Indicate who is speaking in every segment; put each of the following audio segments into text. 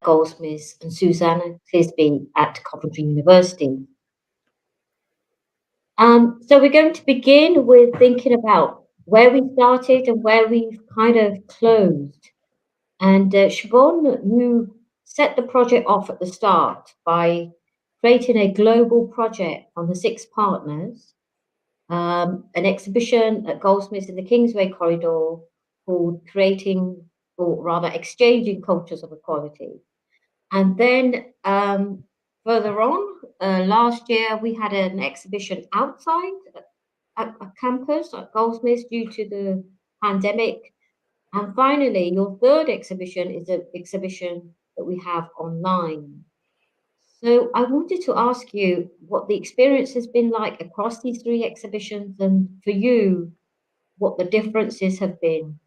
Speaker 1: Goldsmiths and Susanna Clisby at Coventry University. So we're going to begin with thinking about where we started and where we've kind of closed. And Siobhan, you set the project off at the start by creating a global project from the 6 partners, an exhibition at Goldsmiths in the Kingsway Corridor called Creating, or rather Exchanging Cultures of Equality. And then further on, last year, we had an exhibition outside at campus at Goldsmiths due to the pandemic. And finally, your third exhibition is an exhibition that we have online. So I wanted to ask you what the experience has been like across these 3 exhibitions, and for you, what the differences have been.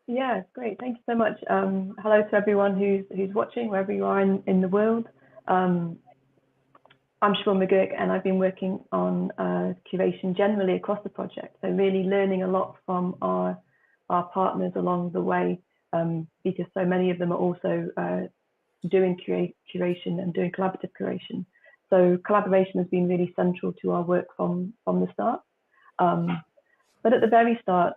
Speaker 2: Yeah, great. Thank you so much. Hello to everyone who's watching, wherever you are in the world. I'm Siobhan McGurk, and I've been working on curation generally across the project. So really learning a lot from our partners along the way, because so many of them are also doing curation and doing collaborative curation. So collaboration has been really central to our work from the start. But at the very start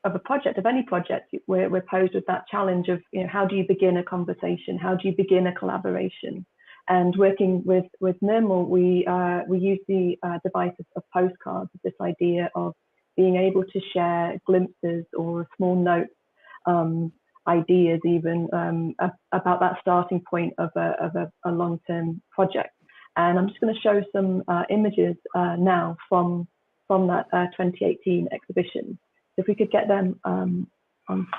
Speaker 2: of a project, of any project, we're posed with that challenge of, how do you begin a conversation? How do you begin a collaboration? And working with NIRML, we use the device of postcards, this idea of being able to share glimpses or small notes, ideas even about that starting point of a long-term project. And I'm just going to show some images now from that 2018 exhibition. If we could get them on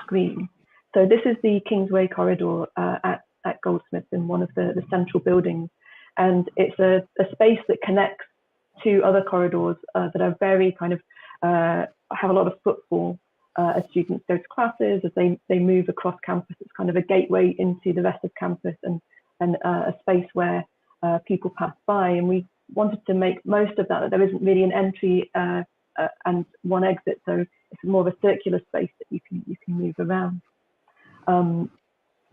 Speaker 2: screen. So this is the Kingsway Corridor at Goldsmiths in one of the central buildings. And it's a space that connects 2 other corridors that are very kind of, have a lot of footfall as students go to classes, as they move across campus. It's kind of a gateway into the rest of campus and a space where people pass by. And we wanted to make most of that there isn't really an entry and one exit. So it's more of a circular space that you can move around.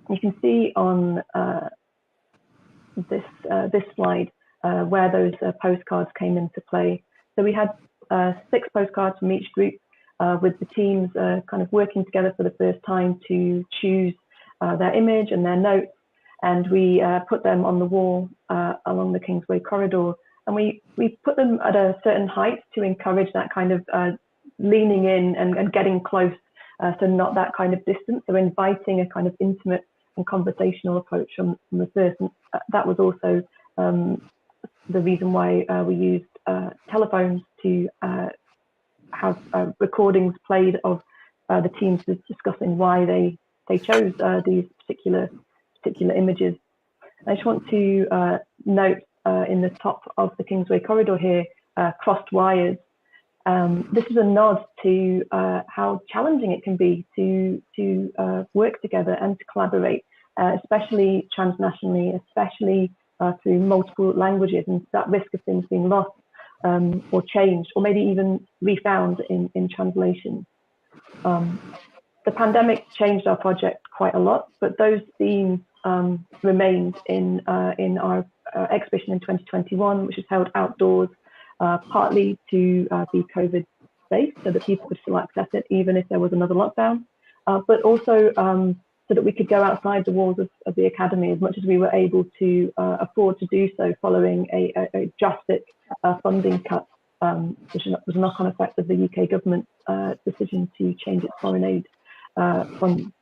Speaker 2: You can see on this slide where those postcards came into play. So we had 6 postcards from each group, with the teams kind of working together for the first time to choose their image and their notes. And we put them on the wall along the Kingsway Corridor. And we put them at a certain height to encourage that kind of leaning in and getting close, so not that kind of distance. So inviting a kind of intimate and conversational approach from the first. And that was also the reason why we used telephones to have recordings played of the teams discussing why they chose these particular images. I just want to note in the top of the Kingsway Corridor here, crossed wires. This is a nod to how challenging it can be to work together and to collaborate, especially transnationally, especially through multiple languages, and that risk of things being lost or changed, or maybe even refound in translation. The pandemic changed our project quite a lot, but those themes remained in our exhibition in 2021, which was held outdoors, partly to be COVID safe, so that people could still access it even if there was another lockdown, but also so that we could go outside the walls of the academy as much as we were able to afford to do so, following a drastic funding cut, which was a knock-on effect of the UK government's decision to change its foreign aid funds.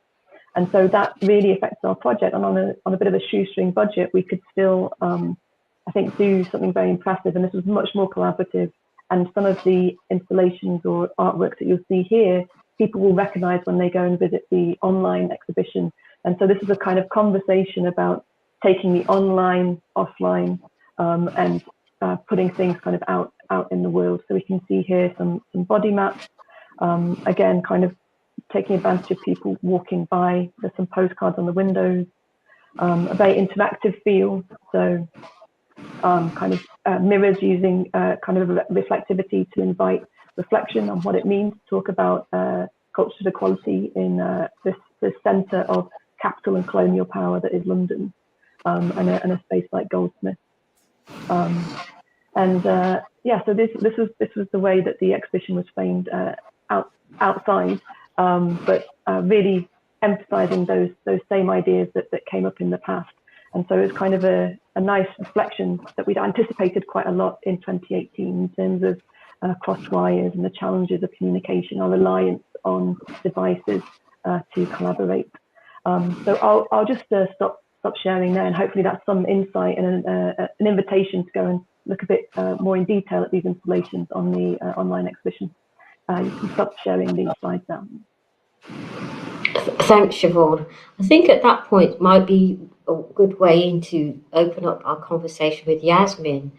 Speaker 2: And so that really affects our project. And on a bit of a shoestring budget, we could still, I think, do something very impressive. And this was much more collaborative. And some of the installations or artworks that you'll see here, people will recognize when they go and visit the online exhibition. And so this is a kind of conversation about taking the online, offline, and putting things kind of out in the world. So we can see here some body maps, again, kind of taking advantage of people walking by. There's some postcards on the windows, a very interactive feel. So kind of mirrors using kind of reflectivity to invite reflection on what it means to talk about cultures of equality in this center of capital and colonial power that is London, and a space like Goldsmith. So this was the way that the exhibition was framed outside, but really emphasizing those same ideas that came up in the past. And so it's kind of a nice reflection that we'd anticipated quite a lot in 2018 in terms of cross wires and the challenges of communication, our reliance on devices to collaborate. So I'll just stop sharing there, and hopefully that's some insight and an invitation to go and look a bit more in detail at these installations on the online exhibition. You can stop sharing these slides now.
Speaker 1: Thanks, Siobhan. I think at that point might be a good way to open up our conversation with Yasmin.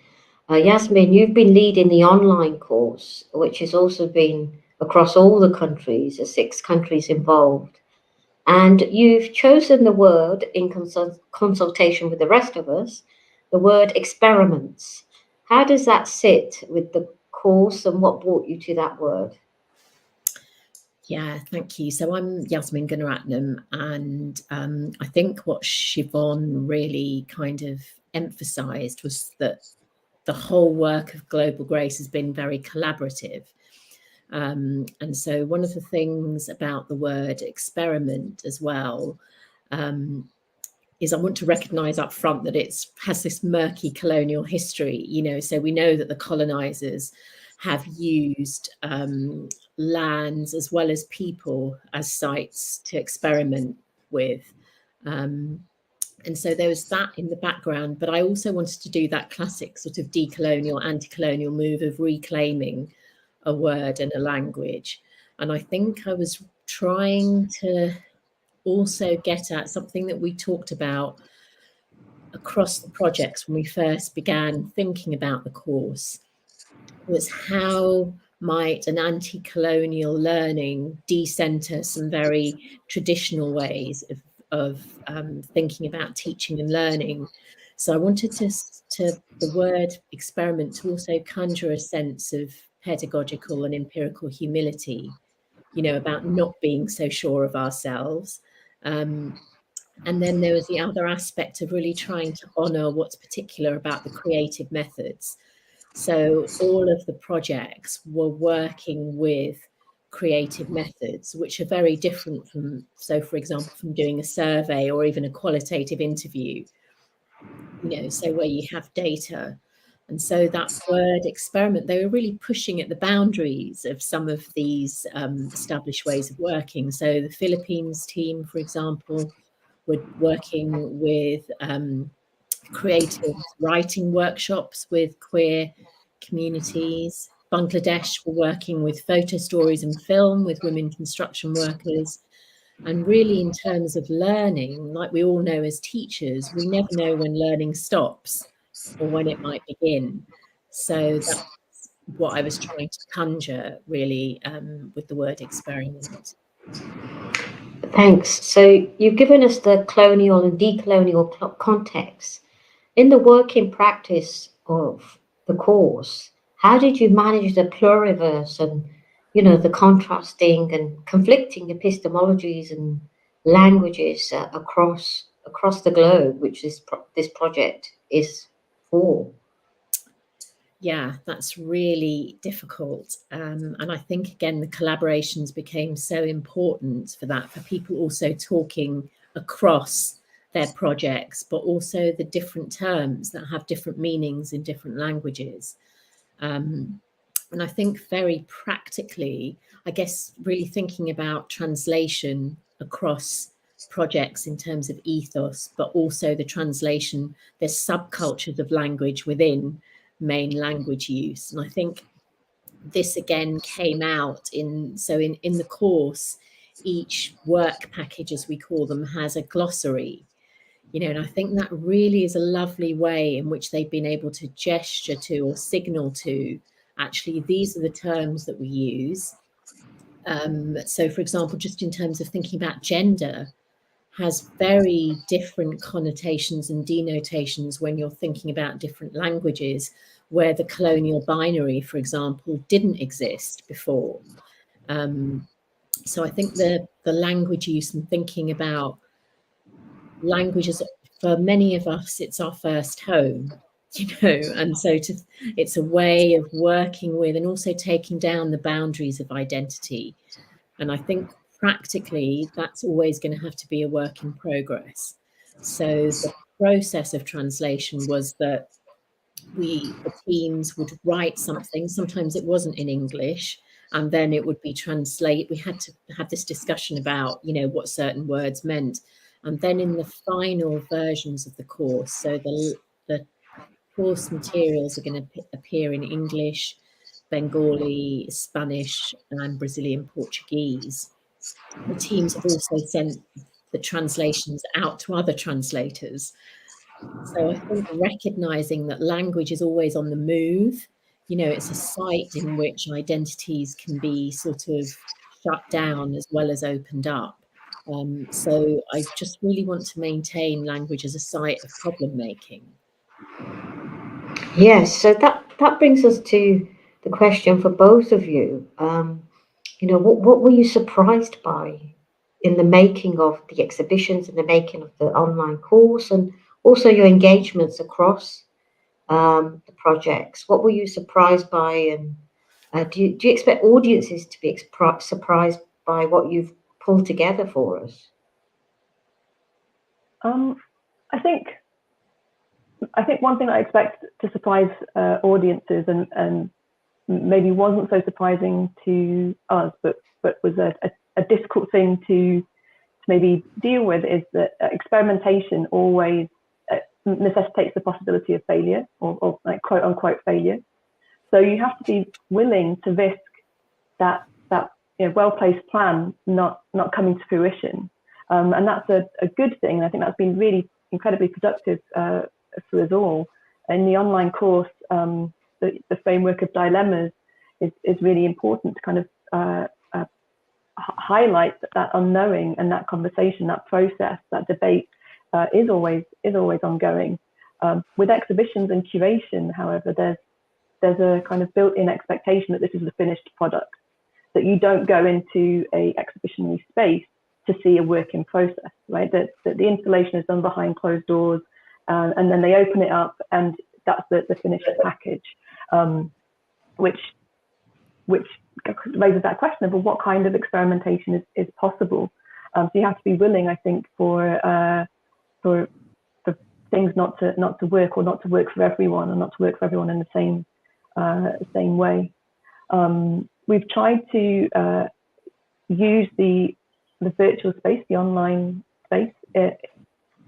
Speaker 1: Yasmin, you've been leading the online course, which has also been across all the countries, the 6 countries involved. And you've chosen the word in consultation with the rest of us, the word experiments. How does that sit with the course, and what brought you to that word?
Speaker 3: Yeah, thank you. So I'm Yasmin Gunaratnam, and I think what Siobhan really kind of emphasised was that the whole work of Global Grace has been very collaborative. And so one of the things about the word experiment as well is I want to recognise up front that it has this murky colonial history, so we know that the colonisers have used lands as well as people as sites to experiment with. And so there was that in the background, but I also wanted to do that classic sort of decolonial, anti-colonial move of reclaiming a word and a language. And I think I was trying to also get at something that we talked about across the projects when we first began thinking about the course, was how might an anti-colonial learning decenter some very traditional ways of thinking about teaching and learning. So I wanted to the word experiment to also conjure a sense of pedagogical and empirical humility, about not being so sure of ourselves. And then there was the other aspect of really trying to honour what's particular about the creative methods. So all of the projects were working with creative methods, which are very different from, so for example, from doing a survey or even a qualitative interview, so where you have data. And so that word experiment, they were really pushing at the boundaries of some of these established ways of working. So the Philippines team, for example, were working with creative writing workshops with queer communities. Bangladesh were working with photo stories and film with women construction workers. And really, in terms of learning, like we all know as teachers, we never know when learning stops or when it might begin. So that's what I was trying to conjure, really, with the word experiment.
Speaker 1: Thanks. So you've given us the colonial and decolonial context. In the working practice of the course, how did you manage the pluriverse and, the contrasting and conflicting epistemologies and languages across the globe, which this project is for?
Speaker 3: Yeah, that's really difficult. And I think, again, the collaborations became so important for that, for people also talking across their projects, but also the different terms that have different meanings in different languages. And I think very practically, I guess, really thinking about translation across projects in terms of ethos, but also the translation, there's subcultures of language within main language use. And I think this again came out in the course, each work package, as we call them, has a glossary, and I think that really is a lovely way in which they've been able to gesture to or signal to, actually, these are the terms that we use. So, for example, just in terms of thinking about gender, has very different connotations and denotations when you're thinking about different languages, where the colonial binary, for example, didn't exist before. So I think the language use and thinking about language is, for many of us, it's our first home, and so it's a way of working with and also taking down the boundaries of identity. And I think practically that's always going to have to be a work in progress. So the process of translation was that the teams would write something. Sometimes it wasn't in English, and then it would be translate. We had to have this discussion about, what certain words meant. And then in the final versions of the course, so the course materials are going to appear in English, Bengali, Spanish, and Brazilian Portuguese. The teams have also sent the translations out to other translators. So I think recognizing that language is always on the move, it's a site in which identities can be sort of shut down as well as opened up. So I just really want to maintain language as a site of problem making.
Speaker 1: Yes, so that brings us to the question for both of you. What were you surprised by in the making of the exhibitions, in the making of the online course, and also your engagements across the projects? What were you surprised by, and do you expect audiences to be surprised by what you've pulled together for us?
Speaker 2: I think one thing I expect to surprise audiences and maybe wasn't so surprising to us, but was a difficult thing to maybe deal with, is that experimentation always necessitates the possibility of failure, or like quote unquote failure. So you have to be willing to risk that well-placed plan not coming to fruition, and that's a good thing. I think that's been really incredibly productive for us all. In the online course, the framework of dilemmas is really important to kind of highlight that unknowing, and that conversation, that process, that debate is always ongoing. With exhibitions and curation, however, there's a kind of built-in expectation that this is the finished product, that you don't go into a exhibitionary space to see a work in process, right? That the installation is done behind closed doors, and then they open it up, and that's the finished package, which raises that question of, well, what kind of experimentation is possible? So you have to be willing, I think, for things not to work, or not to work for everyone, and not to work for everyone in the same way. We've tried to use the virtual space, the online space,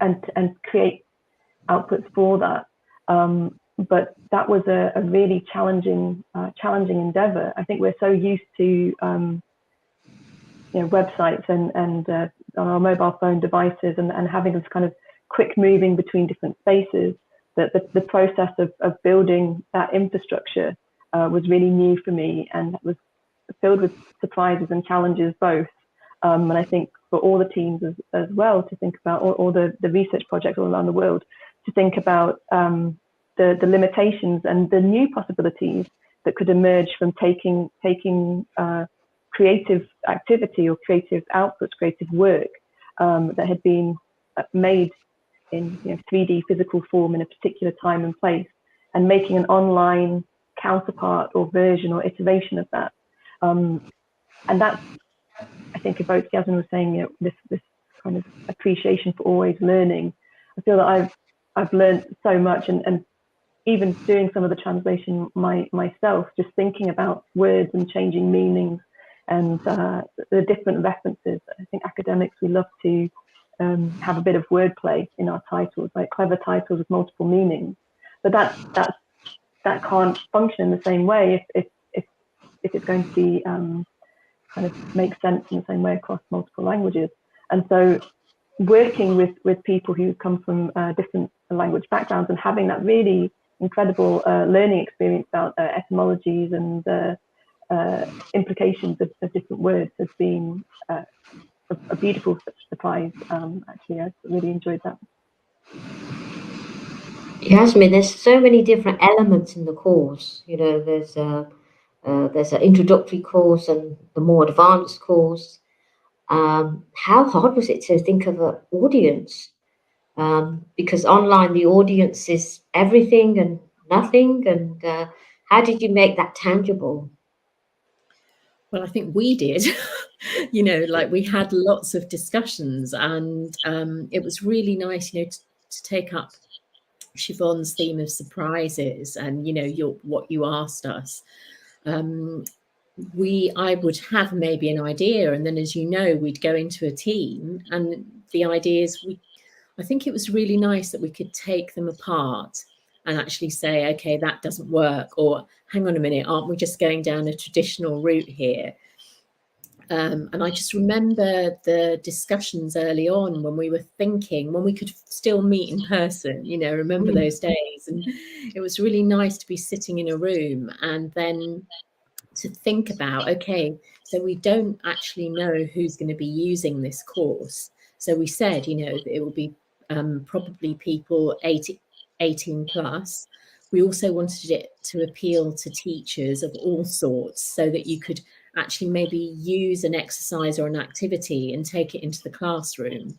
Speaker 2: and create outputs for that. But that was a really challenging endeavor. I think we're so used to websites and on our mobile phone devices, and having this kind of quick moving between different spaces, that the process of building that infrastructure was really new for me, and was filled with surprises and challenges both. And I think for all the teams as well, to think about all the research projects all around the world, to think about the limitations and the new possibilities that could emerge from taking creative activity, or creative outputs, creative work that had been made in 3D physical form in a particular time and place, and making an online counterpart or version or iteration of that. And that, I think, evokes, Yasmin was saying, this kind of appreciation for always learning. I feel that I've learned so much, and even doing some of the translation myself, just thinking about words and changing meanings, and the different references. I think academics, we love to have a bit of wordplay in our titles, like clever titles with multiple meanings. But that can't function in the same way if it's going to be kind of make sense in the same way across multiple languages. And so working with people who come from different language backgrounds, and having that really incredible learning experience about etymologies and implications of different words, has been a beautiful surprise. Actually, I really enjoyed that.
Speaker 1: Yasmin, there's so many different elements in the course. There's an introductory course and the more advanced course. How hard was it to think of an audience because online the audience is everything and nothing. And how did you make that tangible?
Speaker 3: Well, I think we did. You know, like we had lots of discussions, and it was really nice, you know, to take up Siobhan's theme of surprises and, you know, what you asked us. I would have maybe an idea, and then, as you know, we'd go into a team, and the ideas, I think it was really nice that we could take them apart and actually say, okay, that doesn't work, or hang on a minute, aren't we just going down a traditional route here? And I just remember the discussions early on when we were thinking, when we could still meet in person, you know, remember those days. And it was really nice to be sitting in a room and then to think about, okay, so we don't actually know who's going to be using this course. So we said, you know, it will be probably people 18 plus. We also wanted it to appeal to teachers of all sorts, so that you could actually maybe use an exercise or an activity and take it into the classroom.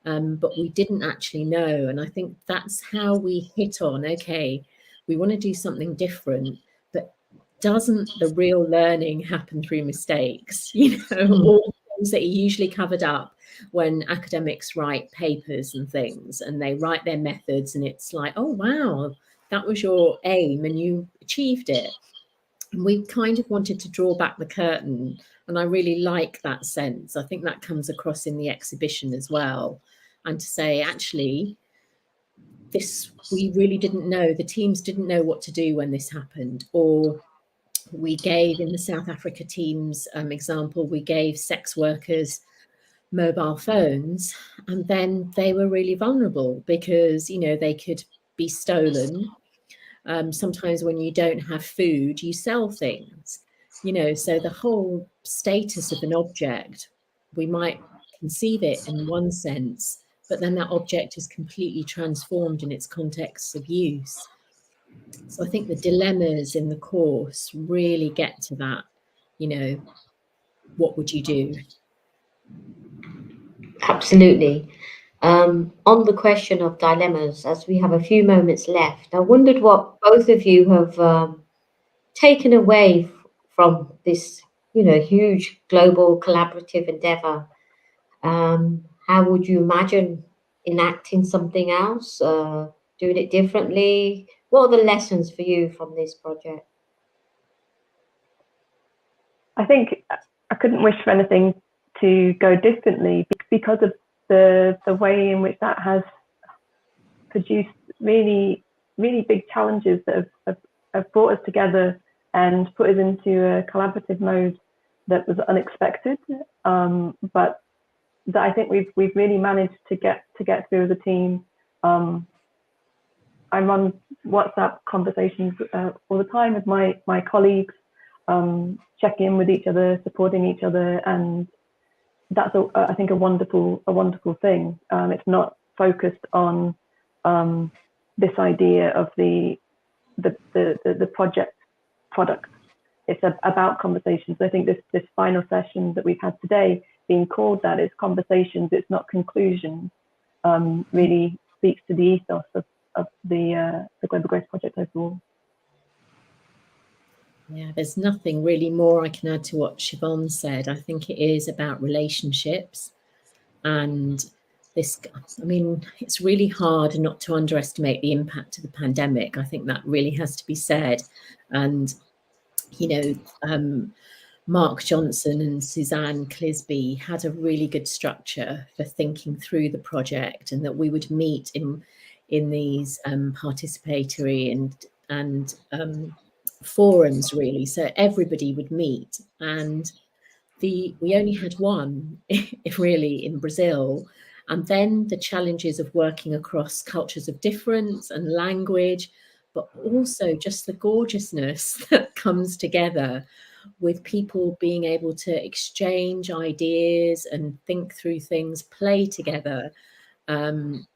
Speaker 3: But we didn't actually know. And I think that's how we hit on, okay, we want to do something different, but doesn't the real learning happen through mistakes? You know, all things that are usually covered up when academics write papers and things, and they write their methods, and it's like, oh, wow, that was your aim and you achieved it. And we kind of wanted to draw back the curtain. And I really like that sense. I think that comes across in the exhibition as well. And to say, actually, we really didn't know, the teams didn't know what to do when this happened. Or we gave, in the South Africa team's example, we gave sex workers mobile phones, and then they were really vulnerable because, you know, they could be stolen. Sometimes when you don't have food, you sell things, you know, so the whole status of an object, we might conceive it in one sense, but then that object is completely transformed in its context of use. So I think the dilemmas in the course really get to that, you know, what would you do?
Speaker 1: Absolutely. On the question of dilemmas, as we have a few moments left, I wondered what both of you have taken away from this, you know, huge global collaborative endeavor. How would you imagine enacting something else, doing it differently? What are the lessons for you from this project?
Speaker 2: I think I couldn't wish for anything to go differently because of the way in which that has produced really, really big challenges that have brought us together and put us into a collaborative mode that was unexpected, but that I think we've really managed to get through as a team. I run WhatsApp conversations all the time with my colleagues, checking in with each other, supporting each other, and that's I think a wonderful thing. It's not focused on this idea of the project product. It's about conversations. I think this final session that we've had today, being called that, is conversations. It's not conclusions. Really speaks to the ethos of the GlobalGRACE project overall.
Speaker 3: Yeah, there's nothing really more I can add to what Siobhan said. I think it is about relationships, and this, I mean, it's really hard not to underestimate the impact of the pandemic. I think that really has to be said. And, you know, Mark Johnson and Suzanne Clisby had a really good structure for thinking through the project, and that we would meet in these participatory and forums, really, so everybody would meet. And we only had one really in Brazil, and then the challenges of working across cultures of difference and language, but also just the gorgeousness that comes together with people being able to exchange ideas and think through things, play together, and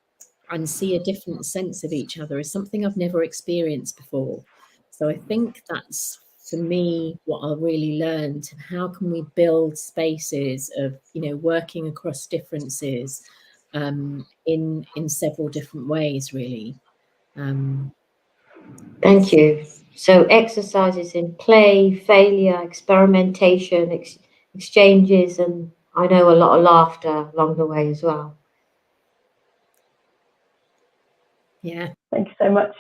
Speaker 3: see a different sense of each other, is something I've never experienced before. So I think that's, for me, what I really learned. How can we build spaces of, you know, working across differences, in several different ways, really.
Speaker 1: Thank you. So exercises in play, failure, experimentation, exchanges, and I know a lot of laughter along the way as well.
Speaker 3: Yeah.
Speaker 2: Thank you so much.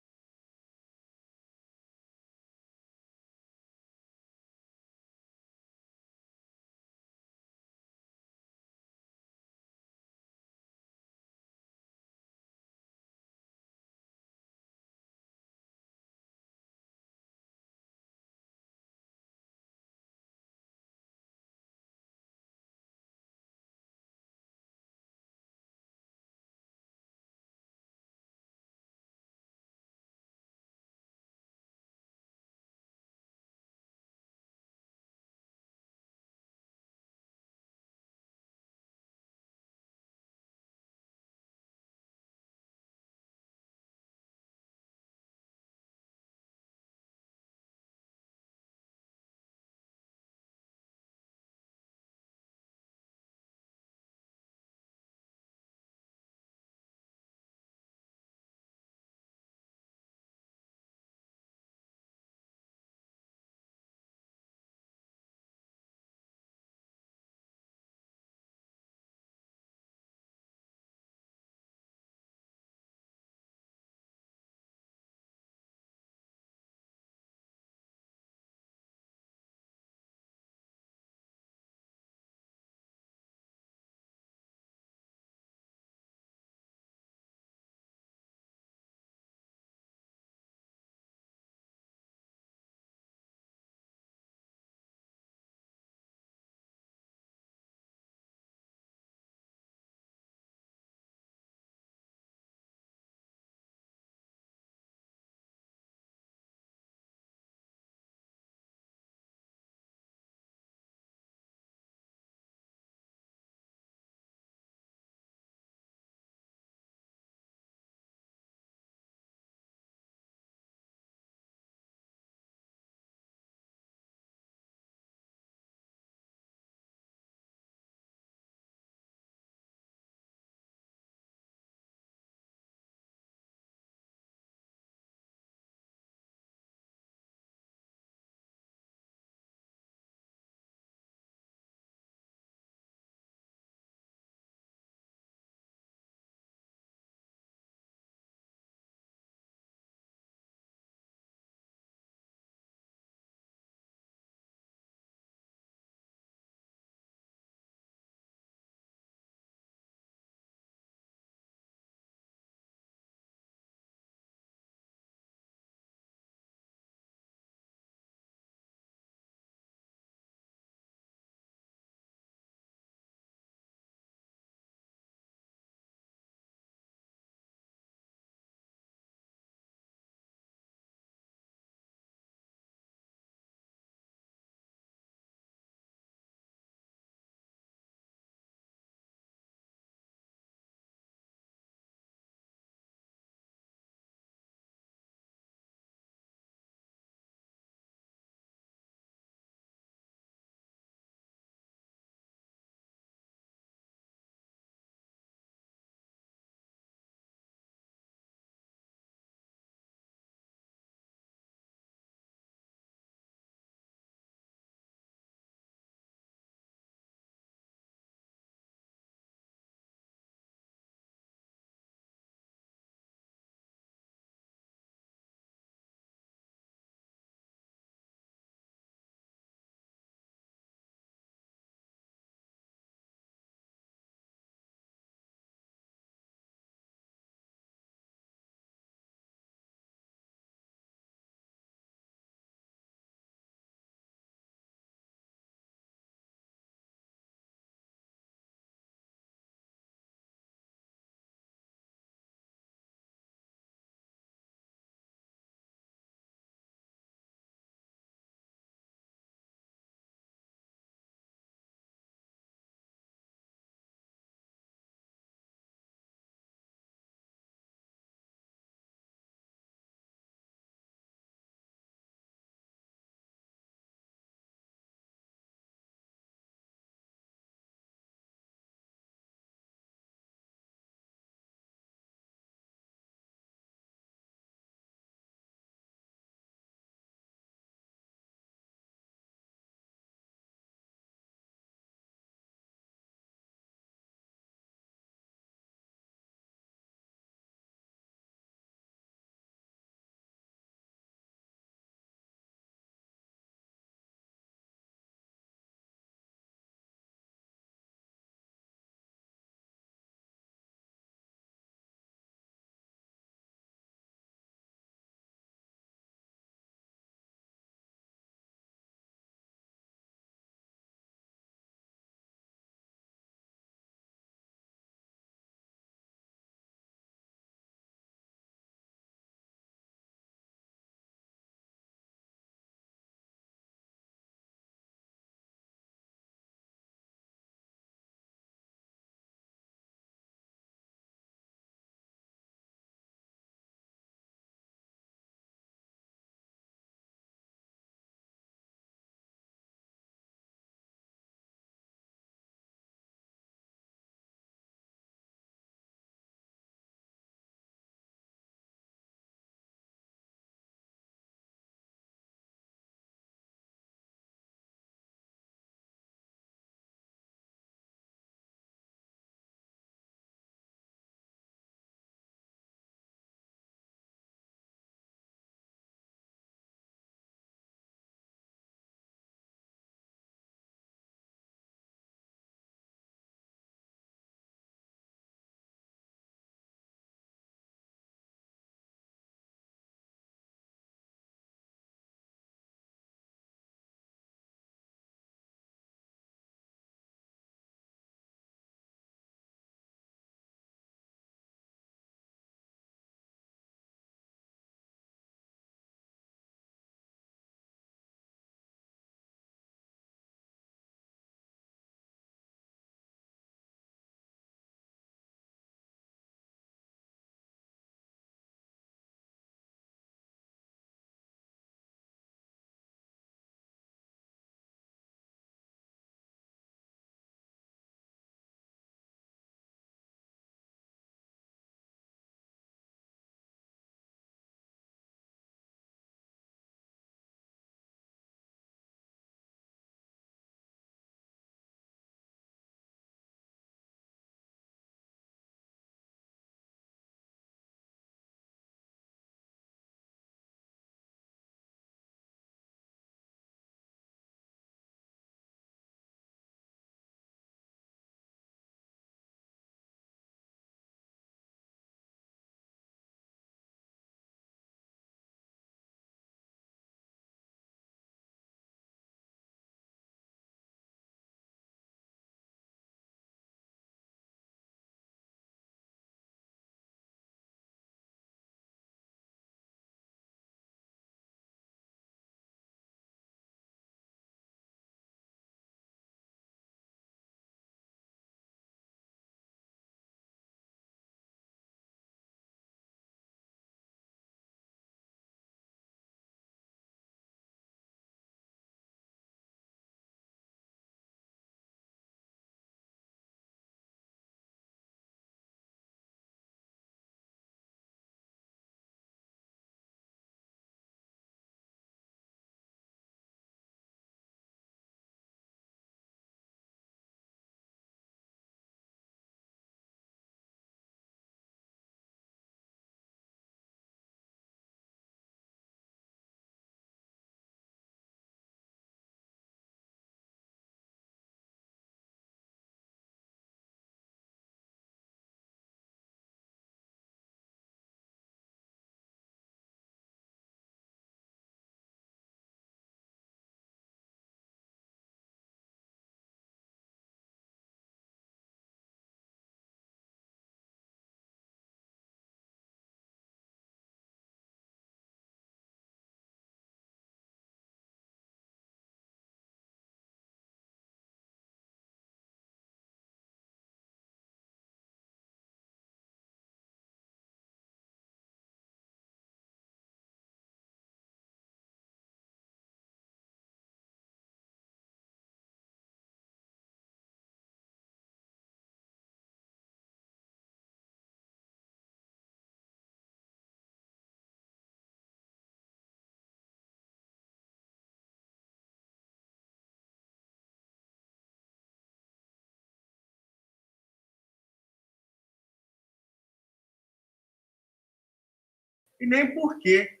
Speaker 4: e nem porquê.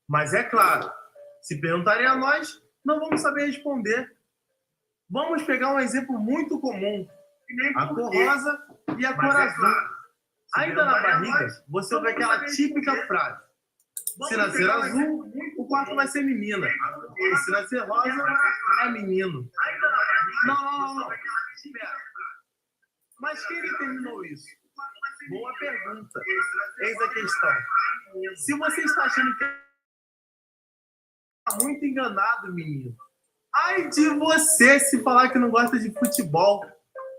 Speaker 4: Mas é claro, se perguntarem a nós, não vamos saber responder. Vamos pegar um exemplo muito comum: a cor rosa e a cor azul. Ainda na barriga, você ouve aquela típica frase: se nascer azul, o quarto vai ser menina. E se nascer rosa, é menino. Não. Espera. Mas quem determinou isso? Boa pergunta. Eis a questão. Se você está achando que está muito enganado, menino, ai de você se falar que não gosta de futebol.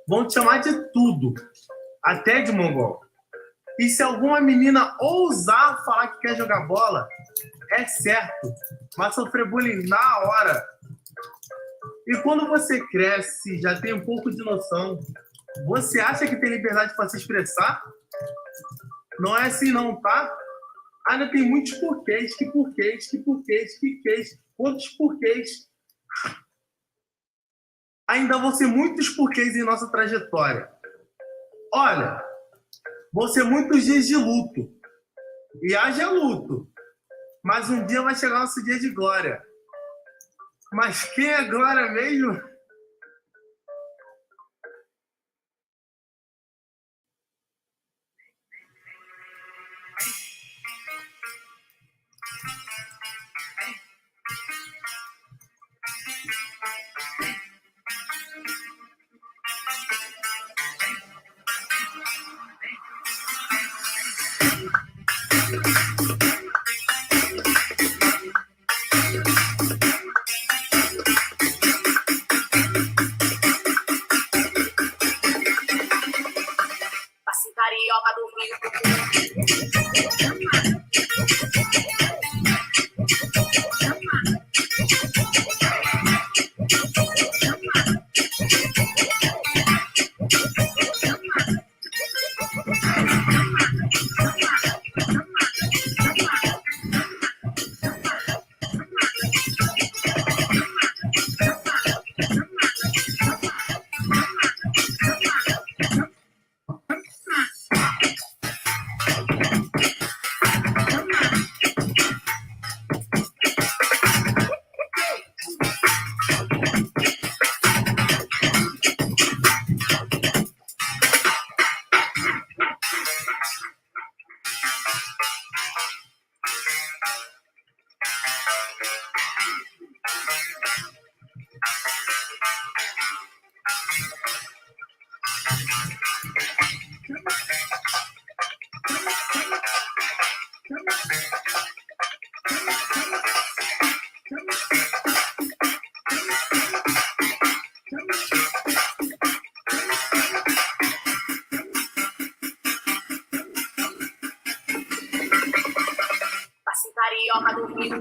Speaker 4: Vão te chamar de tudo, até de mongol. E se alguma menina ousar falar que quer jogar bola, é certo, vai sofrer bullying na hora. E quando você cresce, já tem um pouco de noção, você acha que tem liberdade para se expressar? Não é assim não, tá? Ainda tem muitos porquês, outros porquês. Ainda vão ser muitos porquês em nossa trajetória. Olha, vão ser muitos dias de luto. E haja luto. Mas um dia vai chegar nosso dia de glória. Mas quem é glória mesmo?
Speaker 5: Carioca do Rio. Carioca do Rio.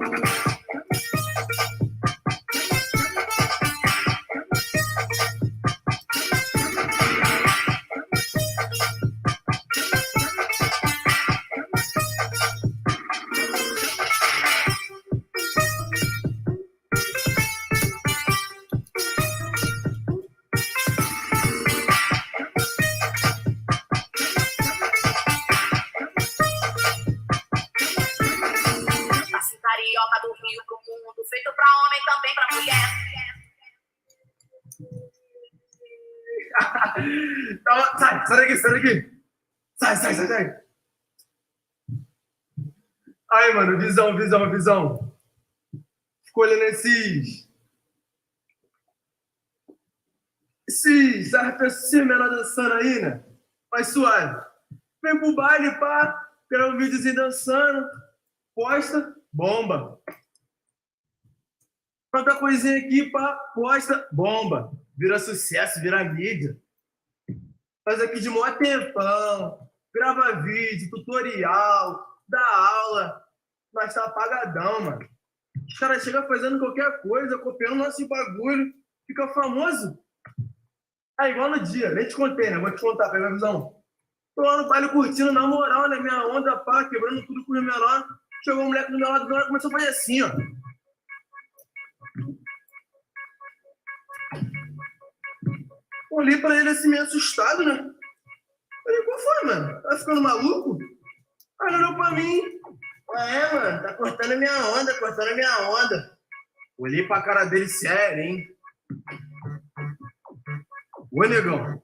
Speaker 5: Carioca do Rio pro mundo, feito pra homem, também pra mulher.
Speaker 4: Então, sai daqui. Sai. Aí, mano, visão. Fico olhando esses arpecinhos menor dançando aí, né? Mas suave. Vem pro baile, pá, grava um videozinho dançando, posta, bomba. Outra coisinha aqui, pá, posta, bomba. Vira sucesso, vira mídia. Faz aqui de maior tempão, grava vídeo, tutorial, dá aula, mas tá apagadão, mano. Os caras chegam fazendo qualquer coisa, copiando nosso bagulho, fica famoso. Aí, igual no dia, nem te contei, né? Vou te contar, pega a visão. Tô lá no baile curtindo, na moral, né? Minha onda, pá, quebrando tudo com o menor. Chegou um moleque do meu lado e começou a fazer assim, ó. Olhei pra ele assim, meio assustado, né? Falei, qual foi, mano? Tá ficando maluco? Aí ele olhou pra mim, Mano, tá cortando minha onda. Olhei pra cara dele sério, hein? Ô, negão,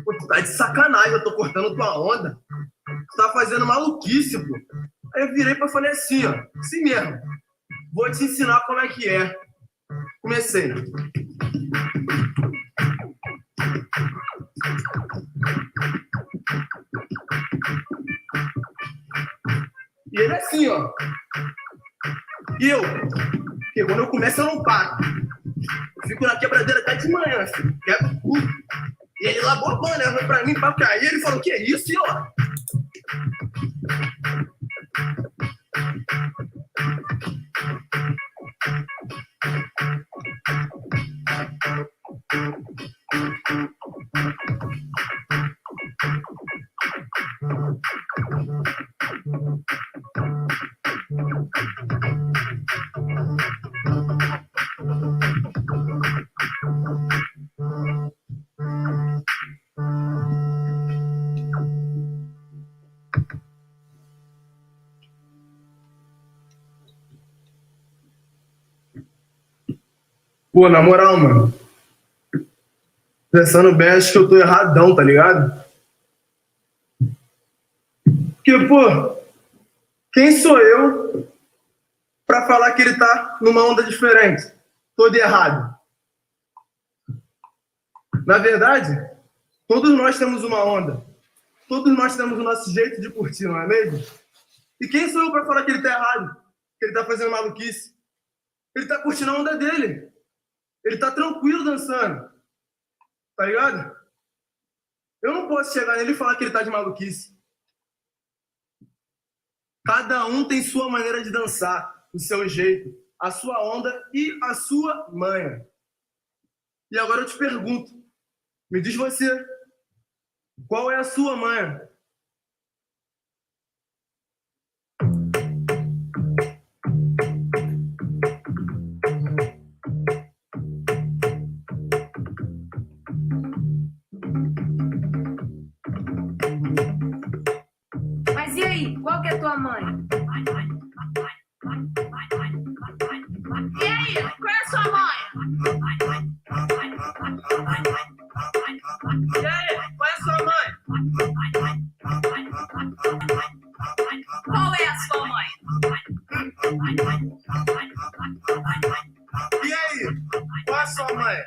Speaker 4: pô, tu tá de sacanagem, eu tô cortando tua onda. Tu tá fazendo maluquice, pô. Aí eu virei pra falei assim, ó, assim mesmo. Vou te ensinar como é que é. Comecei. E ele assim, ó. E eu, porque quando eu começo eu não paro. Eu fico na quebradeira até de manhã, filho. Quebra tudo. E ele lá bobando, né? Pra mim, pra cair. Ele falou, que é isso, e ó. Pô, na moral, mano. Pensando bem, acho que eu tô erradão, tá ligado? Porque, pô, quem sou eu pra falar que ele tá numa onda diferente? Todo errado. Na verdade, todos nós temos uma onda. Todos nós temos o nosso jeito de curtir, não é mesmo? E quem sou eu pra falar que ele tá errado? Que ele tá fazendo maluquice? Ele tá curtindo a onda dele. Ele tá tranquilo dançando. Tá ligado? Eu não posso chegar nele e falar que ele tá de maluquice. Cada um tem sua maneira de dançar, o seu jeito, a sua onda e a sua manha. E agora eu te pergunto, me diz você, qual é a sua manha?
Speaker 6: Mas e aí, qual que é a tua mãe?
Speaker 5: E aí, qual é a sua mãe?
Speaker 4: E aí, qual é a sua mãe?
Speaker 5: Qual é a sua mãe?
Speaker 4: E aí, qual é a sua mãe?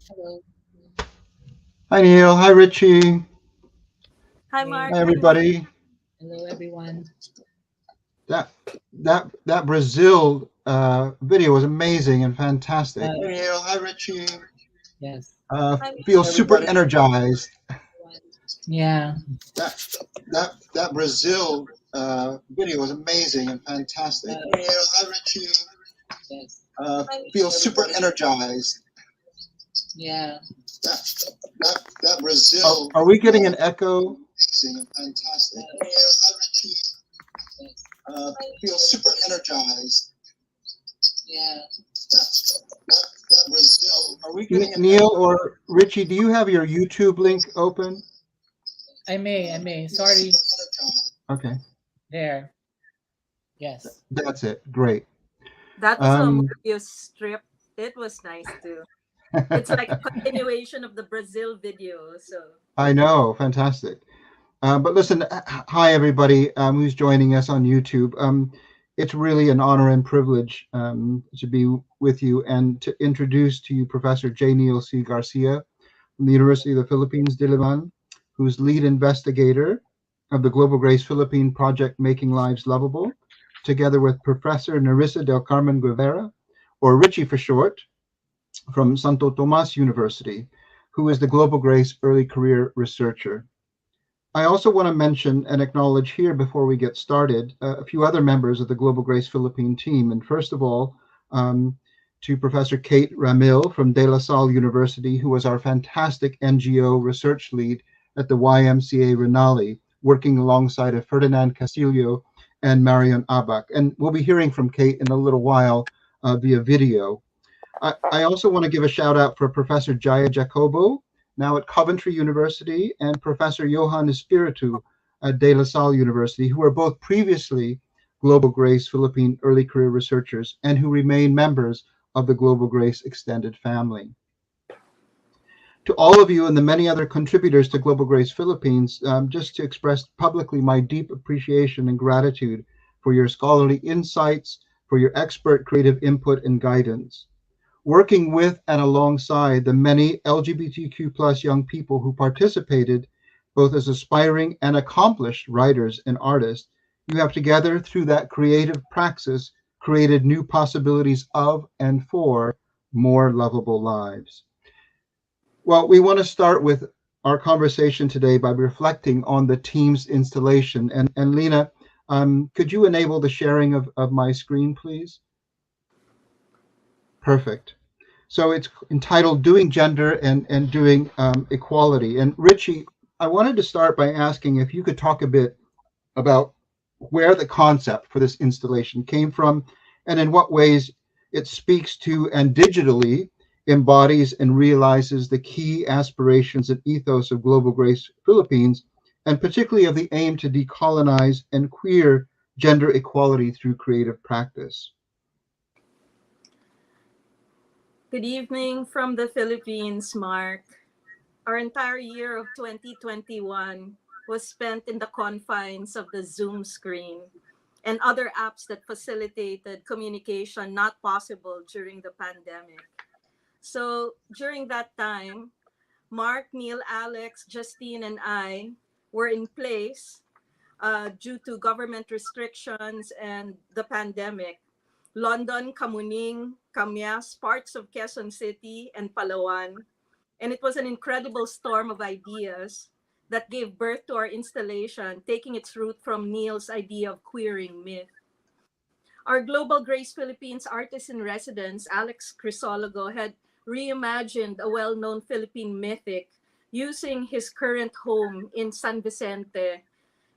Speaker 7: Hello.
Speaker 8: Hi, Neil. Hi, Richie.
Speaker 7: Hi,
Speaker 8: Hi, everybody.
Speaker 7: Hello, everyone.
Speaker 8: That Brazil video was amazing and fantastic.
Speaker 7: Hi,
Speaker 8: Neil. Hi, Richie.
Speaker 7: Yes.
Speaker 8: Feel super energized.
Speaker 7: Yeah.
Speaker 8: That Brazil video was amazing and fantastic. Neil. Hi, Richie.
Speaker 7: Yes.
Speaker 8: Feel super energized.
Speaker 7: Yeah.
Speaker 8: That Brazil. Are we getting an echo? Amazing and fantastic. Neil. Hi, Richie.
Speaker 7: Yes.
Speaker 8: Feel super energized.
Speaker 7: Yeah.
Speaker 8: That Brazil. Are we getting Neil or Richie? Do you have your YouTube link open?
Speaker 7: I may. Sorry.
Speaker 8: Okay.
Speaker 7: There. Yes.
Speaker 8: That's it. Great.
Speaker 9: That was a Morbius strip. It was nice too. It's like a continuation of the Brazil video. So
Speaker 8: I know, fantastic. But listen, hi everybody who's joining us on YouTube. It's really an honor and privilege to be with you and to introduce to you Professor J. Neil C. Garcia from the University of the Philippines, Diliman, who's lead investigator of the Global Grace Philippine project Making Lives Lovable, together with Professor Nerissa del Carmen Guevara, or Richie for short, from Santo Tomas University, who is the Global Grace Early Career Researcher. I also want to mention and acknowledge here before we get started a few other members of the Global Grace Philippine team. And first of all, to Professor Kate Ramil from De La Salle University, who was our fantastic NGO research lead at the YMCA Renali, working alongside of Ferdinand Castillo and Marion Abac. And we'll be hearing from Kate in a little while via video. I also want to give a shout out for Professor Jaya Jacobo, now at Coventry University, and Professor Johan Espiritu at De La Salle University, who are both previously Global Grace Philippine early career researchers and who remain members of the Global Grace extended family. To all of you and the many other contributors to Global Grace Philippines, just to express publicly my deep appreciation and gratitude for your scholarly insights, for your expert creative input and guidance. Working with and alongside the many LGBTQ+ young people who participated, both as aspiring and accomplished writers and artists, you have together, through that creative praxis, created new possibilities of and for more lovable lives. Well, we want to start with our conversation today by reflecting on the team's installation. And Lena, could you enable the sharing of my screen, please? Perfect. So it's entitled Doing Gender and Doing Equality. And Richie, I wanted to start by asking if you could talk a bit about where the concept for this installation came from and in what ways it speaks to and digitally embodies and realizes the key aspirations and ethos of Global Grace Philippines, and particularly of the aim to decolonize and queer gender equality through creative practice.
Speaker 9: good evening from the Philippines, Mark. Our entire year of 2021 was spent in the confines of the Zoom screen and other apps that facilitated communication not possible during the pandemic. So during that time, Mark, Neil, Alex, Justine, and I were in place due to government restrictions and the pandemic. London, Kamuning, Camyas, parts of Quezon City, and Palawan. And it was an incredible storm of ideas that gave birth to our installation, taking its root from Neil's idea of queering myth. Our Global Grace Philippines artist in residence, Alex Crisologo, had reimagined a well-known Philippine mythic using his current home in San Vicente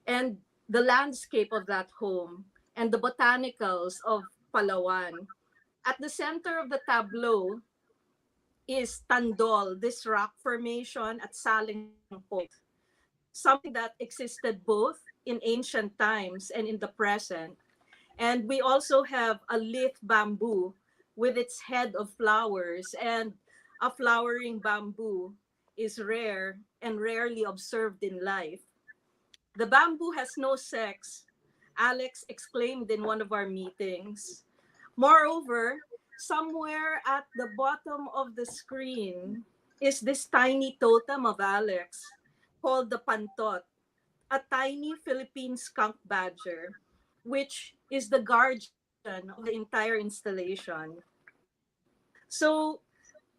Speaker 9: and the landscape of that home and the botanicals of Palawan. At the center of the tableau is Tandol, this rock formation at Saling Point, something that existed both in ancient times and in the present. And we also have a leaf bamboo with its head of flowers, and a flowering bamboo is rare and rarely observed in life. The bamboo has no sex, Alex exclaimed in one of our meetings. Moreover, somewhere at the bottom of the screen is this tiny totem of Alex called the pantot, a tiny Philippine skunk badger, which is the guardian of the entire installation. So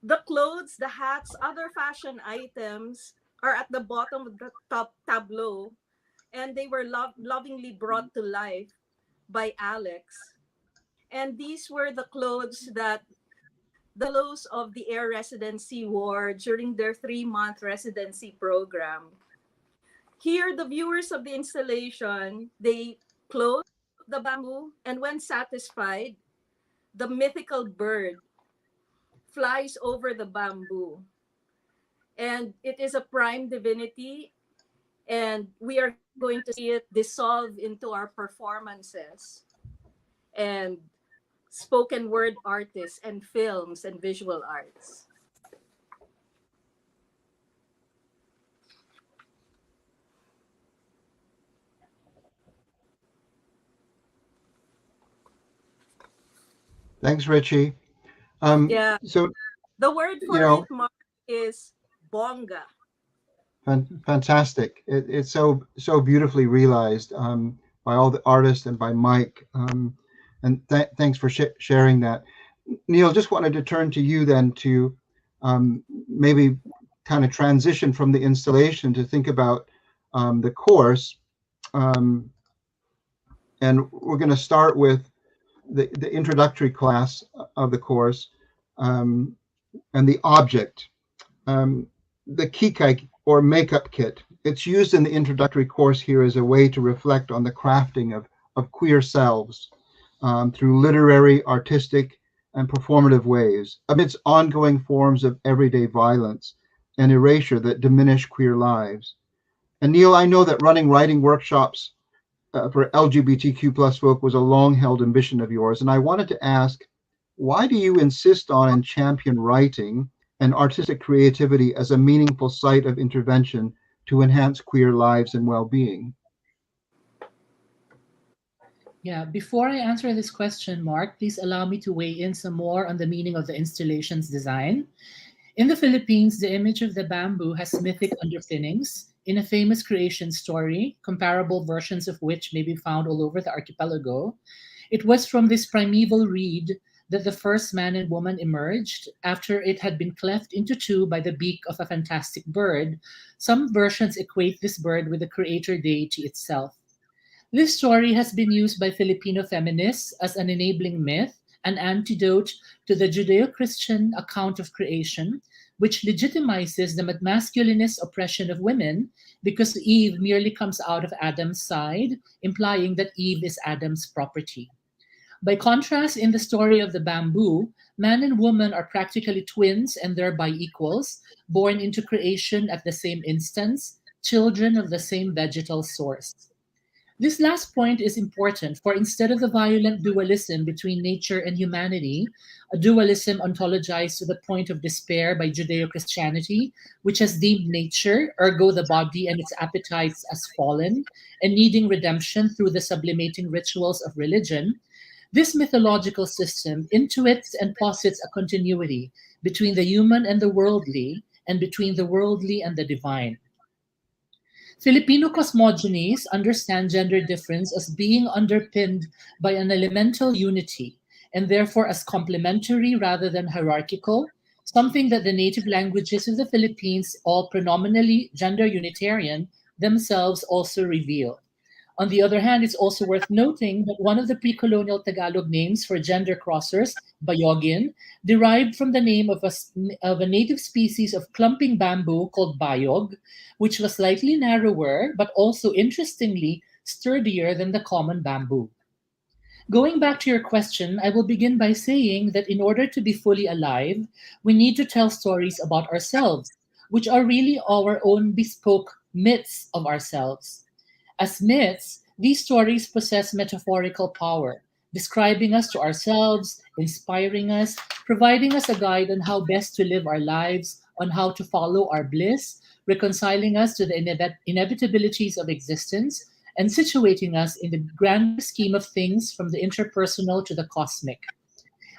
Speaker 9: the clothes, the hats, other fashion items are at the bottom of the top tableau, and they were lovingly brought to life by Alex. And these were the clothes that the fellows of the Air Residency wore during their 3-month residency program. Here, the viewers of the installation, they clothe the bamboo, and when satisfied, the mythical bird flies over the bamboo. And it is a prime divinity, and we are going to see it dissolve into our performances and spoken word artists and films and visual arts.
Speaker 8: Thanks, Richie.
Speaker 9: Yeah.
Speaker 8: So,
Speaker 9: The word for it, Mark, is bonga.
Speaker 8: Fantastic. It's so beautifully realized by all the artists and by Mike. And thanks for sharing that. Neil, just wanted to turn to you then to maybe kind of transition from the installation to think about the course. And we're going to start with the introductory class of the course and the object. The kikai, or makeup kit. It's used in the introductory course here as a way to reflect on the crafting of queer selves through literary, artistic, and performative ways, amidst ongoing forms of everyday violence and erasure that diminish queer lives. And Neil, I know that running writing workshops for LGBTQ plus folk was a long-held ambition of yours, and I wanted to ask, why do you insist on and champion writing and artistic creativity as a meaningful site of intervention to enhance queer lives and well-being?
Speaker 7: Yeah, before I answer this question, Mark, please allow me to weigh in some more on the meaning of the installation's design. In the Philippines, the image of the bamboo has mythic underpinnings. In a famous creation story, comparable versions of which may be found all over the archipelago, it was from this primeval reed that the first man and woman emerged after it had been cleft into two by the beak of a fantastic bird. Some versions equate this bird with the creator deity itself. This story has been used by Filipino feminists as an enabling myth, an antidote to the Judeo-Christian account of creation, which legitimizes the masculinist oppression of women because Eve merely comes out of Adam's side, implying that Eve is Adam's property. By contrast, in the story of the bamboo, man and woman are practically twins and thereby equals, born into creation at the same instance, children of the same vegetal source. This last point is important, for instead of the violent dualism between nature and humanity, a dualism ontologized to the point of despair by Judeo-Christianity, which has deemed nature, ergo the body and its appetites, as fallen and needing redemption through the sublimating rituals of religion, this mythological system intuits and posits a continuity between the human and the worldly, and between the worldly and the divine. Filipino cosmogonies understand gender difference as being underpinned by an elemental unity, and therefore as complementary rather than hierarchical, something that the native languages of the Philippines, all predominantly gender unitarian, themselves also reveal. On the other hand, it's also worth noting that one of the pre-colonial Tagalog names for gender crossers, bayogin, derived from the name of a native species of clumping bamboo called bayog, which was slightly narrower but also interestingly sturdier than the common bamboo. Going back to your question, I will begin by saying that in order to be fully alive, we need to tell stories about ourselves, which are really our own bespoke myths of ourselves. As myths, these stories possess metaphorical power, describing us to ourselves, inspiring us, providing us a guide on how best to live our lives, on how to follow our bliss, reconciling us to the inevitabilities of existence, and situating us in the grander scheme of things from the interpersonal to the cosmic.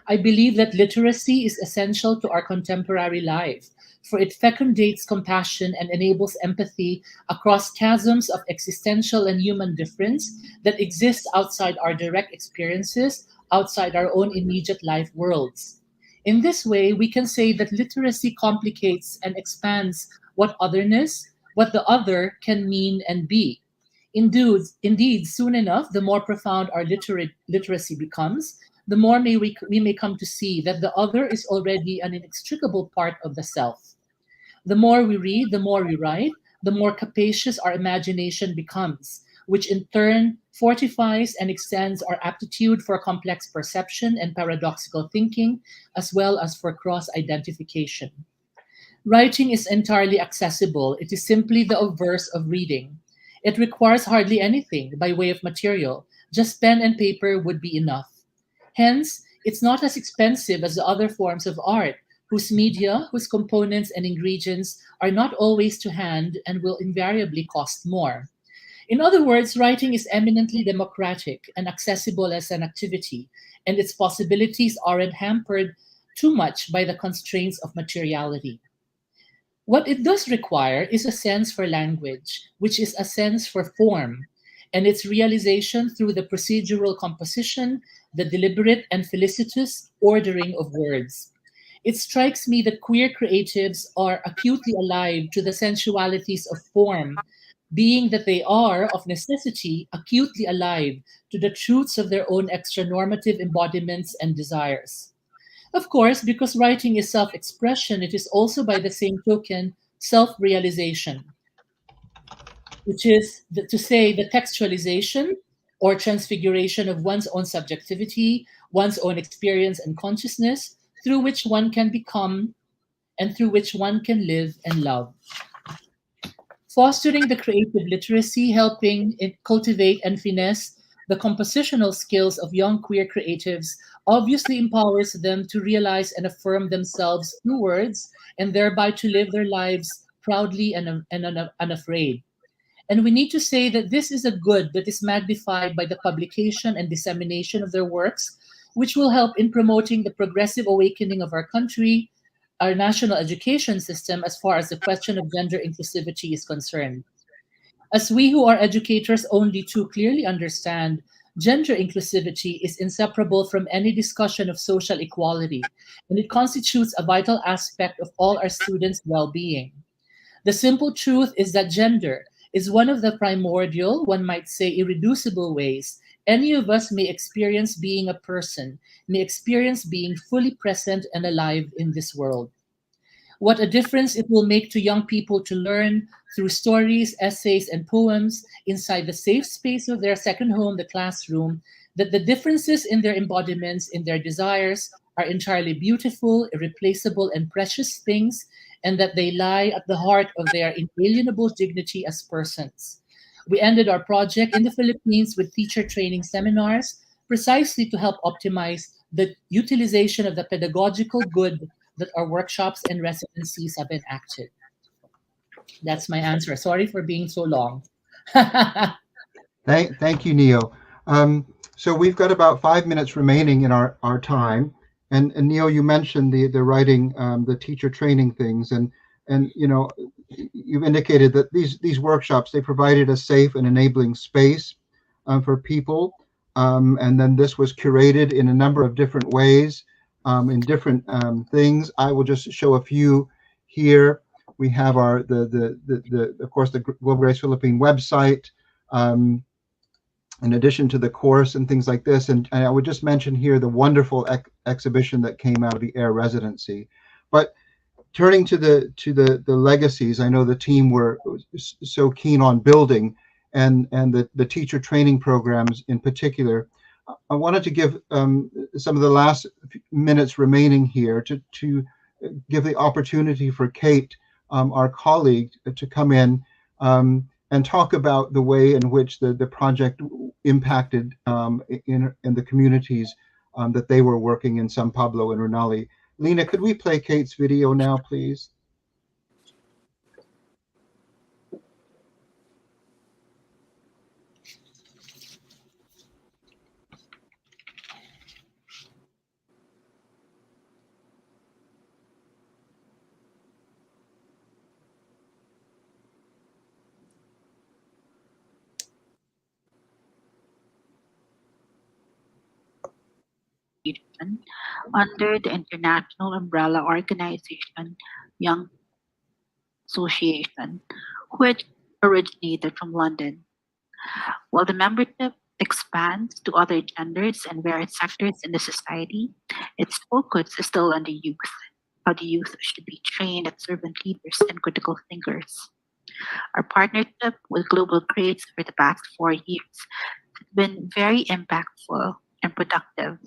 Speaker 7: I believe that literacy is essential to our contemporary life, for it fecundates compassion and enables empathy across chasms of existential and human difference that exist outside our direct experiences, outside our own immediate life worlds. In this way, we can say that literacy complicates and expands what otherness, what the other can mean and be. Indeed, soon enough, the more profound our literacy becomes, the more we may come to see that the other is already an inextricable part of the self. The more we read, the more we write, the more capacious our imagination becomes, which in turn fortifies and extends our aptitude for complex perception and paradoxical thinking, as well as for cross-identification. Writing is entirely accessible. It is simply the obverse of reading. It requires hardly anything by way of material. Just pen and paper would be enough. Hence, it's not as expensive as the other forms of art, whose media, whose components and ingredients are not always to hand and will invariably cost more. In other words, writing is eminently democratic and accessible as an activity, and its possibilities aren't hampered too much by the constraints of materiality. What it does require is a sense for language, which is a sense for form, and its realization through the procedural composition, the deliberate and felicitous ordering of words. It strikes me that queer creatives are acutely alive to the sensualities of form, being that they are, of necessity, acutely alive to the truths of their own extranormative embodiments and desires. Of course, because writing is self-expression, it is also by the same token self-realization, which is to say the textualization or transfiguration of one's own subjectivity, one's own experience and consciousness, through which one can become and through which one can live and love. Fostering the creative literacy, helping it cultivate and finesse the compositional skills of young queer creatives obviously empowers them to realize and affirm themselves through words and thereby to live their lives proudly and unafraid. And we need to say that this is a good that is magnified by the publication and dissemination of their works, which will help in promoting the progressive awakening of our country, our national education system, as far as the question of gender inclusivity is concerned. As we who are educators only too clearly understand, gender inclusivity is inseparable from any discussion of social equality, and it constitutes a vital aspect of all our students' well-being. The simple truth is that gender is one of the primordial, one might say irreducible ways any of us may experience being a person, may experience being fully present and alive in this world. What a difference it will make to young people to learn through stories, essays, and poems inside the safe space of their second home, the classroom, that the differences in their embodiments, in their desires, are entirely beautiful, irreplaceable, and precious things, and that they lie at the heart of their inalienable dignity as persons. We ended our project in the Philippines with teacher training seminars, precisely to help optimize the utilization of the pedagogical good that our workshops and residencies have enacted. That's my answer. Sorry for being so long.
Speaker 8: Thank you, Neo. So we've got about 5 minutes remaining in our time. And Neo, you mentioned the writing, the teacher training things. And you know, you've indicated that these workshops, they provided a safe and enabling space for people. And then this was curated in a number of different ways, in different things. I will just show a few here. We have our, of course, the GlobalGRACE Philippine website, in addition to the course and things like this. And I would just mention here the wonderful exhibition that came out of the AIR residency. But turning to the legacies, I know the team were so keen on building, and the teacher training programs in particular. I wanted to give some of the last minutes remaining here to give the opportunity for Kate, our colleague, to come in and talk about the way in which the project impacted in the communities that they were working in San Pablo and Runali. Lena, could we play Kate's video now, please?
Speaker 10: Under the international umbrella organization Young Association, which originated from London. While the membership expands to other genders and various sectors in the society, its focus is still on the youth, how the youth should be trained as servant leaders and critical thinkers. Our partnership with GlobalGRACE for the past 4 years has been very impactful and productive.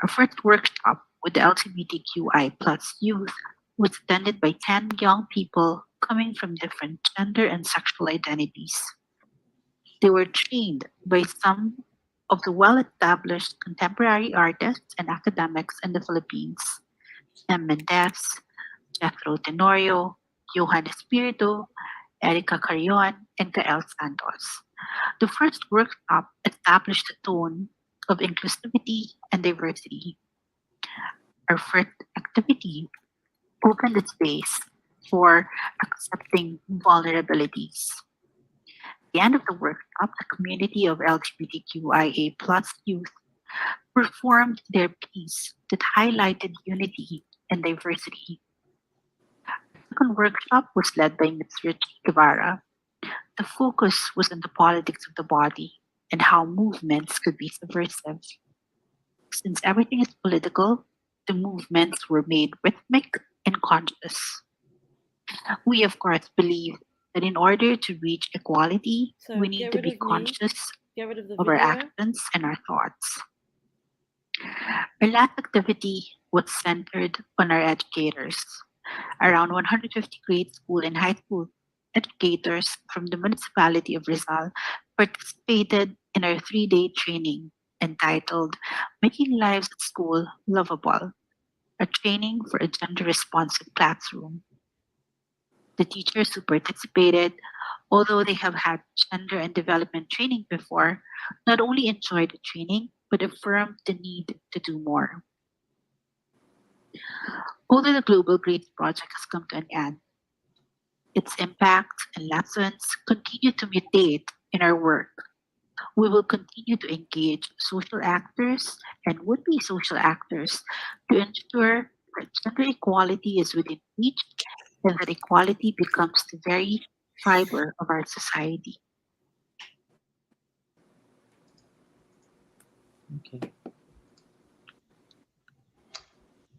Speaker 10: Our first workshop with the LGBTQI plus youth was attended by 10 young people coming from different gender and sexual identities. They were trained by some of the well-established contemporary artists and academics in the Philippines: M. Mendez, Jethro Tenorio, Johan Espiritu, Erica Carrion, and Gael Santos. The first workshop established a tone of inclusivity and diversity. Our first activity opened the space for accepting vulnerabilities. At the end of the workshop, the community of LGBTQIA plus youth performed their piece that highlighted unity and diversity. The second workshop was led by Ms. Richie Guevara. The focus was on the politics of the body and how movements could be subversive. Since everything is political, the movements were made rhythmic and conscious. We, of course, believe that in order to reach equality, we need to be conscious of our actions and our thoughts. Our last activity was centered on our educators. Around 150 grade school and high school educators from the municipality of Rizal participated in our 3-day training entitled Making Lives at School Lovable, a training for a gender-responsive classroom. The teachers who participated, although they have had gender and development training before, not only enjoyed the training, but affirmed the need to do more. Although the GlobalGRACE project has come to an end, its impact and lessons continue to mutate in our work. We will continue to engage social actors and would-be social actors to ensure that gender equality is within reach and that equality becomes the very fiber of our society.
Speaker 7: Okay.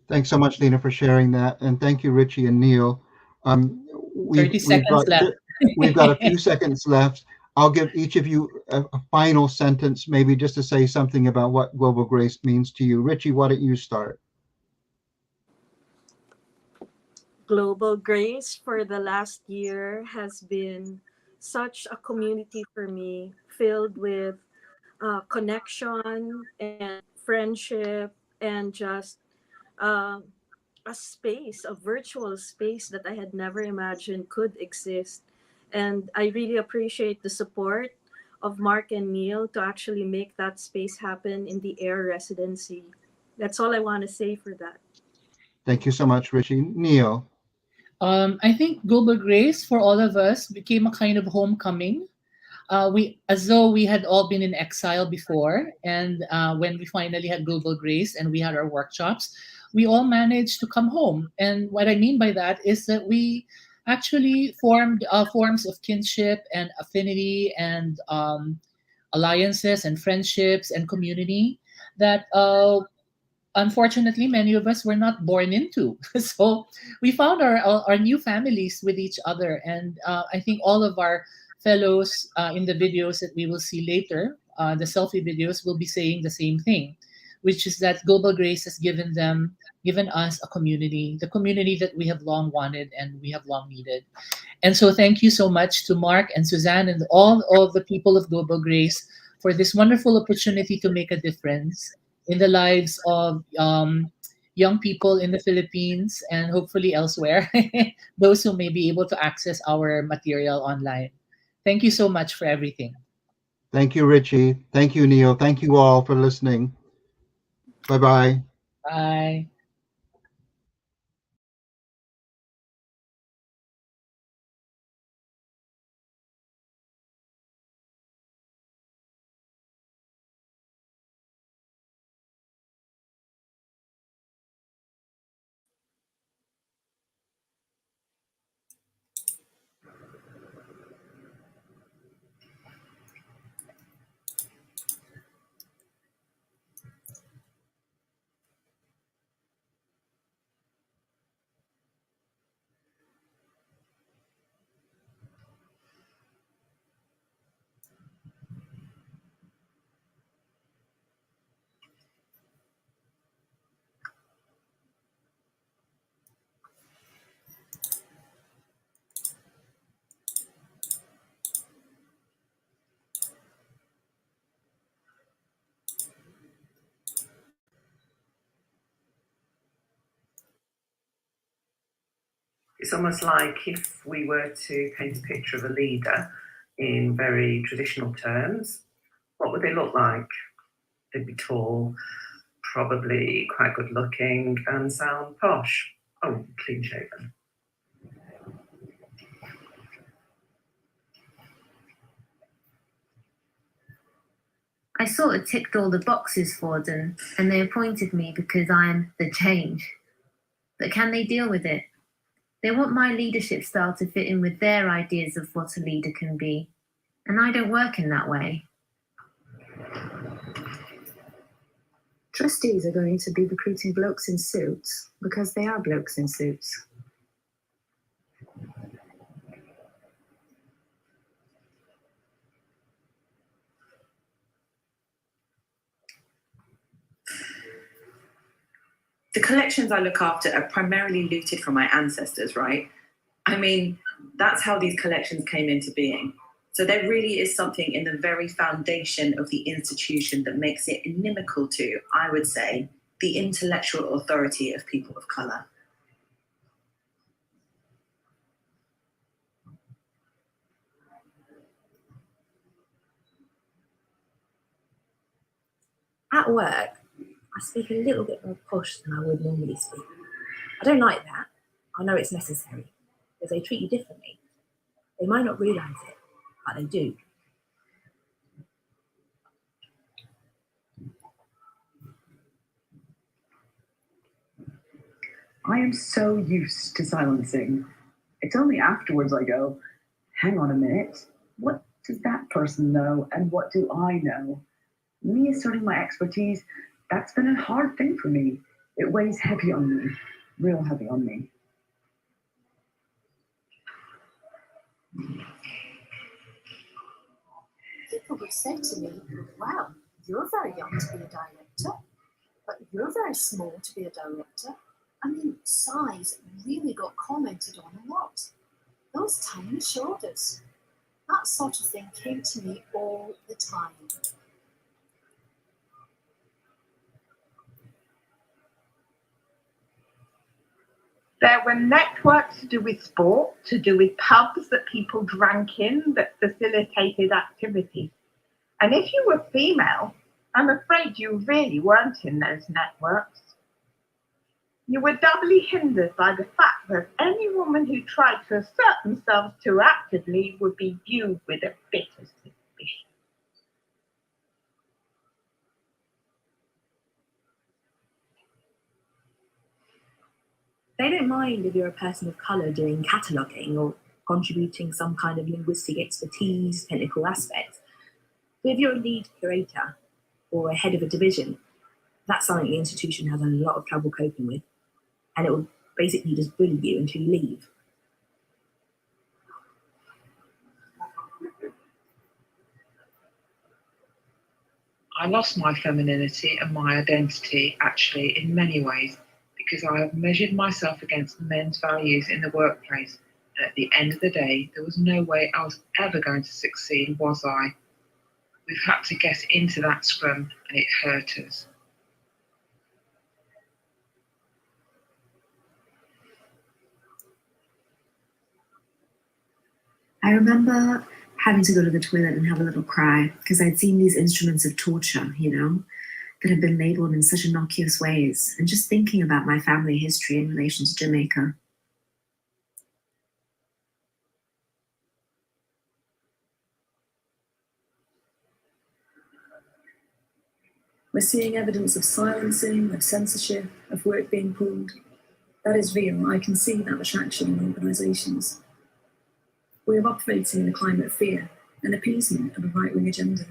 Speaker 8: Thanks so much, Lena, for sharing that. And thank you, Richie and Neil.
Speaker 7: 30 seconds left.
Speaker 8: We've got a few seconds left. I'll give each of you a final sentence, maybe just to say something about what GlobalGRACE means to you. Richie, why don't you start?
Speaker 9: GlobalGRACE for the last year has been such a community for me, filled with connection and friendship and just a space, a virtual space that I had never imagined could exist. And I really appreciate the support of Mark and Neil to actually make that space happen in the AIR residency. That's all I want to say for that.
Speaker 8: Thank you so much, Richie. Neil.
Speaker 7: I think Global Grace for all of us became a kind of homecoming. As though we had all been in exile before, and when we finally had Global Grace and we had our workshops, we all managed to come home. And what I mean by that is that we actually formed forms of kinship and affinity and alliances and friendships and community that unfortunately many of us were not born into. So we found our new families with each other, and I think all of our fellows in the videos that we will see later, the selfie videos, will be saying the same thing, which is that Global Grace has given us a community, the community that we have long wanted and we have long needed. And so thank you so much to Mark and Suzanne and all of the people of Global Grace for this wonderful opportunity to make a difference in the lives of young people in the Philippines and hopefully elsewhere, those who may be able to access our material online. Thank you so much for everything.
Speaker 8: Thank you, Richie. Thank you, Neil. Thank you all for listening. Bye-bye.
Speaker 7: Bye.
Speaker 11: It's almost like if we were to paint a picture of a leader in very traditional terms, what would they look like? They'd be tall, probably quite good looking, and sound posh. Oh, clean shaven.
Speaker 12: I sort of ticked all the boxes for them, and they appointed me because I'm the change. But can they deal with it? They want my leadership style to fit in with their ideas of what a leader can be, and I don't work in that way.
Speaker 13: Trustees are going to be recruiting blokes in suits because they are blokes in suits.
Speaker 14: The collections I look after are primarily looted from my ancestors, right? I mean, that's how these collections came into being. So there really is something in the very foundation of the institution that makes it inimical to, I would say, the intellectual authority of people of colour.
Speaker 13: At work, I speak a little bit more posh than I would normally speak. I don't like that. I know it's necessary because they treat you differently. They might not realise it, but they do.
Speaker 15: I am so used to silencing. It's only afterwards I go, hang on a minute, what does that person know and what do I know? Me asserting my expertise, that's been a hard thing for me. It weighs heavy on me, real heavy on me.
Speaker 16: People would say to me, wow, you're very young to be a director, but you're very small to be a director. I mean, size really got commented on a lot. Those tiny shoulders. That sort of thing came to me all the time.
Speaker 5: There were networks to do with sport, to do with pubs that people drank in that facilitated activity. And if you were female, I'm afraid you really weren't in those networks. You were doubly hindered by the fact that any woman who tried to assert themselves too actively would be viewed with a bit of suspicion.
Speaker 13: They don't mind if you're a person of colour doing cataloguing or contributing some kind of linguistic expertise, technical aspects. But if you're a lead curator or a head of a division, that's something the institution has a lot of trouble coping with, and it will basically just bully you until you leave.
Speaker 17: I lost my femininity and my identity, actually, in many ways, because I have measured myself against men's values in the workplace, and at the end of the day, there was no way I was ever going to succeed, was I? We've had to get into that scrum, and it hurt us.
Speaker 18: I remember having to go to the toilet and have a little cry because I'd seen these instruments of torture, that had been labeled in such innocuous ways, and just thinking about my family history in relation to Jamaica.
Speaker 19: We're seeing evidence of silencing, of censorship, of work being pulled. That is real. I can see that retraction in organisations. We are operating in a climate of fear and appeasement of a right-wing agenda.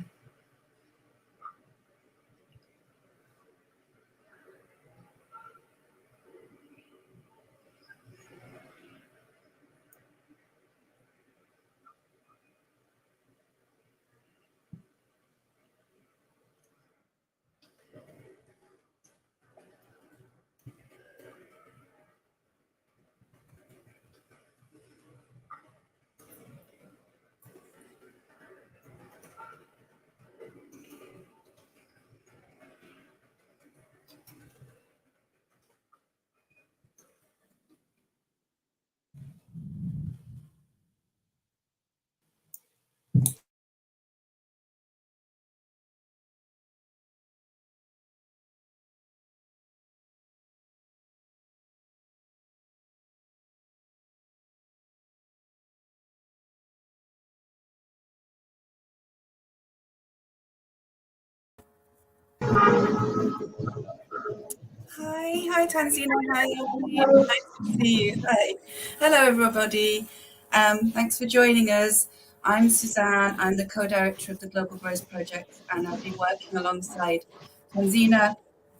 Speaker 20: Hi Tanzina, hi Elvie. Nice to see you. Hi. Hello everybody. Thanks for joining us. I'm Suzanne. I'm the co-director of the GlobalGRACE project, and I've been working alongside Tanzina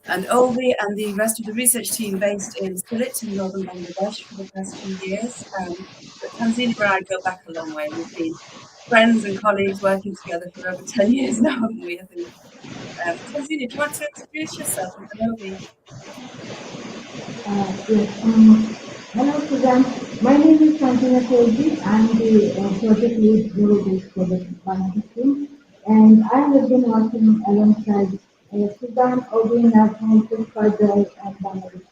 Speaker 20: and Elvie and the rest of the research team based in Sylhet in northern Bangladesh for the past few years. But Tanzina and I go back a long way. We've been friends and colleagues working together for over 10 years now, haven't we? I think. Tanzina, do you want to introduce yourself and then Elvie?
Speaker 21: Yes. Hello, Suzanne. My name is Tanzina Kolji. I'm the project lead GlobalGRACE for the Bangladesh team, and I have been working alongside Suzanne, Odin, Nazmul, Postcards, and Bangladesh.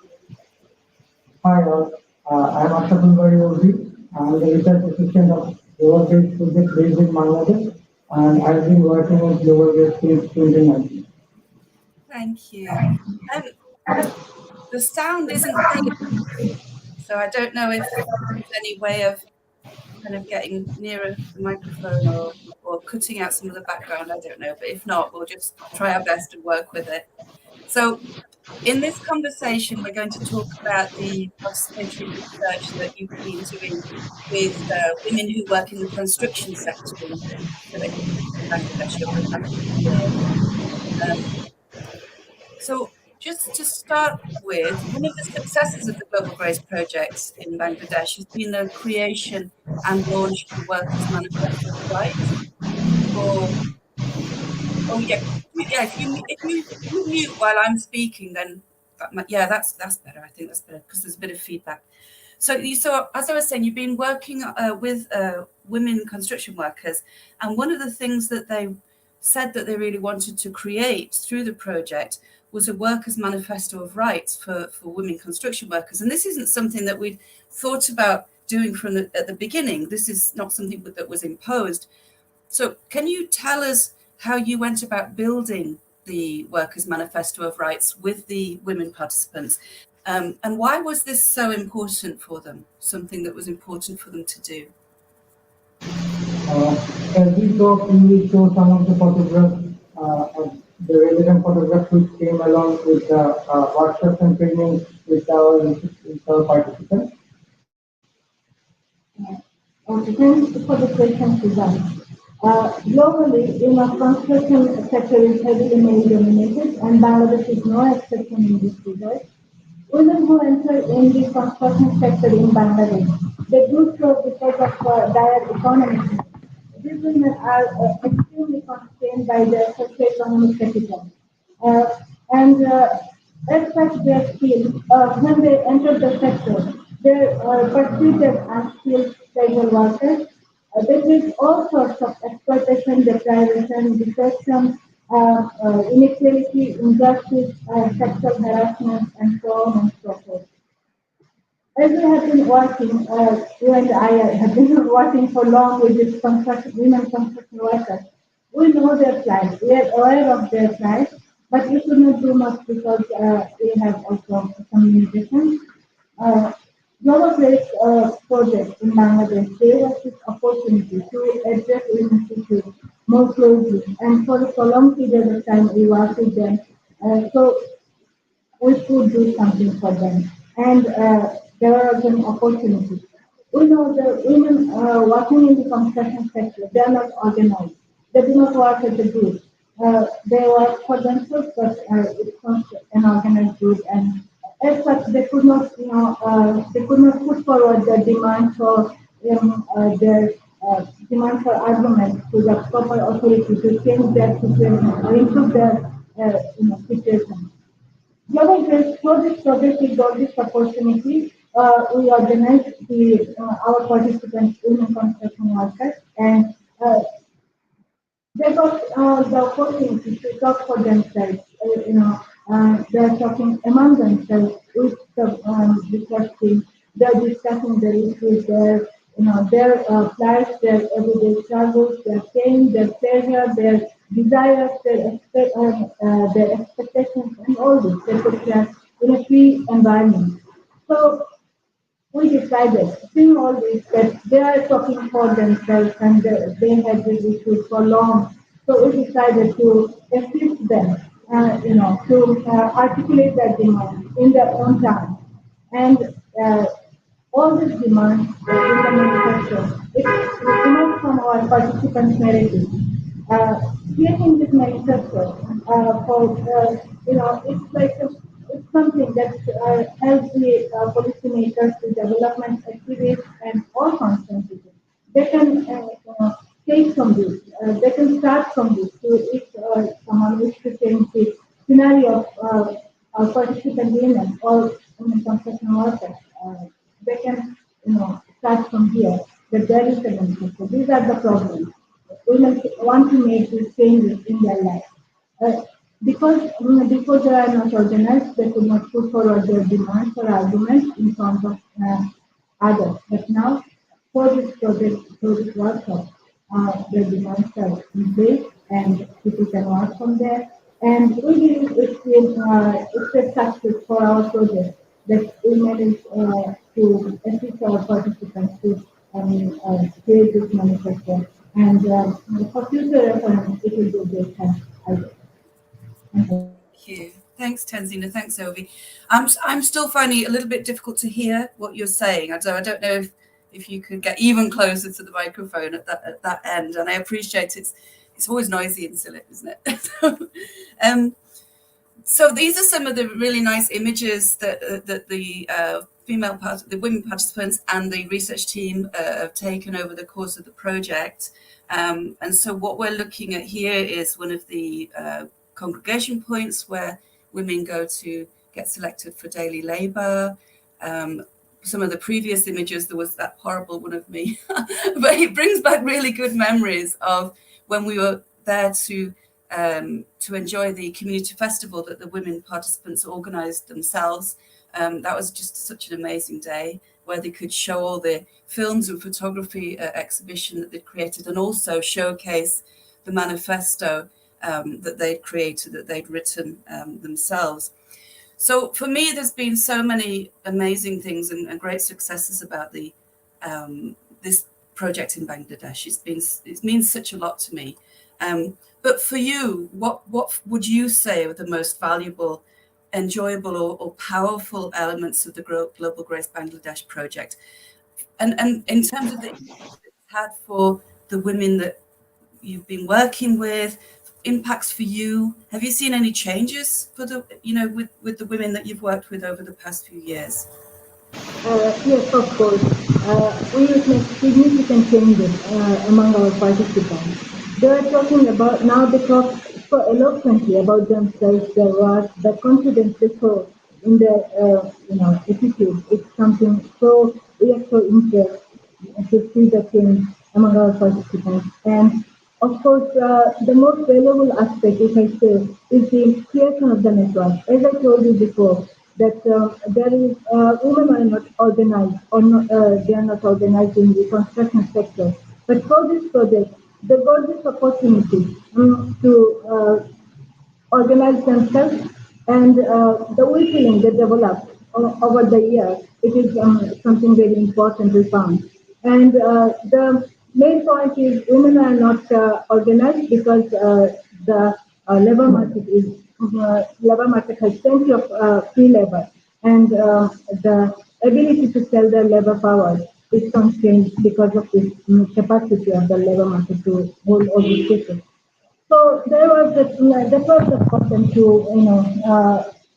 Speaker 22: Hi all, I'm Ashaful Bari Ozi. I'm the research assistant of GlobalGRACE project based in Bangladesh, and I've been working with GlobalGRACE since 2019.
Speaker 20: Thank you. The sound isn't great, so I don't know if there's any way of kind of getting nearer the microphone or cutting out some of the background. I don't know, but if not, we'll just try our best to work with it. So in this conversation, we're going to talk about the participatory research that you've been doing with women who work in the construction sector in Bangladesh over the past few years. So just to start with, one of the successes of the GlobalGRACE projects in Bangladesh has been the creation and launch of the Workers' Manifesto of Rights. If you mute while I'm speaking, then that's better. I think that's better because there's a bit of feedback. So as I was saying, you've been working with women construction workers, and one of the things that they said that they really wanted to create through the project was a Workers' Manifesto of Rights for women construction workers. And this isn't something that we'd thought about doing at the beginning. This is not something that was imposed. So can you tell us how you went about building the Workers' Manifesto of Rights with the women participants? And why was this so important for them? Something that was important for them to do?
Speaker 22: As we talk, we will show some of the photographs, the relevant photographs which came along with the workshops and trainings with our participants.
Speaker 21: Okay, thanks for the question, Suzanne. Globally, construction sector is heavily male dominated, and Bangladesh is no exception in this regard. Women who enter in the construction sector in Bangladesh, they do so because of dire economic needs. These women are extremely constrained by their socioeconomic capital. And as such, their skills, when they enter the sector, they are perceived as unskilled casual workers. They face all sorts of exploitation, deprivation, deception, inequality, injustice, sexual harassment, and so on and so forth. As we have been working, you and I have been working for long with these women construction workers. We know their plight. We are aware of their plight, but we could not do much because we have also some limitations. GlobalGRACE project in Bangladesh gave us this opportunity to address women's issues more closely, and for a prolonged period of time we worked with them. So we could do something for them. And there are some opportunities. We know the women working in the construction sector, they are not organized. They do not work as a group. They work for themselves, but it's not an organized group. And as such, they could not, they could not put forward their demand for their demand for arguments to the proper authority to change their situation or improve their situation. GlobalGRACE, through this project, we got this opportunity. We organized our participants, women construction workers, and they got the opportunity to talk for themselves. They're talking among themselves with the research team. They're discussing their issues, their plights, their everyday struggles, their pain, their pleasure, their desires, their expectations, and all this. They could share in a free environment. So we decided, seeing all this, that they are talking for themselves and they had these issues for long. So we decided to assist them, to articulate their demands in their own time. And all these demands in the manifesto, it's emerged from our participants' narrative. Creating this manifesto it's like it's something that helps the policymakers, the development activists, and all concerned people. They can take from this. They can start from this. So if someone wishes to change the scenario of participant women or women construction workers, they can start from here. That there is a manifesto. These are the problems. Women want to make these changes in their life. Because before they are not organized, they could not put forward their demands or arguments in front of others. But now, for this project, through this workshop, their demands are in place and people can work from there. And we believe it's a success for our project that we managed to assist our participants to create this manifesto. And for future reference, it will be a great help, I guess.
Speaker 20: Thank you. Thanks, Tenzina. Thanks, Ovi. I'm still finding it a little bit difficult to hear what you're saying. I don't know if you could get even closer to the microphone at that end. And I appreciate it's always noisy in Silip, isn't it? So these are some of the really nice images that the women participants and the research team have taken over the course of the project. And so what we're looking at here is one of the congregation points where women go to get selected for daily labor. Some of the previous images, there was that horrible one of me, but it brings back really good memories of when we were there to enjoy the community festival that the women participants organized themselves. That was just such an amazing day where they could show all the films and photography exhibition that they'd created and also showcase the manifesto that they'd created, that they'd written themselves. So for me, there's been so many amazing things and great successes about the this project in Bangladesh. It means such a lot to me. But for you, what would you say are the most valuable, enjoyable, or powerful elements of the Global Grace Bangladesh project? And in terms of the impact it's had for the women that you've been working with, impacts for you, have you seen any changes for the, with the women that you've worked with over the past few years?
Speaker 21: Yes, of course. We witnessed significant changes among our participants. They are talking about, now they talk so eloquently about themselves, their work, the confidence they show in their attitude. It's something so, we are so impressed to see the change among our participants. And of course, the most valuable aspect, if I say, is the creation of the network. As I told you before, that there is women are not organized, or not, they are not organized in the construction sector. But for this project, they got this opportunity to organize themselves, and the will feeling they developed over the years, it is something very important we found. And the main point is women are not organized because the labor market has plenty of free labor, and the ability to sell their labor powers is constrained because of this capacity of the labor market to hold all these people. So there was that was the problem to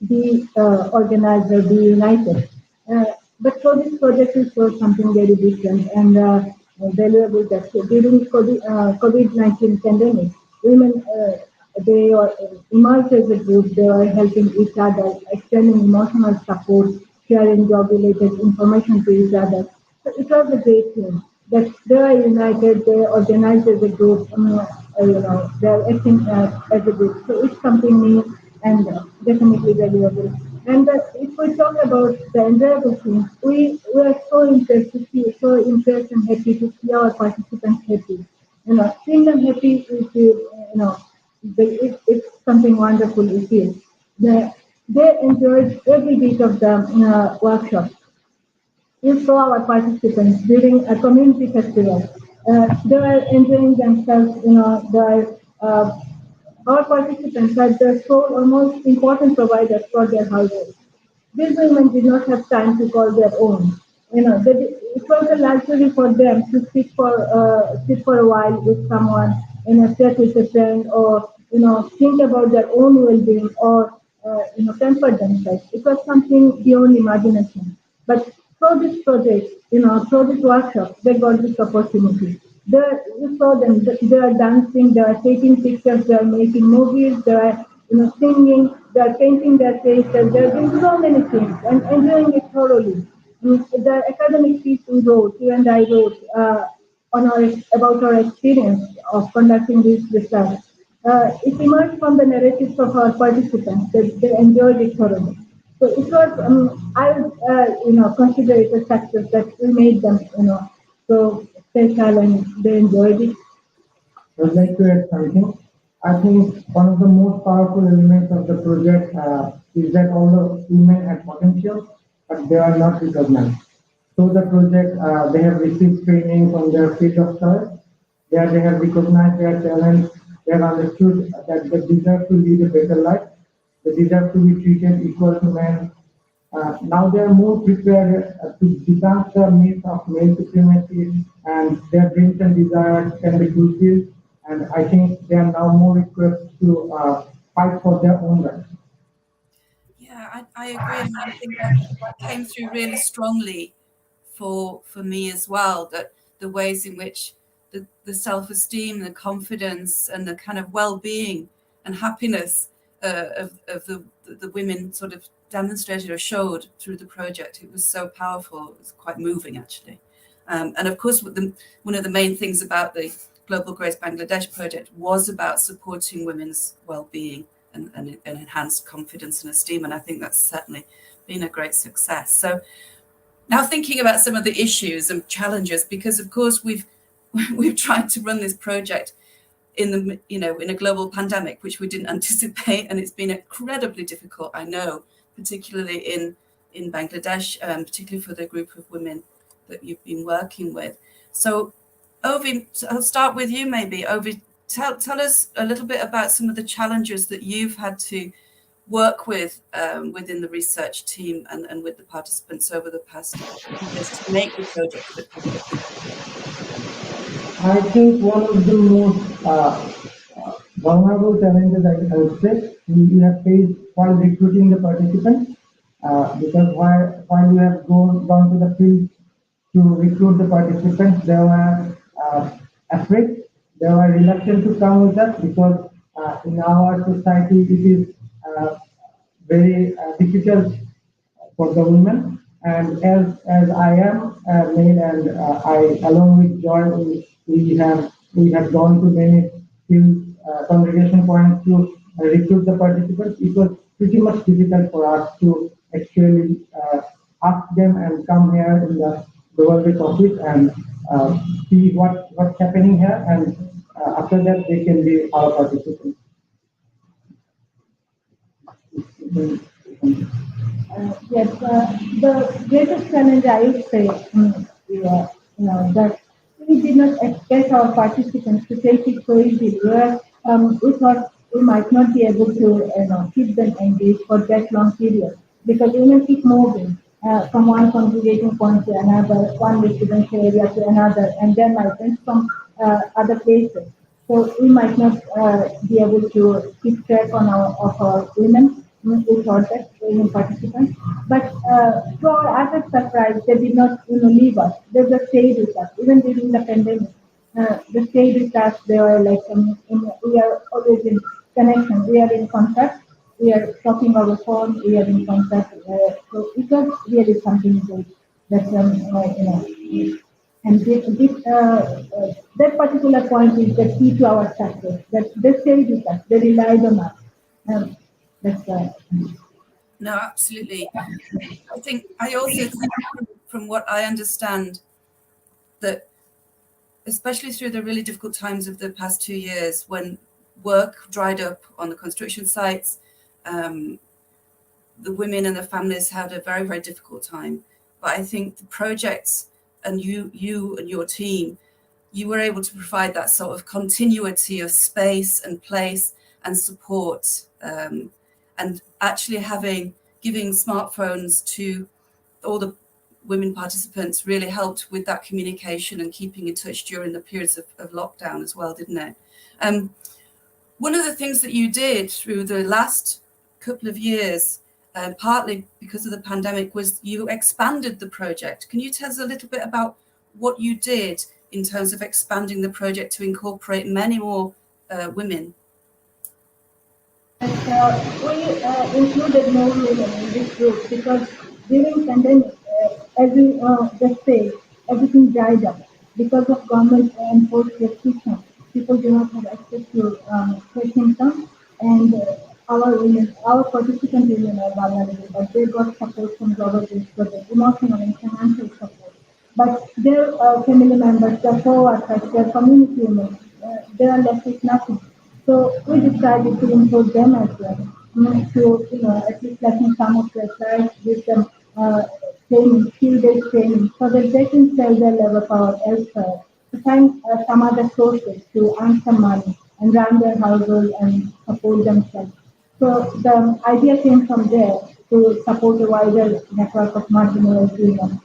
Speaker 21: be organized or be united. But for this project, it was something very different and valuable. That during COVID-19 pandemic, women they are emerged as a group. They are helping each other, extending emotional support, sharing job-related information to each other. So it was a great thing that they are united, they are organized as a group, they are acting as a group. So it's something new and definitely valuable. And if we talk about the enjoyable things, we are so impressed to see, so impressed and happy to see our participants happy. Seeing them happy is, it's something wonderful to see. They enjoyed every bit of the workshop. You saw our participants during a community festival. They were enjoying themselves, our participants had their sole or most important providers for their household. These women did not have time to call their own. It was a luxury for them to sit for a while with someone, chat with a friend, or think about their own well-being, or pamper themselves. It was something beyond imagination. But through this project, through this workshop, they got this opportunity. You saw them, they are dancing, they are taking pictures, they are making movies, they are singing, they are painting their faces, they are doing so many things and enjoying it thoroughly. The academic piece we wrote, you and I wrote about our experience of conducting this research. It emerged from the narratives of our participants that they enjoyed it thoroughly. So it was, I would, consider it a success that we made them, so special and they enjoyed it.
Speaker 22: I would like to add something. I think one of the most powerful elements of the project is that all the women have potential, but they are not recognized. So the project, they have received training from their field of choice. There they have recognized their talents. They have understood that they deserve to lead a better life. They deserve to be treated equal to men. Now they are more prepared to debunk the myth of male supremacy, and their dreams and desires can be fulfilled. And I think they are now more equipped to fight for their own rights.
Speaker 20: Yeah, I agree, and I think that came through really strongly for me as well. That the ways in which the self-esteem, the confidence, and the kind of well-being and happiness of the women sort of demonstrated or showed through the project. It was so powerful. It was quite moving, actually. And of course, one of the main things about the Global Grace Bangladesh project was about supporting women's well-being and enhanced confidence and esteem. And I think that's certainly been a great success. So now thinking about some of the issues and challenges, because of course we've tried to run this project in a global pandemic, which we didn't anticipate, and it's been incredibly difficult, I know, particularly in Bangladesh, particularly for the group of women that you've been working with. So, Ovi, I'll start with you maybe. Ovi, tell us a little bit about some of the challenges that you've had to work with within the research team and with the participants over the past years to make the project successful.
Speaker 22: I think one of the most vulnerable challenges I would say we have faced while recruiting the participants, because while we have gone to the field to recruit the participants, they were afraid, they were reluctant to come with us because in our society it is very difficult for the women. And as I am male, and I along with Joy, we have gone to many field congregation points to recruit the participants. It was pretty much difficult for us to actually ask them and come here in the GlobalGRACE office and see what's happening here, and after that they can be our participants.
Speaker 21: Yes, the greatest challenge I would say, that we did not expect our participants to take it so easily. We thought we might not be able to, keep them engaged for that long period because women keep moving from one congregating point to another, one residential area to another, and then migrants from other places. So we might not be able to keep track of our women with project women participants. But to our utter surprise, they did not leave us. They just stayed with us, even during the pandemic. They stayed with us. They were like, we are always in connection. We are in contact. We are talking over phone. We are in contact. So it was really something good that and that particular point is the key to our success. That they stayed with us. They relied on us. That's right.
Speaker 20: No, absolutely. I also think, from what I understand, that especially through the really difficult times of the past 2 years, when work dried up on the construction sites, the women and the families had a very, very difficult time. But I think the projects and you and your team, you were able to provide that sort of continuity of space and place and support, and actually giving smartphones to all the women participants really helped with that communication and keeping in touch during the periods of lockdown as well, didn't it? One of the things that you did through the last couple of years, partly because of the pandemic, was you expanded the project. Can you tell us a little bit about what you did in terms of expanding the project to incorporate many more women?
Speaker 21: We included more women in this group because during pandemic, as you just say, everything dried up because of government enforced restrictions. People do not have access to fresh income, and our participant women are vulnerable, but they got support from GlobalGRACE for the emotional and financial support. But their family members, their co-workers, their community members, they are left with nothing. So we decided to include them as well, to at least letting some of their clients give them training, few days training, so that they can sell their labor power elsewhere, to find some other sources to earn some money and run their household and support themselves. So the idea came from there to support a wider network of marginalized women.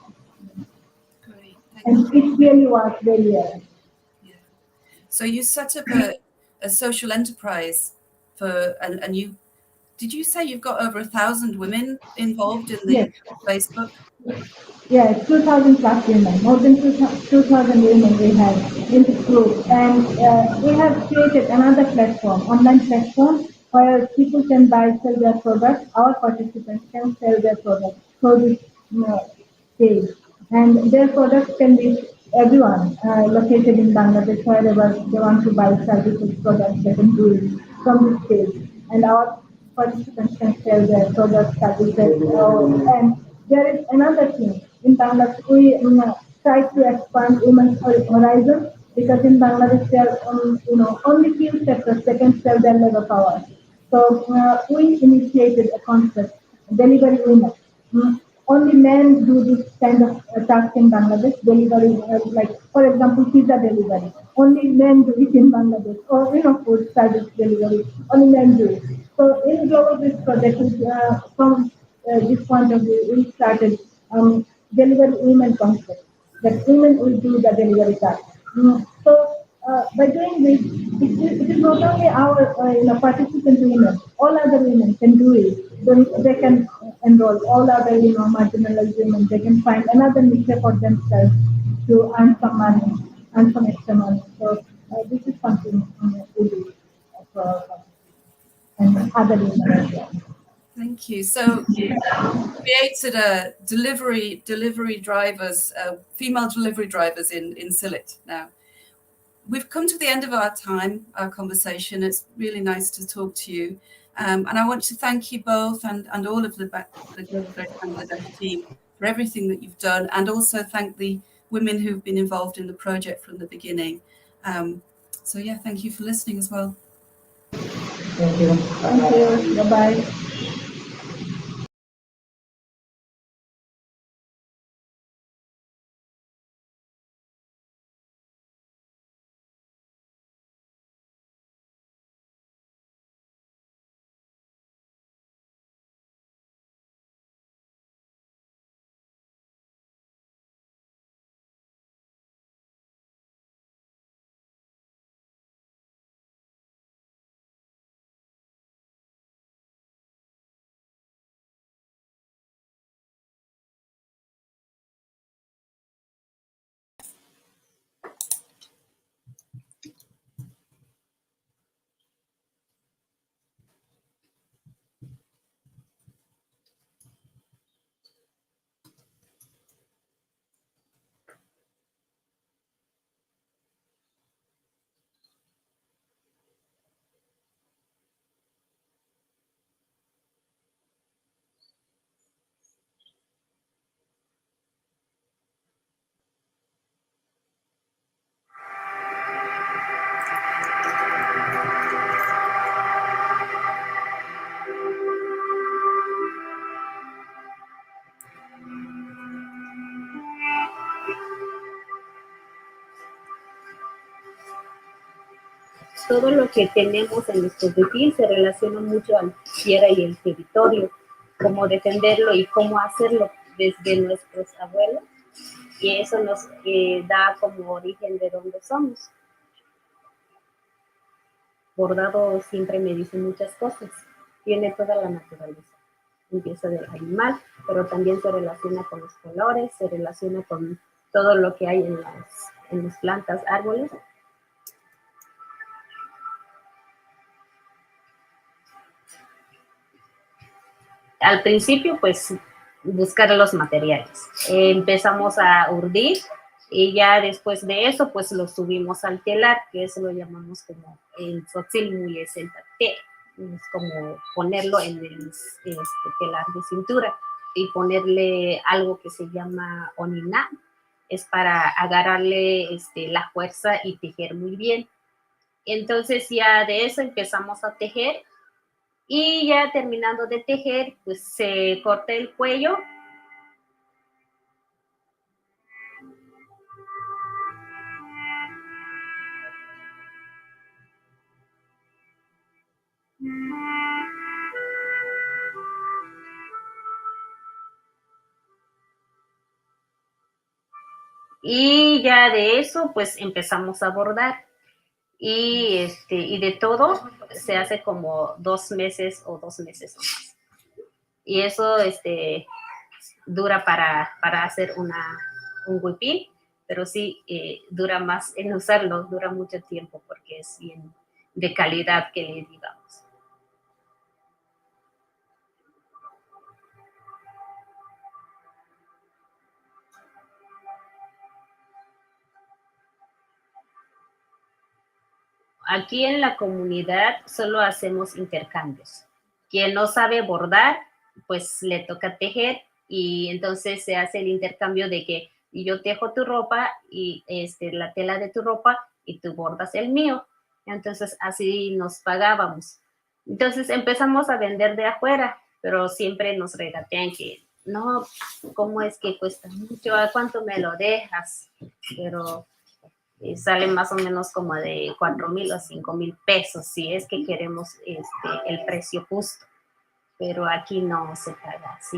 Speaker 21: And it really worked very well.
Speaker 20: So you set up a social enterprise and you, did you say you've got over 1,000 women involved in the Facebook?
Speaker 21: Yeah, 2,000 plus women, more than 2,000 women we have in this group. And we have created another platform, online platform, where people can sell their products. Our participants can sell their products through this page. And their products can reach everyone located in Bangladesh, wherever they want to buy services, products, they can do it from this page. And our participants can sell their products, services. And there is another thing. In Bangladesh, we try to expand women's horizon, because in Bangladesh there are only few sectors that can sell their labor power. So we initiated a concept delivery women. Only men do this kind of task in Bangladesh, delivery, like, for example, pizza delivery. Only men do it in Bangladesh, or, food service delivery, only men do it. So in GlobalGRACE project, from this point of view, we started delivery women concept, that women will do the delivery task. So by doing this, it is not only our participant women, all other women can do it. They can enroll all other marginalized women. They can find another niche for themselves to earn some money, earn some extra money. So this is something we do for our participants and other women as well.
Speaker 20: Thank you. So created a delivery drivers, female delivery drivers in Sylhet now. We've come to the end of our conversation. It's really nice to talk to you. And I want to thank you both and all of the GlobalGRACE Bangladesh team for everything that you've done, and also thank the women who've been involved in the project from the beginning. So yeah, thank you for listening as well.
Speaker 21: Thank you. Thank you. Bye-bye.
Speaker 1: Todo lo que tenemos en nuestro perfil se relaciona mucho a la tierra y el territorio, cómo defenderlo y cómo hacerlo desde nuestros abuelos, y eso nos da como origen de dónde somos. Bordado siempre me dice muchas cosas, tiene toda la naturaleza, empieza del animal, pero también se relaciona con los colores, se relaciona con todo lo que hay en las plantas, árboles. Al principio, pues, buscar los materiales. Empezamos a urdir y ya después de eso, pues, lo subimos al telar, que eso lo llamamos como en tzotzil muy es el tate. Es como ponerlo en el telar de cintura y ponerle algo que se llama oniná. Es para agarrarle la fuerza y tejer muy bien. Entonces ya de eso empezamos a tejer. Y ya terminando de tejer, pues se corta el cuello. Y ya de eso, pues empezamos a bordar. Y de todo se hace como 2 meses o 2 meses o más. Y eso dura para hacer un huipil, pero sí dura más en usarlo, dura mucho tiempo porque es bien de calidad, que le digamos. Aquí en la comunidad solo hacemos intercambios. Quien no sabe bordar, pues le toca tejer, y entonces se hace el intercambio de que yo tejo tu ropa y la tela de tu ropa y tú bordas el mío. Entonces así nos pagábamos. Entonces empezamos a vender de afuera, pero siempre nos regatean que no, ¿cómo es que cuesta mucho? ¿A cuánto me lo dejas? Pero sale más o menos como de 4,000 o 5,000 pesos, si es que queremos el precio justo, pero aquí no se paga así.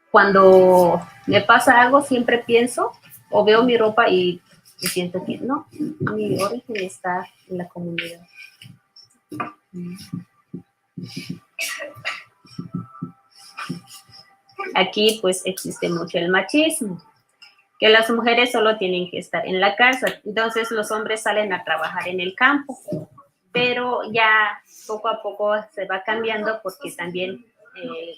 Speaker 1: Cuando me pasa algo, siempre pienso o veo mi ropa y siento que no, mi origen está en la comunidad. Aquí pues existe mucho el machismo, que las mujeres solo tienen que estar en la casa, entonces los hombres salen a trabajar en el campo, pero ya poco a poco se va cambiando porque también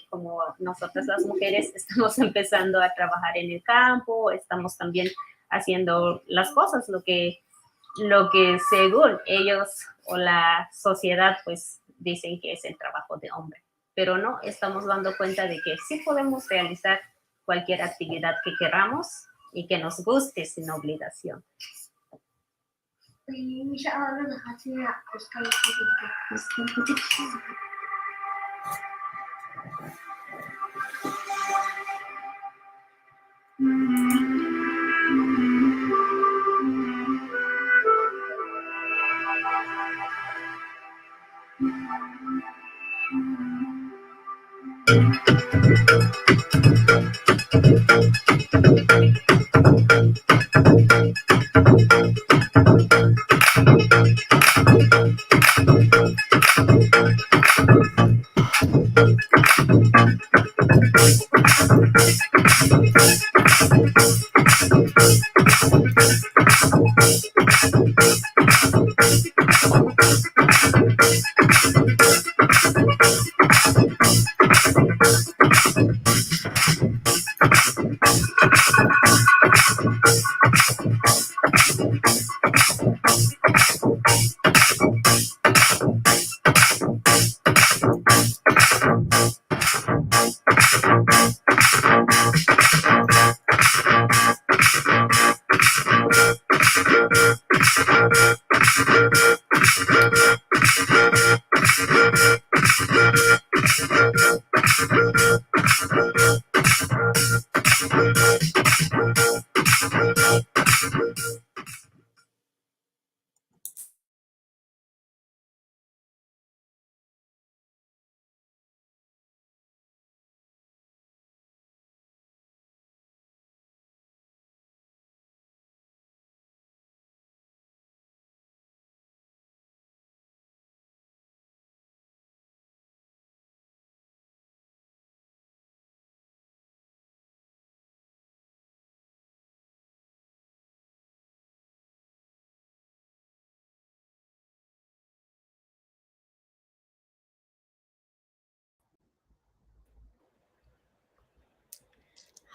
Speaker 1: como nosotras las mujeres estamos empezando a trabajar en el campo, estamos también haciendo las cosas, lo que según ellos o la sociedad pues dicen que es el trabajo de hombre, pero no, estamos dando cuenta de que sí podemos realizar cualquier actividad que queramos y que nos guste sin obligación.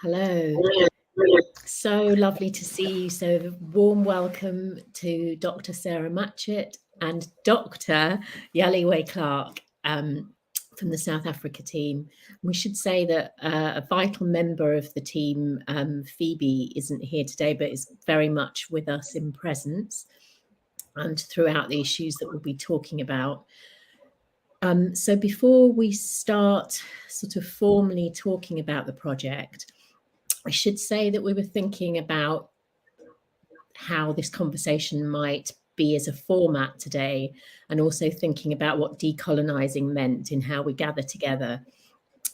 Speaker 2: Hello. So lovely to see you. So warm welcome to Dr. Sarah Matchett and Dr. Yaliwe Clark from the South Africa team. We should say that a vital member of the team, Phoebe, isn't here today, but is very much with us in presence and throughout the issues that we'll be talking about. So before we start sort of formally talking about the project, I should say that we were thinking about how this conversation might be as a format today, and also thinking about what decolonising meant in how we gather together.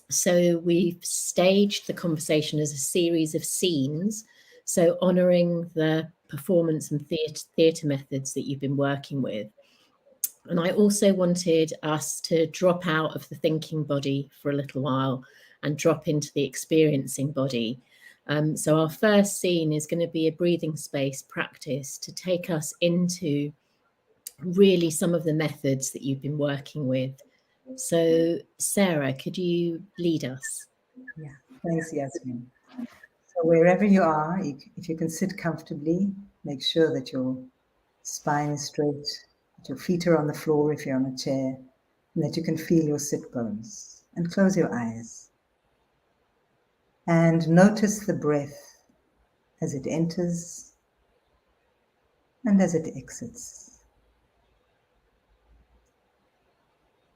Speaker 2: So we've staged the conversation as a series of scenes, so honouring the performance and theatre methods that you've been working with. And I also wanted us to drop out of the thinking body for a little while and drop into the experiencing body. So our first scene is going to be a breathing space practice to take us into really some of the methods that you've been working with. So Sarah, could you lead us?
Speaker 3: Yeah, thanks, Yasmin. So wherever you are, if you can sit comfortably, make sure that your spine is straight, that your feet are on the floor if you're on a chair, and that you can feel your sit bones. And close your eyes. And notice the breath as it enters and as it exits.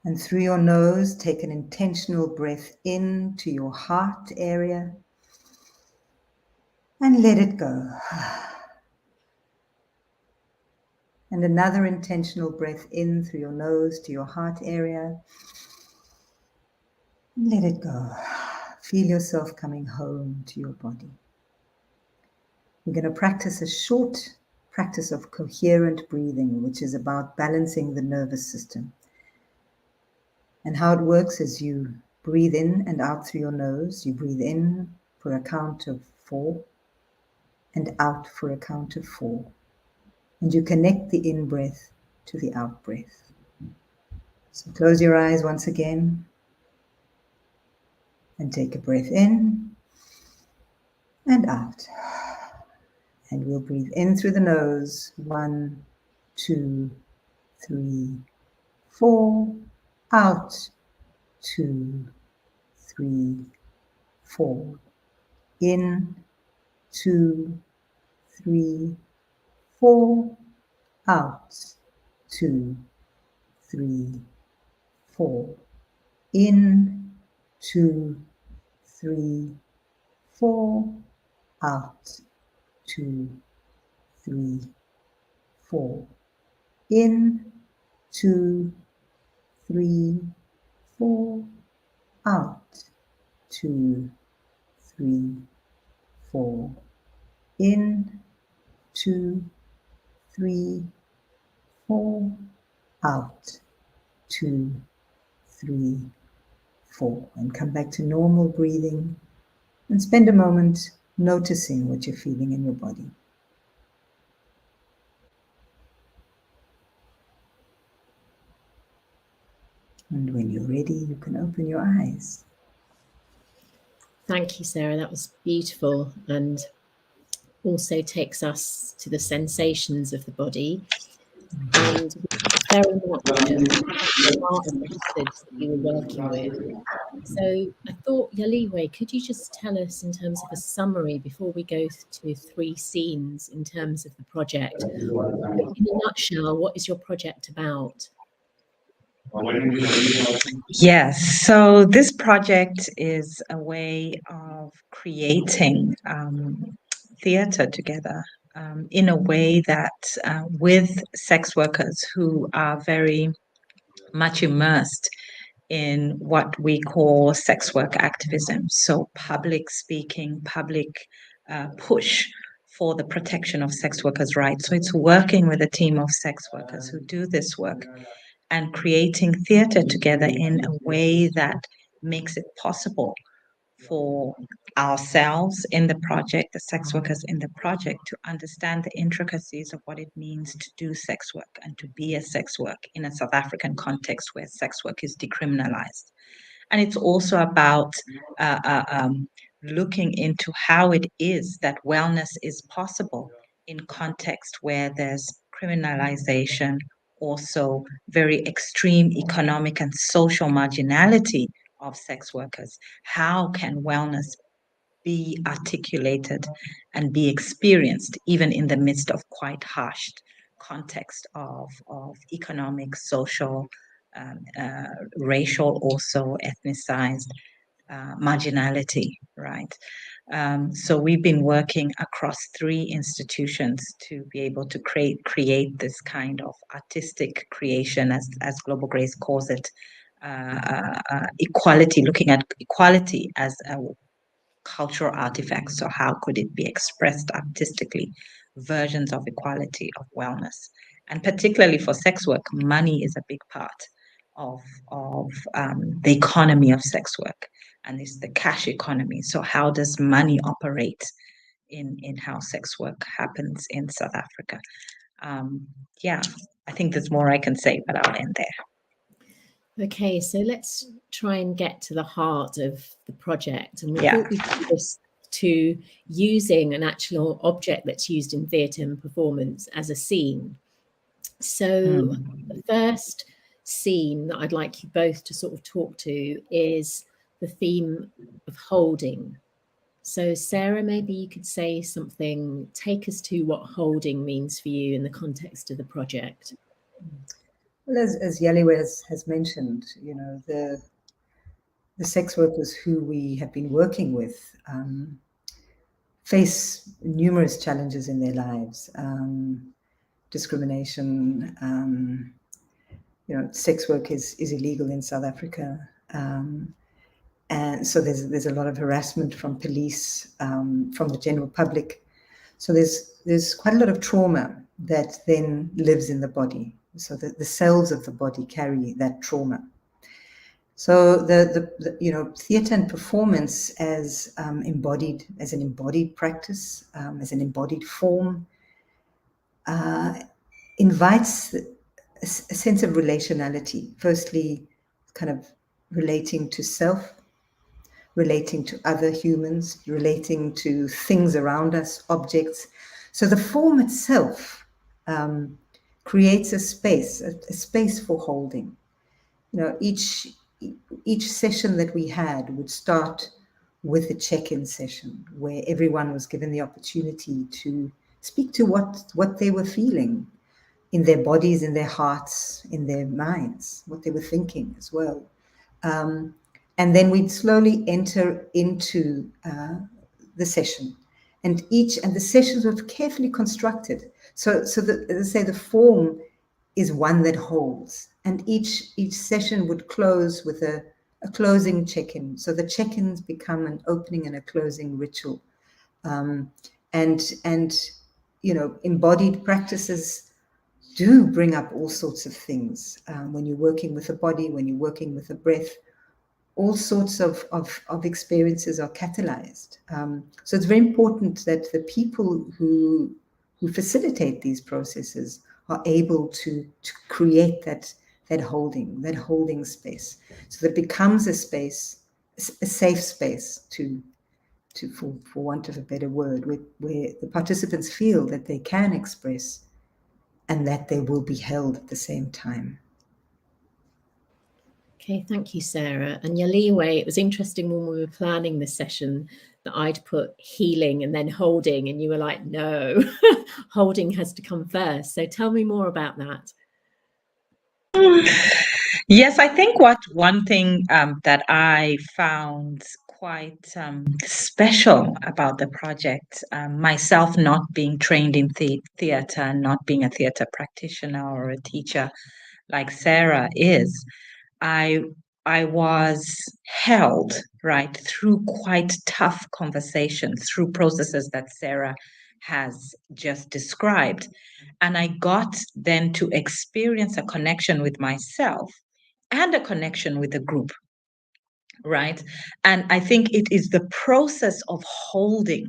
Speaker 3: And through your nose, take an intentional breath into your heart area and let it go. And another intentional breath in through your nose to your heart area. And let it go. Feel yourself coming home to your body. We're going to practice a short practice of coherent breathing, which is about balancing the nervous system. And how it works is you breathe in and out through your nose. You breathe in for a count of 4 and out for a count of 4. And you connect the in-breath to the out-breath. So close your eyes once again and take a breath in and out. And we'll breathe in through the nose. 1, 2, 3, 4. Out. 2, 3, 4. In. 2, 3, 4. Out. 2, 3, 4. In. 2, 3, 4. Out. 2, 3, 4. In. 2, 3, 4. Out. 2, 3, 4. In. 2, 3, 4. Out. 2, 3, 4. And come back to normal breathing and spend a moment noticing what you're feeling in your body. And when you're ready, you can open your eyes.
Speaker 2: Thank you, Sarah. That was beautiful and also takes us to the sensations of the body. And very much the art of methods that you were working with. So I thought, Yaliwe, could you just tell us in terms of a summary before we go to 3 scenes in terms of the project? In a nutshell, what is your project about?
Speaker 4: Yes, so this project is a way of creating theatre together in a way that with sex workers who are very much immersed in what we call sex work activism. So public speaking, public push for the protection of sex workers' rights. So it's working with a team of sex workers who do this work and creating theatre together in a way that makes it possible for ourselves in the project, the sex workers in the project, to understand the intricacies of what it means to do sex work and to be a sex work in a South African context where sex work is decriminalized. And it's also about looking into how it is that wellness is possible in context where there's criminalization, also very extreme economic and social marginality of sex workers. How can wellness be articulated and be experienced even in the midst of quite harsh context of economic, social, racial, also ethnicized marginality, right? So we've been working across 3 institutions to be able to create this kind of artistic creation, as GlobalGRACE calls it, equality, looking at equality as a cultural artifact. So how could it be expressed artistically? Versions of equality, of wellness. And particularly for sex work, money is a big part of the economy of sex work, and it's the cash economy. So how does money operate in how sex work happens in South Africa? Yeah, I think there's more I can say, but I'll end there.
Speaker 2: Okay, so let's try and get to the heart of the project. And we thought we'd do this to using an actual object that's used in theatre and performance as a scene. So the first scene that I'd like you both to sort of talk to is the theme of holding. So Sarah, maybe you could say something, take us to what holding means for you in the context of the project.
Speaker 3: Well, as Yaliwe has mentioned, you know, the sex workers who we have been working with face numerous challenges in their lives. Discrimination, you know, sex work is illegal in South Africa. And so there's a lot of harassment from police, from the general public. So there's quite a lot of trauma that then lives in the body. So the cells of the body carry that trauma. So the you know, theatre and performance as an embodied practice, as an embodied form, invites a sense of relationality. Firstly, kind of relating to self, relating to other humans, relating to things around us, objects. So the form itself creates a space for holding. You know, each session that we had would start with a check-in session where everyone was given the opportunity to speak to what they were feeling in their bodies, in their hearts, in their minds, what they were thinking as well. And then we'd slowly enter into the session. And the sessions were carefully constructed. So as I say, the form is one that holds. And each session would close with a closing check-in. So the check-ins become an opening and a closing ritual. And you know, embodied practices do bring up all sorts of things. When you're working with the body, when you're working with the breath, all sorts of experiences are catalyzed. So it's very important that the people who facilitate these processes are able to create that holding space, so that it becomes a space, a safe space for want of a better word, where the participants feel that they can express and that they will be held at the same time.
Speaker 2: Okay, thank you, Sarah. And Yaliwe, it was interesting when we were planning the session that I'd put healing and then holding, and you were like, no, holding has to come first. So tell me more about that.
Speaker 4: Yes, I think one thing that I found quite special about the project, myself not being trained in theatre, not being a theatre practitioner or a teacher like Sarah is, I was held, right, through quite tough conversations, through processes that Sarah has just described. And I got then to experience a connection with myself and a connection with the group, right? And I think it is the process of holding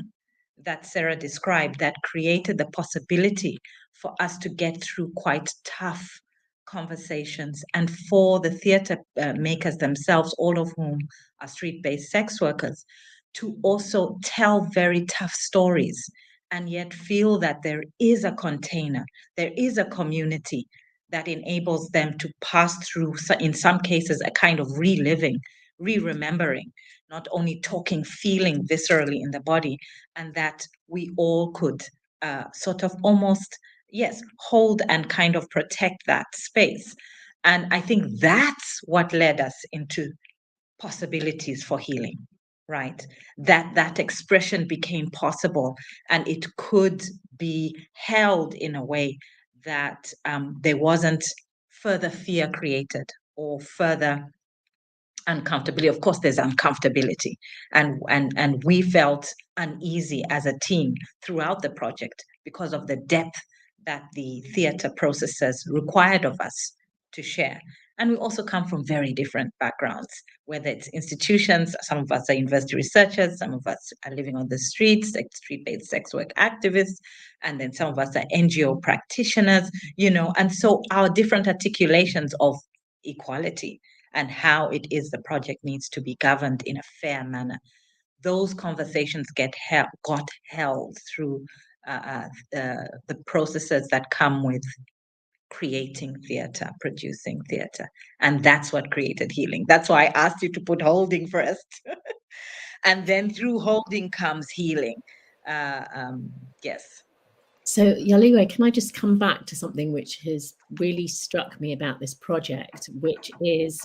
Speaker 4: that Sarah described that created the possibility for us to get through quite tough conversations, and for the theatre makers themselves, all of whom are street-based sex workers, to also tell very tough stories and yet feel that there is a container, there is a community that enables them to pass through, in some cases, a kind of reliving, re-remembering, not only talking, feeling viscerally in the body, and that we all could sort of almost, yes, hold and kind of protect that space. And I think that's what led us into possibilities for healing, right? That expression became possible, and it could be held in a way that there wasn't further fear created or further uncomfortability. Of course, there's uncomfortability, and we felt uneasy as a team throughout the project because of the depth that the theatre processes required of us to share. And we also come from very different backgrounds, whether it's institutions, some of us are university researchers, some of us are living on the streets, like street-based sex work activists, and then some of us are NGO practitioners, you know, and so our different articulations of equality and how it is the project needs to be governed in a fair manner. Those conversations got held through the processes that come with creating theatre, producing theatre. And that's what created healing. That's why I asked you to put holding first. And then through holding comes healing. Yes.
Speaker 2: So Yaliwe, can I just come back to something which has really struck me about this project, which is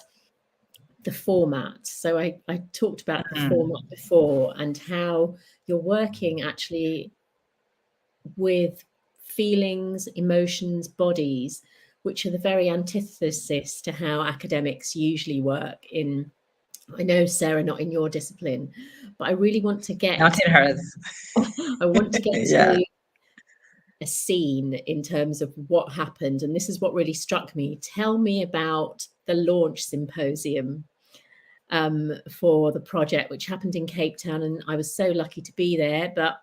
Speaker 2: the format. So I talked about the format before and how you're working actually with feelings, emotions, bodies, which are the very antithesis to how academics usually work in, I know, Sarah, not in your discipline, but I really want to get...
Speaker 4: Not in hers.
Speaker 2: I want to get
Speaker 4: Yeah.
Speaker 2: to a scene in terms of what happened. And this is what really struck me. Tell me about the launch symposium for the project, which happened in Cape Town. And I was so lucky to be there, but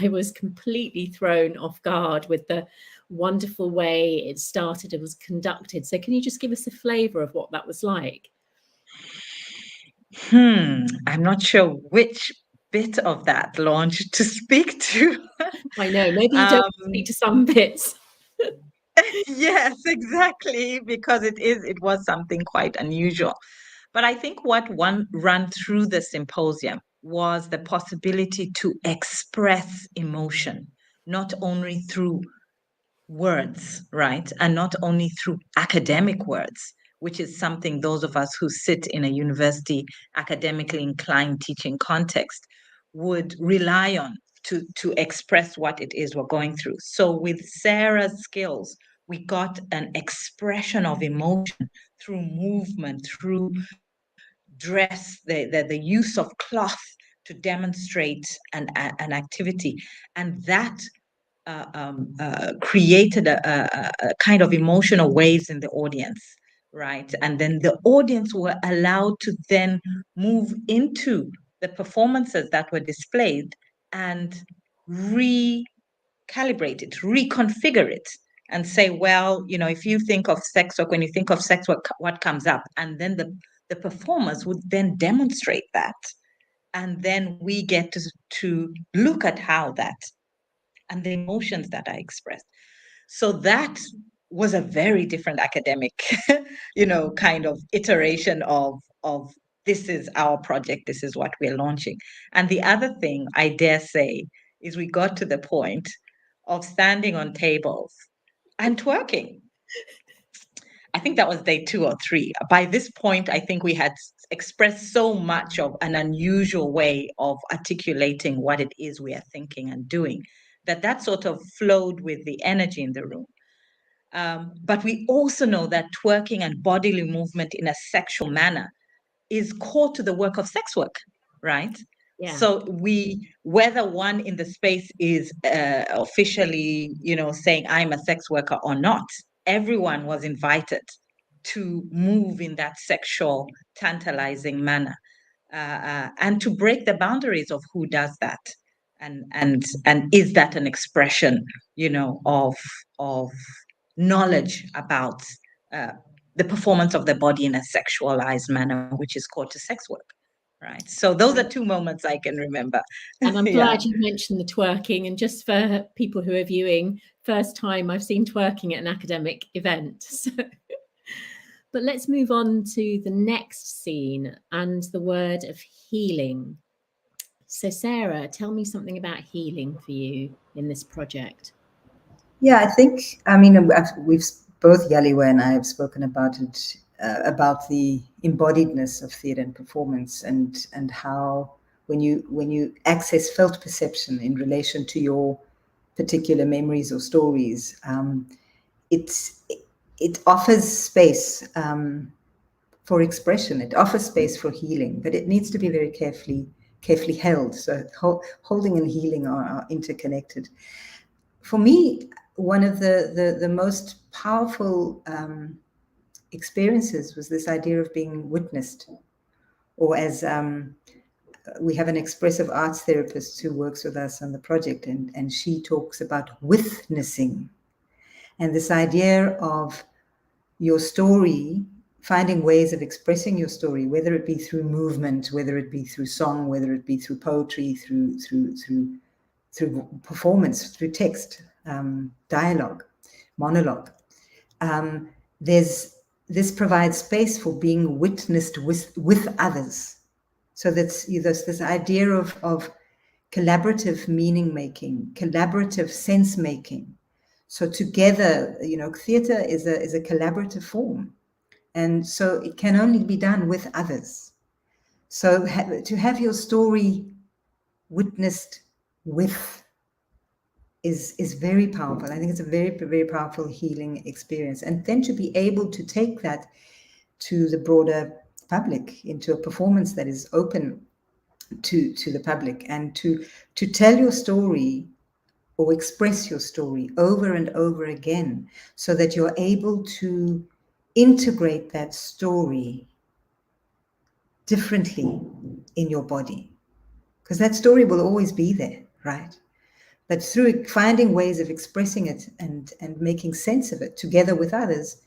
Speaker 2: I was completely thrown off guard with the wonderful way it started and was conducted. So can you just give us a flavour of what that was like?
Speaker 4: I'm not sure which bit of that launch to speak to.
Speaker 2: I know, maybe you don't speak to some bits.
Speaker 4: Yes, exactly, because it was something quite unusual. But I think what one ran through the symposium was the possibility to express emotion, not only through words, right? And not only through academic words, which is something those of us who sit in a university academically inclined teaching context would rely on to express what it is we're going through. So with Sarah's skills, we got an expression of emotion through movement, through dress, the use of cloth to demonstrate an activity. And that created a kind of emotional waves in the audience, right? And then the audience were allowed to then move into the performances that were displayed and recalibrate it, reconfigure it, and say, well, if you think of sex work, when you think of sex work, what comes up? And then the performers would then demonstrate that. And then we get to look at how that and the emotions that are expressed. So that was a very different academic, kind of iteration of this is our project, this is what we're launching. And the other thing I dare say is we got to the point of standing on tables and twerking. I think that was day 2 or 3. By this point, I think we had expressed so much of an unusual way of articulating what it is we are thinking and doing, that sort of flowed with the energy in the room. But we also know that twerking and bodily movement in a sexual manner is core to the work of sex work, right?
Speaker 2: Yeah.
Speaker 4: So whether one in the space is officially, saying I'm a sex worker or not, everyone was invited to move in that sexual, tantalizing manner, and to break the boundaries of who does that, and is that an expression, of knowledge about the performance of the body in a sexualized manner, which is core to sex work. Right. So those are 2 moments I can remember.
Speaker 2: And I'm glad you mentioned the twerking. And just for people who are viewing, first time I've seen twerking at an academic event. So. But let's move on to the next scene and the word of healing. So Sarah, tell me something about healing for you in this project.
Speaker 3: Yeah, I think, we've both Yaliwe and I have spoken about it, about the embodiedness of theatre and performance, and how when you access felt perception in relation to your particular memories or stories, it offers space for expression. It offers space for healing, but it needs to be very carefully held. So holding and healing are interconnected. For me, one of the most powerful experiences was this idea of being witnessed, or as we have an expressive arts therapist who works with us on the project, and she talks about witnessing, and this idea of your story, finding ways of expressing your story, whether it be through movement, whether it be through song, whether it be through poetry, through performance, through text, dialogue, monologue. This provides space for being witnessed with others. So that's this idea of collaborative meaning making, collaborative sense making. So together, theatre is a collaborative form, and so it can only be done with others. So to have your story witnessed with is very powerful. I think it's a very, very powerful healing experience. And then to be able to take that to the broader public, into a performance that is open to the public, and to tell your story or express your story over and over again, so that you're able to integrate that story differently in your body. Because that story will always be there, right? But through finding ways of expressing it and making sense of it together with others,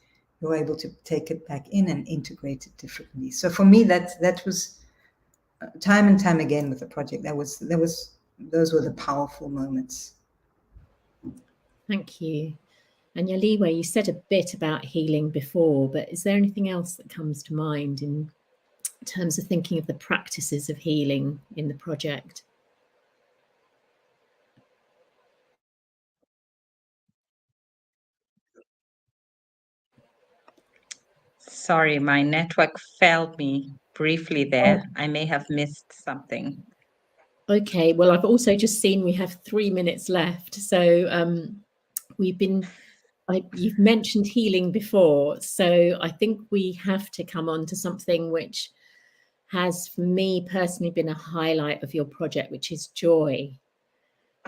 Speaker 3: you're able to take it back in and integrate it differently. So for me, that was time and time again with the project. Those were the powerful moments.
Speaker 2: Thank you. And Yaliwe, you said a bit about healing before, but is there anything else that comes to mind in terms of thinking of the practices of healing in the project?
Speaker 4: Sorry, my network failed me briefly there. I may have missed something.
Speaker 2: Okay, well, I've also just seen we have 3 minutes left. So you've mentioned healing before. So I think we have to come on to something which has, for me personally, been a highlight of your project, which is joy.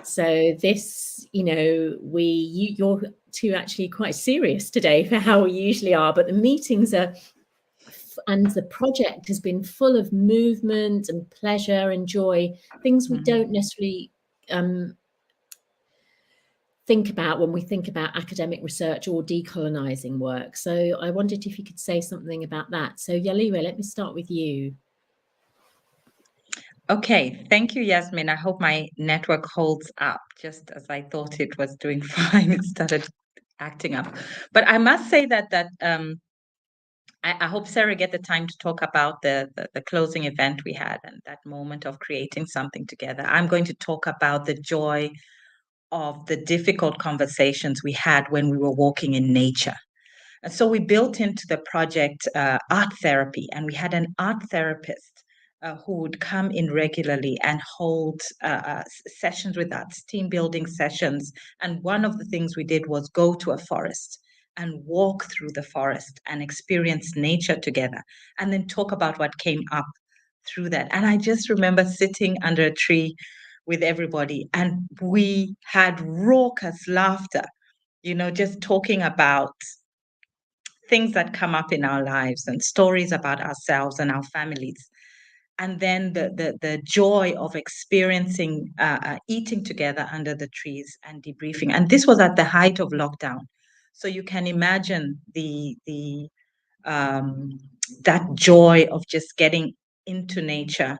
Speaker 2: So this, you're two actually quite serious today for how we usually are, but the meetings are, and the project has been full of movement and pleasure and joy, things we don't necessarily think about when we think about academic research or decolonising work. So I wondered if you could say something about that. So Yaliwe, let me start with you.
Speaker 4: Okay, thank you, Yasmin. I hope my network holds up, just as I thought it was doing fine. It started acting up. But I must say that I hope Sarah get the time to talk about the closing event we had and that moment of creating something together. I'm going to talk about the joy of the difficult conversations we had when we were walking in nature. And so we built into the project art therapy, and we had an art therapist who would come in regularly and hold sessions with us, team building sessions. And one of the things we did was go to a forest and walk through the forest and experience nature together, and then talk about what came up through that. And I just remember sitting under a tree with everybody, and we had raucous laughter, just talking about things that come up in our lives and stories about ourselves and our families. And then the joy of experiencing eating together under the trees and debriefing. And this was at the height of lockdown. So you can imagine that joy of just getting into nature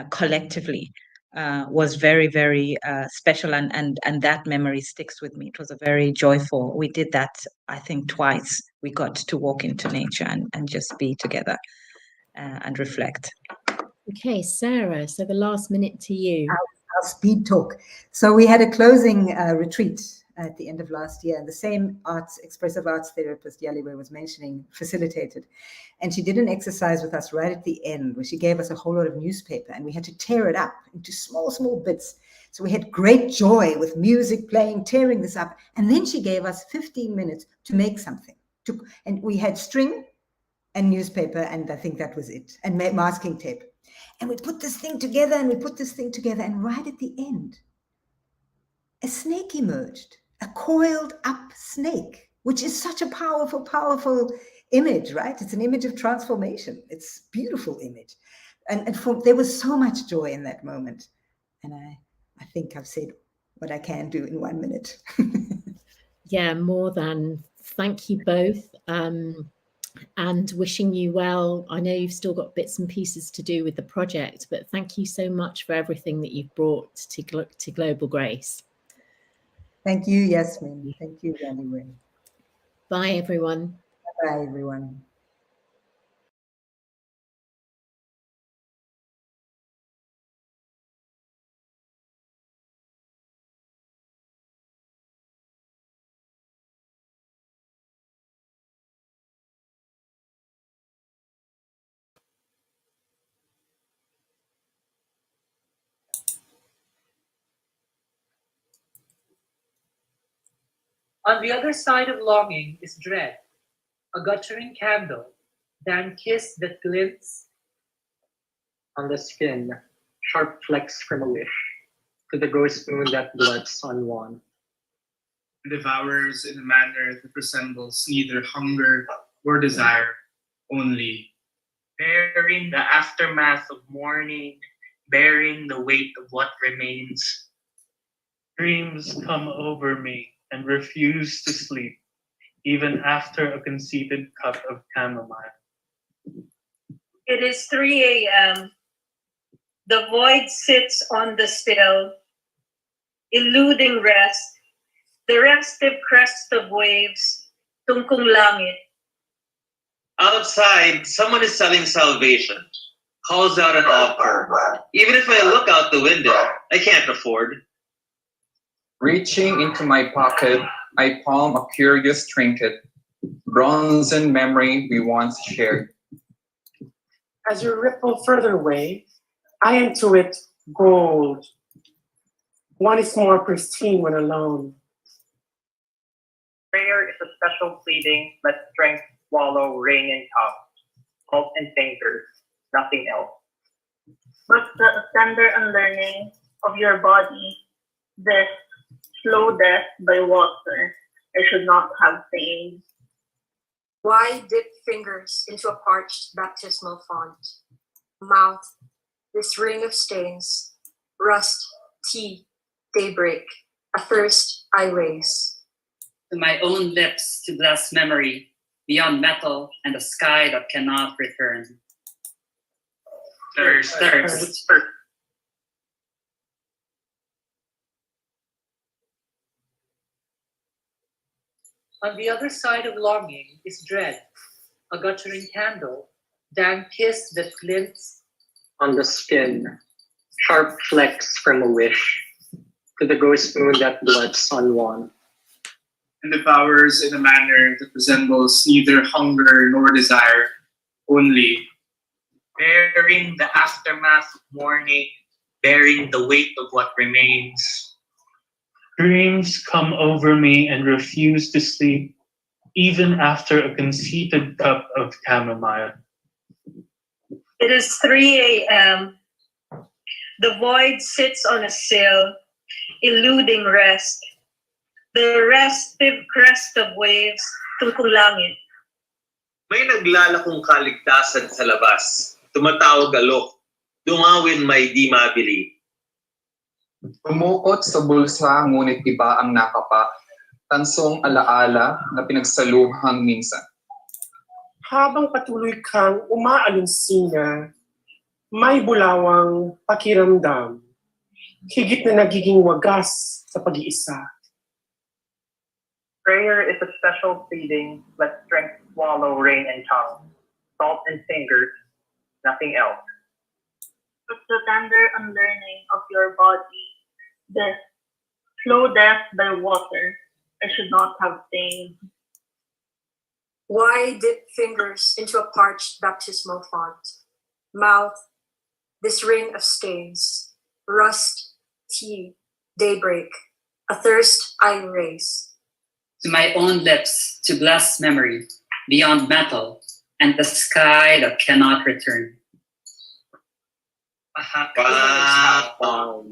Speaker 4: collectively was very, very special, and that memory sticks with me. It was a very joyful. We did that, I think, twice. We got to walk into nature and just be together and reflect.
Speaker 2: Okay, Sarah, so the last minute to you.
Speaker 3: Our speed talk. So we had a closing retreat at the end of last year, and the same expressive arts therapist Yaliwe was mentioning facilitated. And she did an exercise with us right at the end where she gave us a whole lot of newspaper, and we had to tear it up into small, small bits. So we had great joy with music playing, tearing this up. And then she gave us 15 minutes to make something. And we had string and newspaper, and I think that was it, and masking tape. And we put this thing together, and we put this thing together, and right at the end, a snake emerged, a coiled up snake, which is such a powerful, powerful image, right? It's an image of transformation. It's a beautiful image. And there was so much joy in that moment. And I think I've said what I can do in 1 minute.
Speaker 2: Yeah, more than. Thank you both. And wishing you well. I know you've still got bits and pieces to do with the project, but thank you so much for everything that you've brought to GlobalGRACE.
Speaker 3: Thank you, Yasmin. Thank you, Yaliwe.
Speaker 2: Bye, everyone.
Speaker 3: Bye, everyone.
Speaker 7: On the other side of longing is dread, a guttering candle, than kiss that glints
Speaker 6: on the skin, sharp flecks from a wish, to the gross moon that gluts on one.
Speaker 10: Devours in a manner that resembles neither hunger or desire, only
Speaker 23: bearing the aftermath of mourning, bearing the weight of what remains.
Speaker 24: Dreams come over me and refuse to sleep, even after a conceited cup of chamomile.
Speaker 1: It is 3 a.m. The void sits on the still, eluding rest, the restive crest of waves, tungkong langit.
Speaker 25: Outside, someone is selling salvation, calls out an offer. Even if I look out the window, I can't afford.
Speaker 26: Reaching into my pocket, I palm a curious trinket, bronzen memory we once shared.
Speaker 27: As you ripple further away, I intuit gold. One is more pristine when alone.
Speaker 28: Prayer is a special pleading, let strength swallow rain and tongue, salt and fingers, nothing else.
Speaker 1: But the tender unlearning of your body, this slow death by water, I should not have feigned.
Speaker 29: Why dip fingers into a parched baptismal font? Mouth, this ring of stains, rust, tea, daybreak, a thirst I raise.
Speaker 30: To my own lips to bless memory, beyond metal and the sky that cannot return.
Speaker 28: Thirst.
Speaker 7: On the other side of longing is dread, a guttering candle, than kiss that glints
Speaker 6: on the skin, sharp flecks from a wish, to the gross moon that gluts on one.
Speaker 10: And devours in a manner that resembles neither hunger nor desire, only
Speaker 23: Bearing the aftermath of mourning, bearing the weight of what remains.
Speaker 24: Dreams come over me and refuse to sleep, even after a conceited cup of chamomile.
Speaker 1: It is 3 a.m. The void sits on a sill, eluding rest, the restive crest of waves, tungkong langit.
Speaker 25: May naglalakong kaligtasan sa labas, tumatawag alok, dungawin may di mabili.
Speaker 26: Umukot sa bulsa ngunit iba ang nakapa, tansong alaala na pinagsaluhang minsan.
Speaker 27: Habang patuloy kang umaalunsina, may bulawang pakiramdam, higit na nagiging wagas sa pag-iisa.
Speaker 28: Prayer is a special pleading, let strength swallow rain and tongue, salt and fingers, nothing else.
Speaker 1: But the tender unlearning of your body, this slow death by water, I should not have feigned.
Speaker 29: Why dip fingers into a parched baptismal font? Mouth, this ring of stains, rust, tea, daybreak, a thirst I raise.
Speaker 30: To my own lips to bless memory, beyond metal and the sky that cannot return.
Speaker 25: Wow.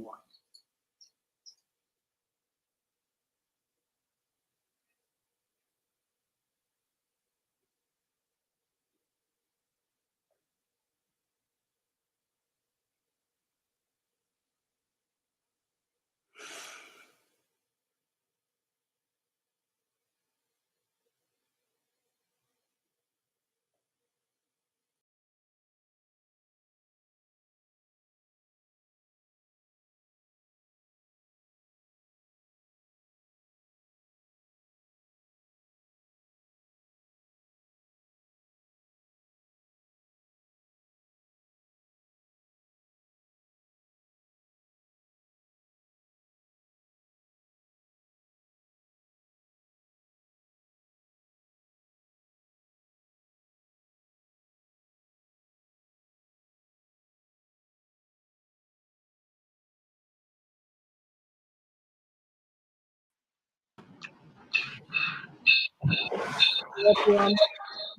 Speaker 5: Hello everyone,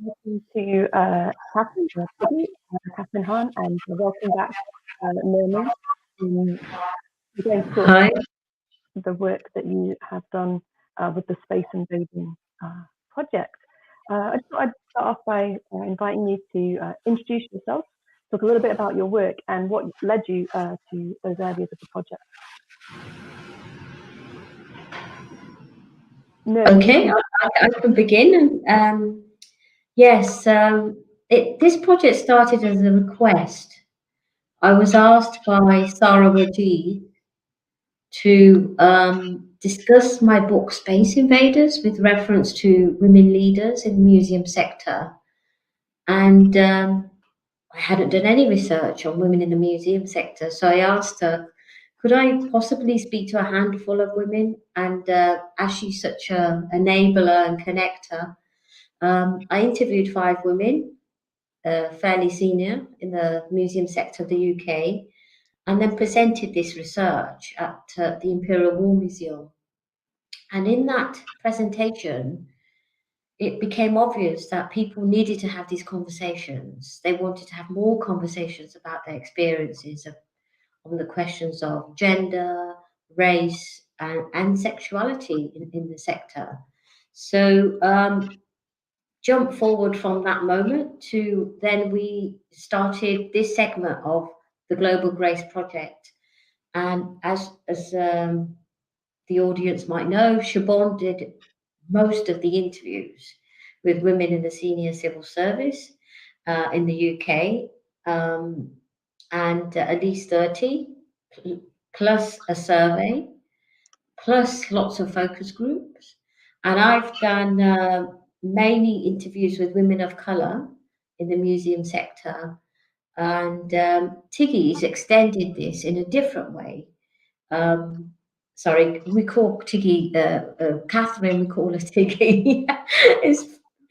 Speaker 5: welcome to Catherine Hahn, and welcome back, Norman. We're going to talk
Speaker 8: Hi.
Speaker 5: about the work that you have done with the Space Invading project. I just thought I'd start off by inviting you to introduce yourself, talk a little bit about your work and what led you to those areas of the project. No.
Speaker 8: Okay, I can begin. Yes, this project started as a request. I was asked by Sarah Wajid to discuss my book Space Invaders with reference to women leaders in the museum sector. And I hadn't done any research on women in the museum sector, so I asked her, could I possibly speak to a handful of women? And as she's such an enabler and connector, I interviewed 5 women, fairly senior in the museum sector of the UK, and then presented this research at the Imperial War Museum. And in that presentation, it became obvious that people needed to have these conversations. They wanted to have more conversations about their experiences on the questions of gender, race, and sexuality in the sector. So jump forward from that moment to then we started this segment of the GlobalGRACE project. And as the audience might know, Siobhan did most of the interviews with women in the senior civil service in the UK, and at least 30, plus a survey, plus lots of focus groups. And I've done mainly interviews with women of colour in the museum sector. And Tiggy's extended this in a different way. Sorry, we call Tiggy, Catherine, we call her Tiggy.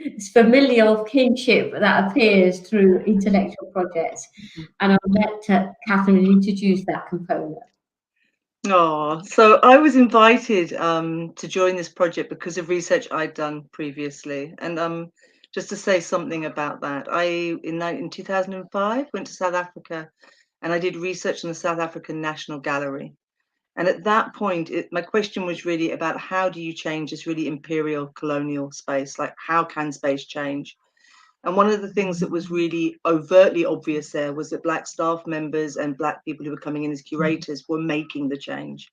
Speaker 8: It's familial kinship that appears through intellectual projects. And I'll let Catherine introduce that component.
Speaker 9: Oh, so I was invited to join this project because of research I'd done previously. And just to say something about that, in 2005 went to South Africa and I did research on the South African National Gallery. And at that point, my question was really about how do you change this really imperial colonial space? Like, how can space change? And one of the things that was really overtly obvious there was that Black staff members and Black people who were coming in as curators were making the change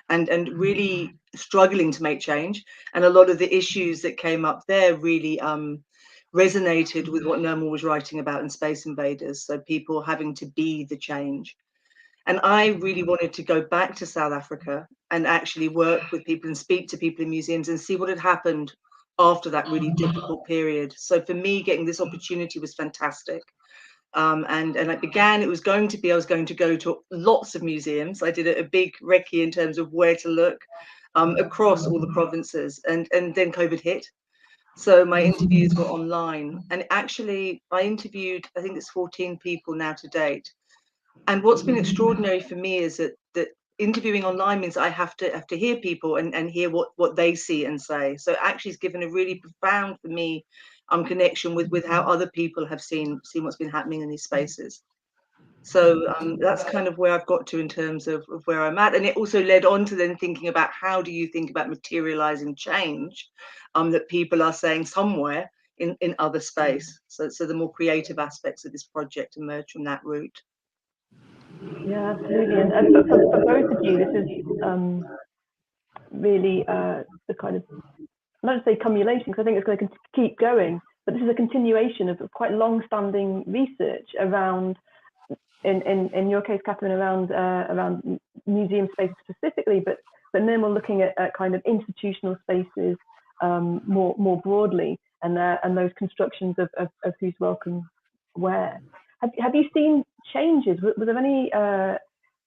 Speaker 9: and really struggling to make change. And a lot of the issues that came up there really resonated with what Nirmal was writing about in Space Invaders. So people having to be the change. And I really wanted to go back to South Africa and actually work with people and speak to people in museums and see what had happened after that really difficult period. So for me, getting this opportunity was fantastic. And it was going to be, I was going to go to lots of museums. I did a big recce in terms of where to look across all the provinces. And then COVID hit. So my interviews were online. And actually, I interviewed, I think it's 14 people now to date. And what's been extraordinary for me is that interviewing online means I have to hear people and hear what they see and say. So actually it's given a really profound, for me, connection with how other people have seen what's been happening in these spaces. So that's kind of where I've got to in terms of where I'm at. And it also led on to then thinking about how do you think about materializing change that people are saying somewhere in other space. So the more creative aspects of this project emerge from that route.
Speaker 5: Yeah, absolutely. And for both of you, this is really the kind of, not to say cumulation, because I think it's going to keep going, but this is a continuation of quite long-standing research around, in your case, Catherine, around museum spaces specifically, but Nirmal looking at kind of institutional spaces more broadly, and those constructions of who's welcome where. Have you seen changes? Were there any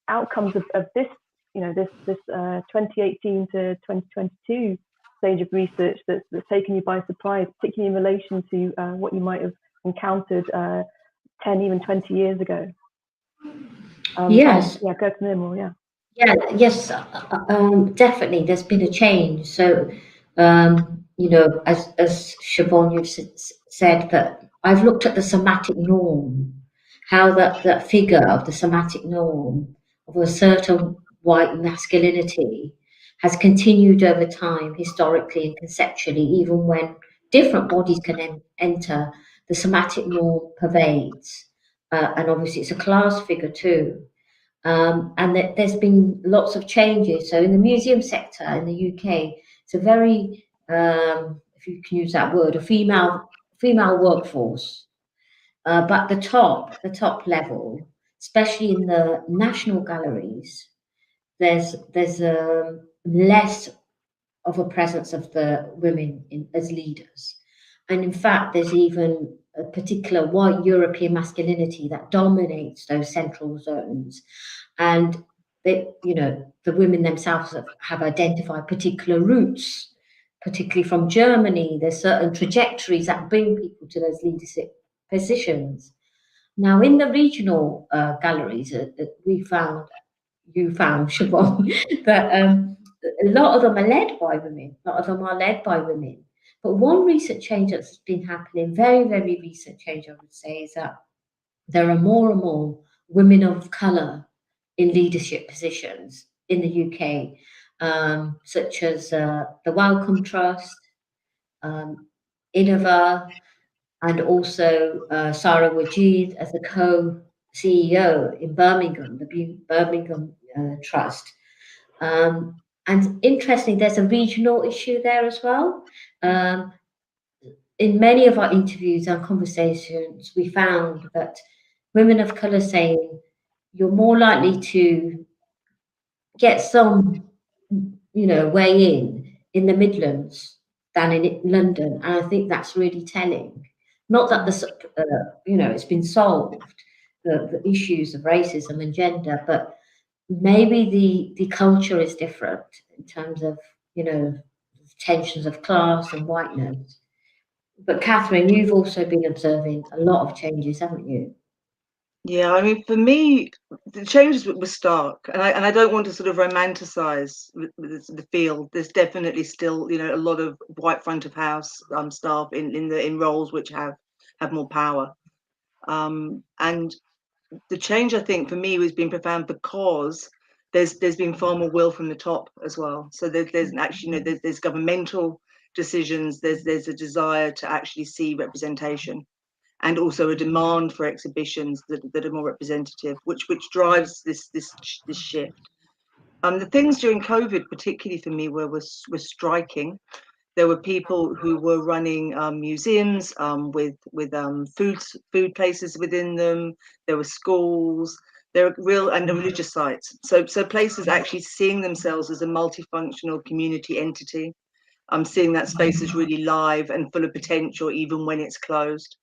Speaker 5: outcomes of this, this 2018 to 2022 stage of research that's taken you by surprise, particularly in relation to what you might have encountered 10, even 20 years ago?
Speaker 8: Yes.
Speaker 5: Yeah, go to Nirmal, yeah.
Speaker 8: Yeah, yes, definitely. There's been a change. So you know, as Siobhan, you've said, that I've looked at the somatic norm, how that figure of the somatic norm of a certain white masculinity has continued over time, historically and conceptually, even when different bodies can enter, the somatic norm pervades. And obviously it's a class figure too. And there's been lots of changes. So in the museum sector in the UK, it's a very, if you can use that word, a female workforce. But the top level, especially in the national galleries, there's less of a presence of the women as leaders. And in fact, there's even a particular white European masculinity that dominates those central zones. And they, you know, the women themselves have identified particular routes, particularly from Germany. There's certain trajectories that bring people to those leadership positions. Now, in the regional galleries, you found, Siobhan, that a lot of them are led by women. A lot of them are led by women. But one recent change that's been happening, very, very recent change, I would say, is that there are more and more women of colour in leadership positions in the UK, such as the Wellcome Trust, Innova, and also Sarah Wajid as the co-CEO in Birmingham, the Birmingham Trust. And interestingly, there's a regional issue there as well. In many of our interviews and conversations, we found that women of colour saying you're more likely to get some, you know, way in the Midlands than in London, and I think that's really telling. Not that you know, it's been solved, the issues of racism and gender, but maybe the culture is different in terms of, you know, tensions of class and whiteness. But Catherine, you've also been observing a lot of changes, haven't you?
Speaker 9: Yeah, I mean, for me, the changes were stark, and I don't want to sort of romanticize the field. There's definitely still, you know, a lot of white front of house staff in roles which have more power, and the change, I think, for me has been profound because there's been far more will from the top as well. So there's actually, you know, there's governmental decisions. There's a desire to actually see representation, and also a demand for exhibitions that are more representative, which drives this shift. The things during COVID, particularly for me, were striking. There were people who were running museums with food places within them. There were schools. There were real and religious sites. So places actually seeing themselves as a multifunctional community entity. Seeing that space is really live and full of potential, even when it's closed.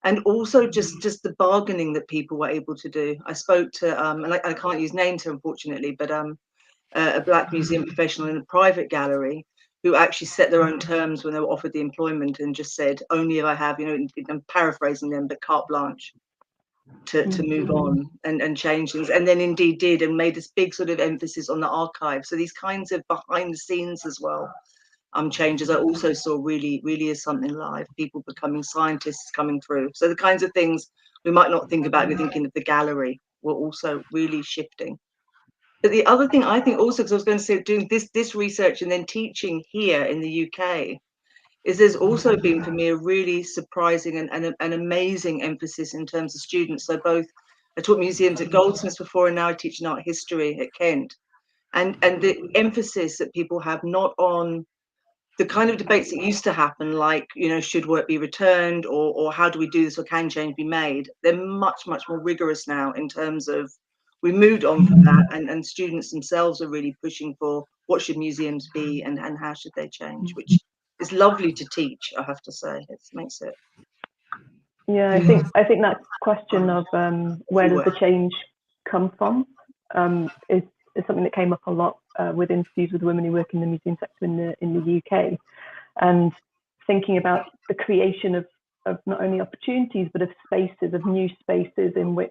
Speaker 9: And also just the bargaining that people were able to do. I spoke to, and I can't use names here, unfortunately, but a Black museum professional in a private gallery who actually set their own terms when they were offered the employment and just said, only if I have, you know, I'm paraphrasing them, but carte blanche to move on and change things. And then indeed did, and made this big sort of emphasis on the archive. So these kinds of behind the scenes as well. Changes I also saw really as something live, people becoming scientists coming through. So the kinds of things we might not think about, we're thinking of the gallery, were also really shifting. But the other thing I think also, because I was going to say, doing this research and then teaching here in the UK, is there's also been for me a really surprising and an amazing emphasis in terms of students. So both, I taught museums at Goldsmiths before, and now I teach in art history at Kent. And the emphasis that people have not on the kind of debates that used to happen, like, you know, should work be returned, or how do we do this, or can change be made? They're much more rigorous now in terms of, we moved on from that, and students themselves are really pushing for what should museums be and how should they change, which is lovely to teach, I have to say. It makes it.
Speaker 5: Yeah, I think that question of where does the change come from is something that came up a lot with interviews with women who work in the museum sector in the UK, and thinking about the creation of not only opportunities but of spaces, of new spaces in which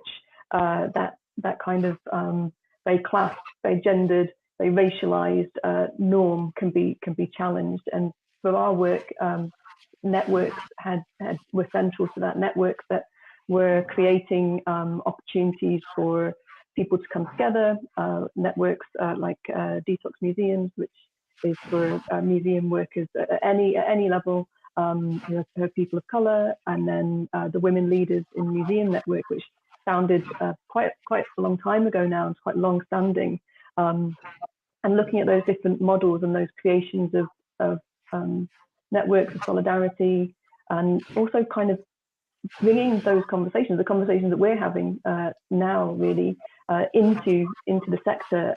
Speaker 5: that kind of very classed, very gendered, very racialized norm can be challenged. And for our work, networks were central to that. Networks that were creating opportunities for people to come together. Networks like Detox Museums, which is for museum workers at any level, for people of colour, and then the Women Leaders in Museum Network, which founded quite a long time ago now, and it's quite long-standing. And looking at those different models and those creations of networks of solidarity, and also kind of bringing those conversations, the conversations that we're having now, really into the sector.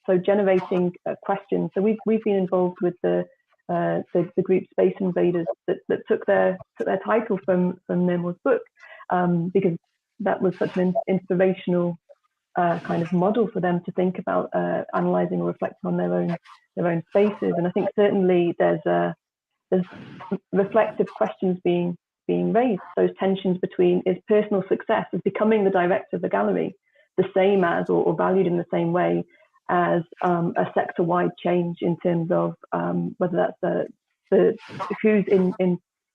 Speaker 5: So generating questions. So we've been involved with the group Space Invaders that took their title from Nirmal's book, because that was such an inspirational kind of model for them to think about analysing or reflecting on their own spaces. And I think certainly there's reflective questions being raised. Those tensions between, is personal success, is becoming the director of the gallery, the same as or valued in the same way as a sector-wide change in terms of whether that's the who's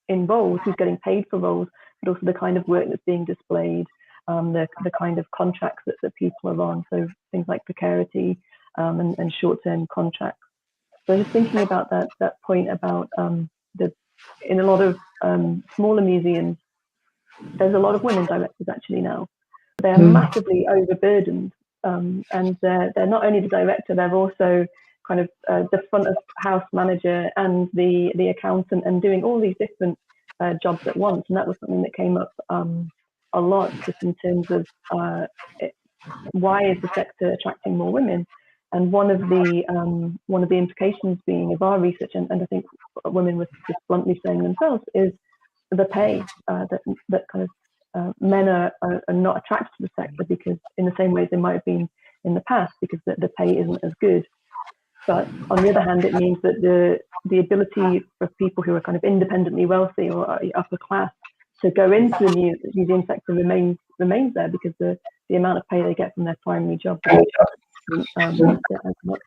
Speaker 5: involved, who's getting paid for roles, but also the kind of work that's being displayed, the kind of contracts that people are on. So things like precarity and short-term contracts. So just thinking about that point about in a lot of smaller museums, there's a lot of women directors actually now. They're massively overburdened, and they're not only the director, they're also kind of the front of house manager and the accountant, and doing all these different jobs at once. And that was something that came up a lot, just in terms of why is the sector attracting more women? And one of the implications being of our research, and I think women were just bluntly saying themselves, is the pay, that kind of men are not attracted to the sector because in the same way they might have been in the past, because the pay isn't as good. But on the other hand, it means that the ability for people who are kind of independently wealthy or upper class to go into the museum sector remains there, because the amount of pay they get from their primary job isn't as much.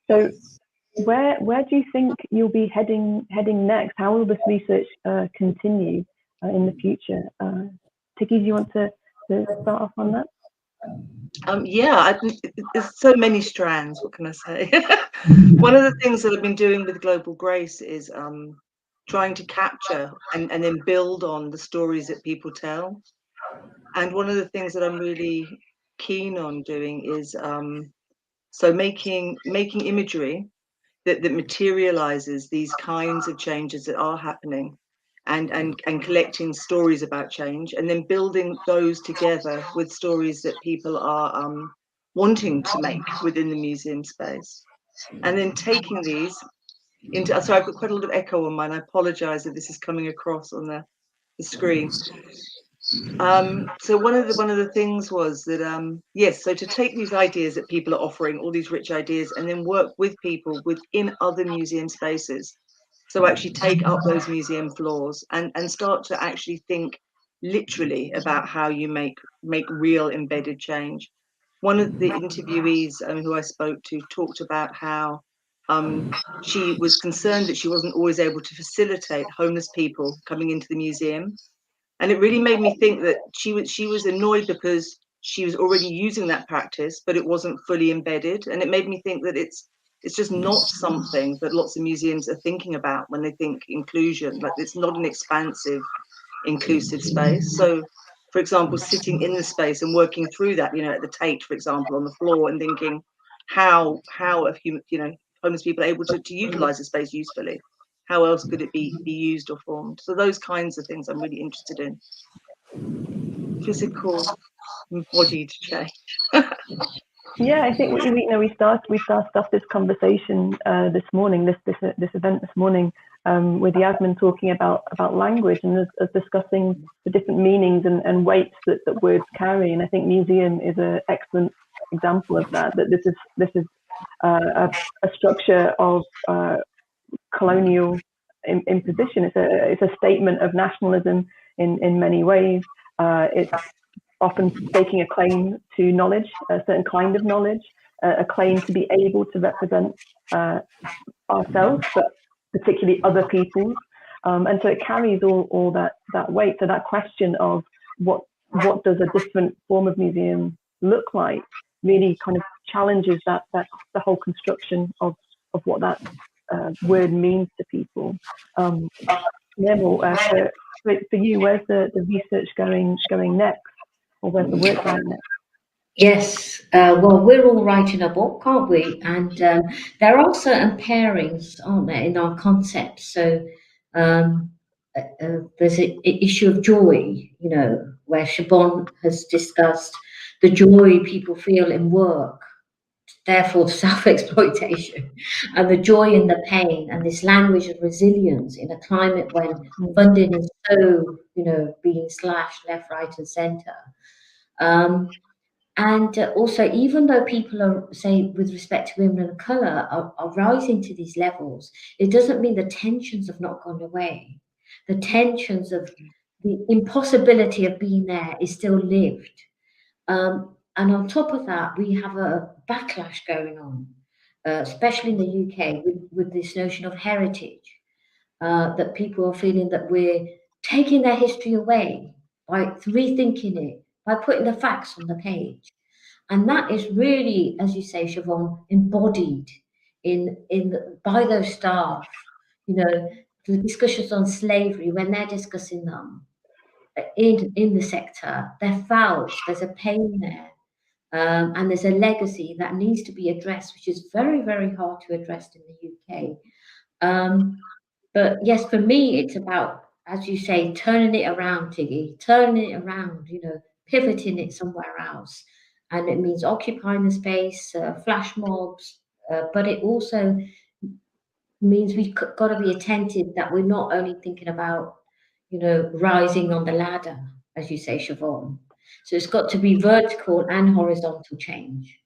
Speaker 5: So where do you think you'll be heading next? How will this research continue in the future? Tiki, do you want to start off on that?
Speaker 9: Yeah, there's so many strands. What can I say? One of the things that I've been doing with GlobalGRACE is trying to capture and then build on the stories that people tell. And one of the things that I'm really keen on doing is so making imagery that materializes these kinds of changes that are happening, and collecting stories about change, and then building those together with stories that people are wanting to make within the museum space, and then taking these into. Sorry, I've got quite a lot of echo on mine. I apologize if this is coming across on the screen. So one of the things was that yes, so to take these ideas that people are offering, all these rich ideas, and then work with people within other museum spaces. So actually take up those museum floors and start to actually think literally about how you make real embedded change. One of the interviewees who I spoke to talked about how she was concerned that she wasn't always able to facilitate homeless people coming into the museum. And it really made me think that she was annoyed because she was already using that practice, but it wasn't fully embedded. And it made me think that it's just not something that lots of museums are thinking about when they think inclusion. Like, it's not an expansive, inclusive space. So, for example, sitting in the space and working through that, at the Tate, for example, on the floor, and thinking how are homeless people able to utilize the space usefully? How else could it be used or formed? So those kinds of things I'm really interested in. Physical, embodied change.
Speaker 5: Yeah, I think we started off this conversation this morning, this event this morning, with Yasmin talking about language and as discussing the different meanings and weights that words carry. And I think museum is an excellent example of that. That this is a structure of colonial imposition. It's a statement of nationalism in many ways. It's often staking a claim to knowledge, a certain kind of knowledge, a claim to be able to represent ourselves, but particularly other people's. And so it carries all that weight. So that question of what does a different form of museum look like really kind of challenges that the whole construction of what that word means to people. Neville, for you, where's the research going next, or where's the work going next?
Speaker 8: Yes, well, we're all writing a book, aren't we? And there are certain pairings, aren't there, in our concepts. So there's an issue of joy, you know, where Siobhan has discussed the joy people feel in work, therefore self-exploitation, and the joy in the pain, and this language of resilience in a climate when funding is so, you know, being slashed left, right, and centre. And also, even though people are, say, with respect to women of colour, are rising to these levels, it doesn't mean the tensions have not gone away. The tensions of the impossibility of being there is still lived. And on top of that, we have a backlash going on, especially in the UK, with this notion of heritage, that people are feeling that we're taking their history away by rethinking it, by putting the facts on the page. And that is really, as you say, Siobhan, embodied by those staff. You know, the discussions on slavery, when they're discussing them in the sector, they're felt, there's a pain there. And there's a legacy that needs to be addressed, which is very, very hard to address in the UK. But yes, for me, it's about, as you say, turning it around, Tiggy, turning it around, you know, pivoting it somewhere else. And it means occupying the space, flash mobs, but it also means we've got to be attentive that we're not only thinking about, you know, rising on the ladder, as you say, Siobhan. So it's got to be vertical and horizontal change.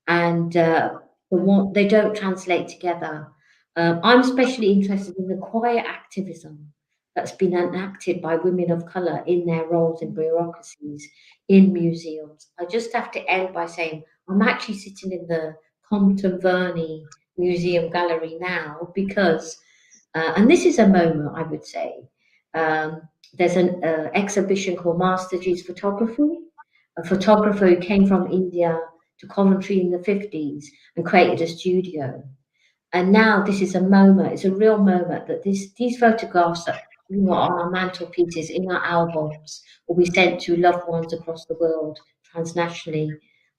Speaker 8: And they don't translate together. I'm especially interested in the quiet activism that's been enacted by women of colour in their roles in bureaucracies, in museums. I just have to end by saying I'm actually sitting in the Compton Verney Museum Gallery now because, and this is a moment, I would say, there's an exhibition called Master G's Photography, a photographer who came from India to Coventry in the 50s and created a studio. And now this is a moment, it's a real moment that these photographs that we were on our mantelpieces, in our albums, or we sent to loved ones across the world, transnationally,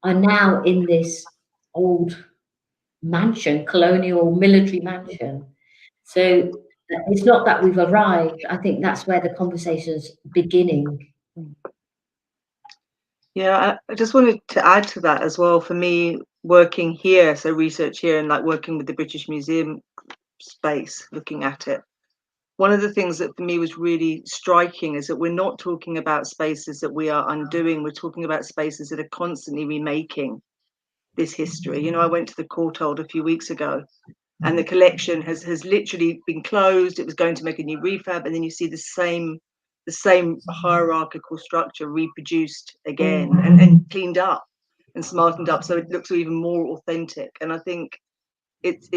Speaker 8: are now in this old mansion, colonial military mansion. So it's not that we've arrived. I think that's where the conversation's beginning.
Speaker 9: Yeah, I just wanted to add to that as well. For me, working here, so research here, and like working with the British Museum space, looking at it, one of the things that for me was really striking is that we're not talking about spaces that we are undoing. We're talking about spaces that are constantly remaking this history. You know, I went to the Courtauld a few weeks ago, and the collection has literally been closed. It was going to make a new refurb, and then you see the same hierarchical structure reproduced again and cleaned up and smartened up, so it looks even more authentic. And I think it's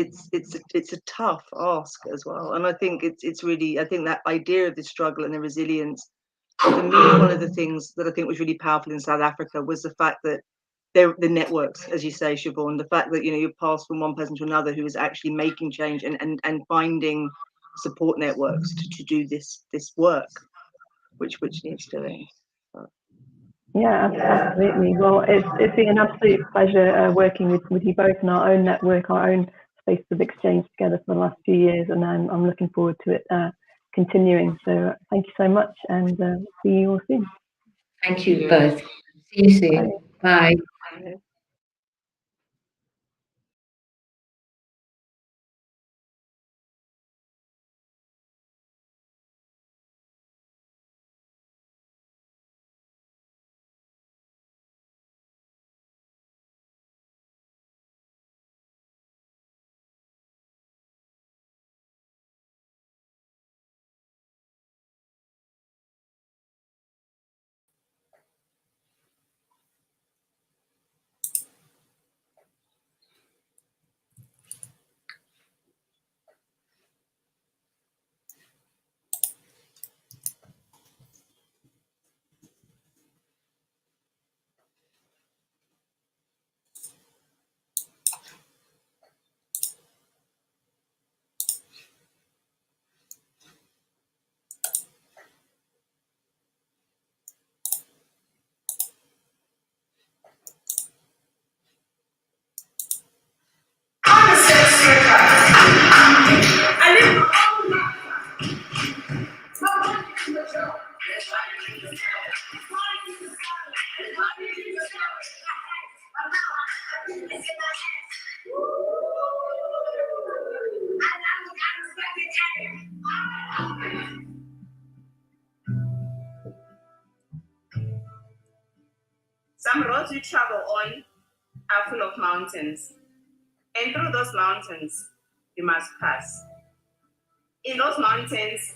Speaker 9: a tough ask as well. And I think it's really, I think that idea of the struggle and the resilience, for me, one of the things that I think was really powerful in South Africa was the fact that the networks, as you say, Siobhan, the fact that, you know, you pass from one person to another who is actually making change and finding support networks to do this work, which needs doing.
Speaker 5: Yeah, absolutely. Well, it's been an absolute pleasure working with you both in our own network, our own spaces of exchange together for the last few years, and I'm looking forward to it continuing. So thank you so much, and see you all soon.
Speaker 8: Thank you both. See you soon. Bye.
Speaker 9: Bye.
Speaker 11: roads we travel on are full of mountains, and through those mountains we must pass. In those mountains,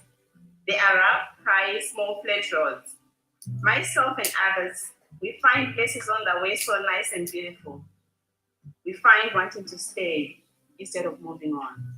Speaker 11: there are rough, high, small flat roads. Myself and others, we find places on the way so nice and beautiful. We find wanting to stay instead of moving on.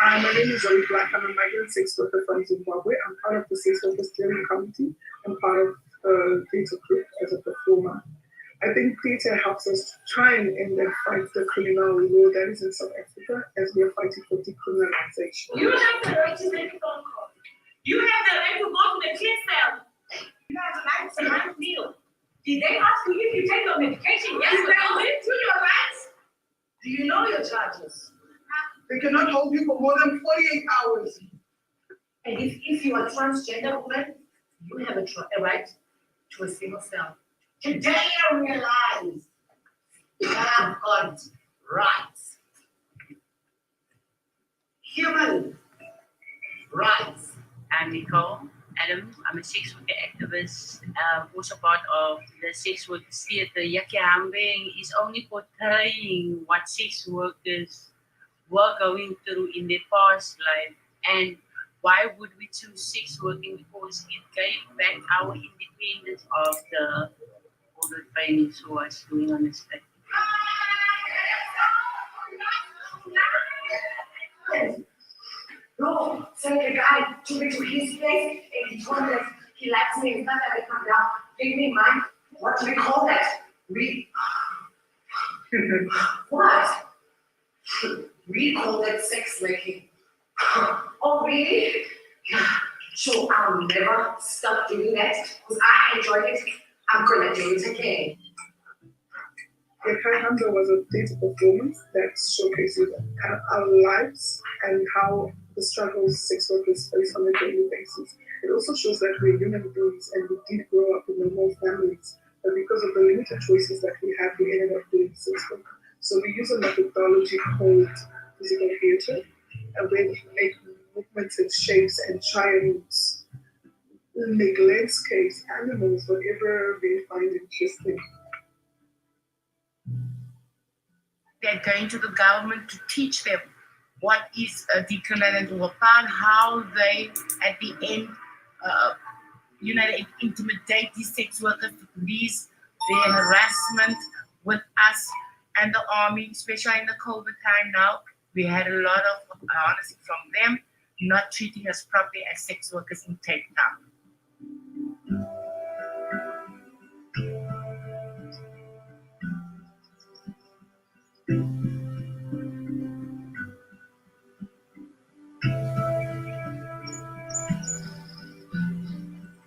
Speaker 12: My name is Zoe Black. I'm a migrant sex worker from Zimbabwe. I'm part of the Sex Worker Steering Committee. I'm part of the theatre group as a performer. I think theatre helps us try and end and fight the criminal law that is in South Africa as we are fighting for decriminalization.
Speaker 13: You have the right to make a phone call. You have the right to go to the kid cell. You have the right to have a meal. Did they ask you if you take your medication? Yes or no? To your rights? Do you know your charges?
Speaker 12: They cannot hold you for more than 48 hours.
Speaker 13: And if you are transgender woman, you have a right to a single cell. Today I realize you have got rights. Human rights.
Speaker 14: I'm Nicole Adams. I'm a sex worker activist, also part of the sex workers theatre. Yaki Hambeng is only portraying what sex workers were going through in their past life. And why would we choose sex working? Because it gave back our independence after all the trainings who was doing on the spectrum.
Speaker 13: No, send a guy to me to his place and he told us he likes me. It's not that I come down. Give me mine. What do we call that? What? We call that sex making. Oh, really? Yeah. So I'll never stop doing that because I enjoy it. I'm gonna do it again.
Speaker 12: Decolonising was a theatre performance that showcases kind of our lives and how the struggles sex workers face on a daily basis. It also shows that we're human beings and we did grow up in normal families, but because of the limited choices that we have, we ended up doing sex work. So we use a methodology called physical theatre, and where we make movements and shapes and triangles, make landscapes, animals, whatever we find interesting.
Speaker 14: They're going to the government to teach them what is a decriminalizing upon, how they, at the end, they intimidate these sex workers, these their harassment with us and the army, especially in the COVID time now. We had a lot of honesty from them, not treating us properly as sex workers in Cape Town.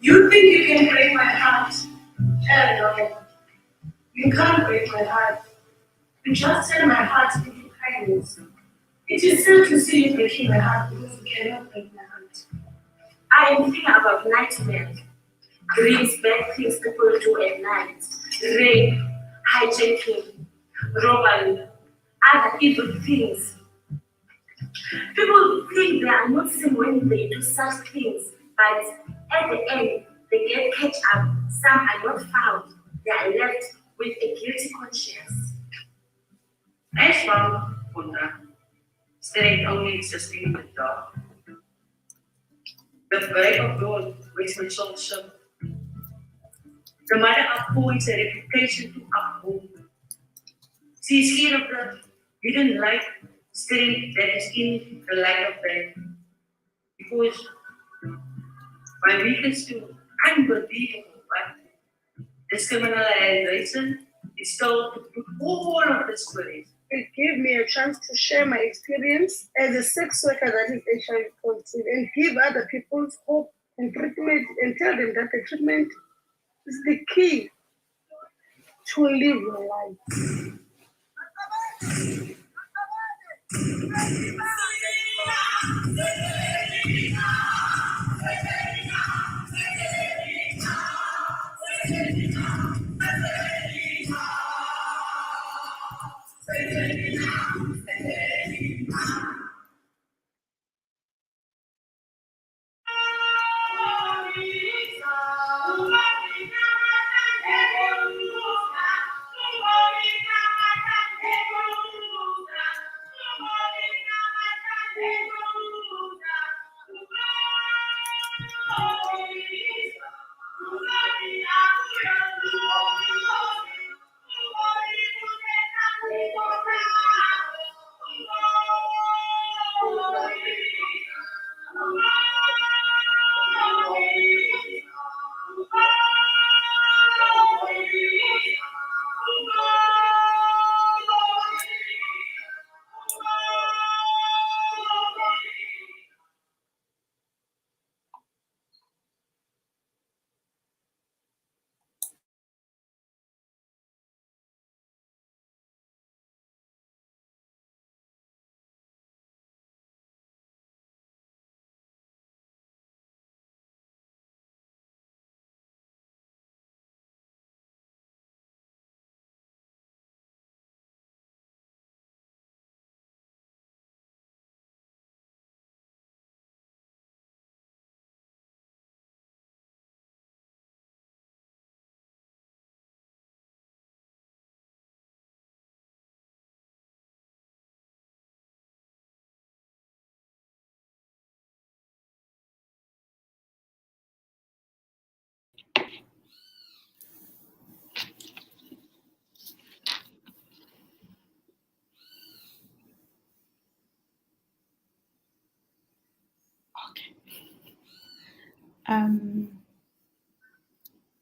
Speaker 13: You think you can break my heart? Hell no. You can't break my heart. You just turn my heart into kindness. It is sad to see you breaking my heart because you cannot break my heart. I am thinking about nightmares. Dreams, bad things people do at night. Rape, hijacking, robbery, other evil things. People think they are not seen when they do such things, but at the end, they get catch up. Some are not found. They are left with a guilty conscience.
Speaker 14: As well, straight only existing in the dark. The break of dawn makes my soul sing. The mother appoints a reputation to uphold. She is scared of the hidden light still that is in the light of day. Because my weakness to unbelievable, but discriminalization is still to put all of this queries.
Speaker 12: It gave me a chance to share my experience as a sex worker that is HIV positive and give other people hope and treatment and tell them that the treatment is the key to live your life.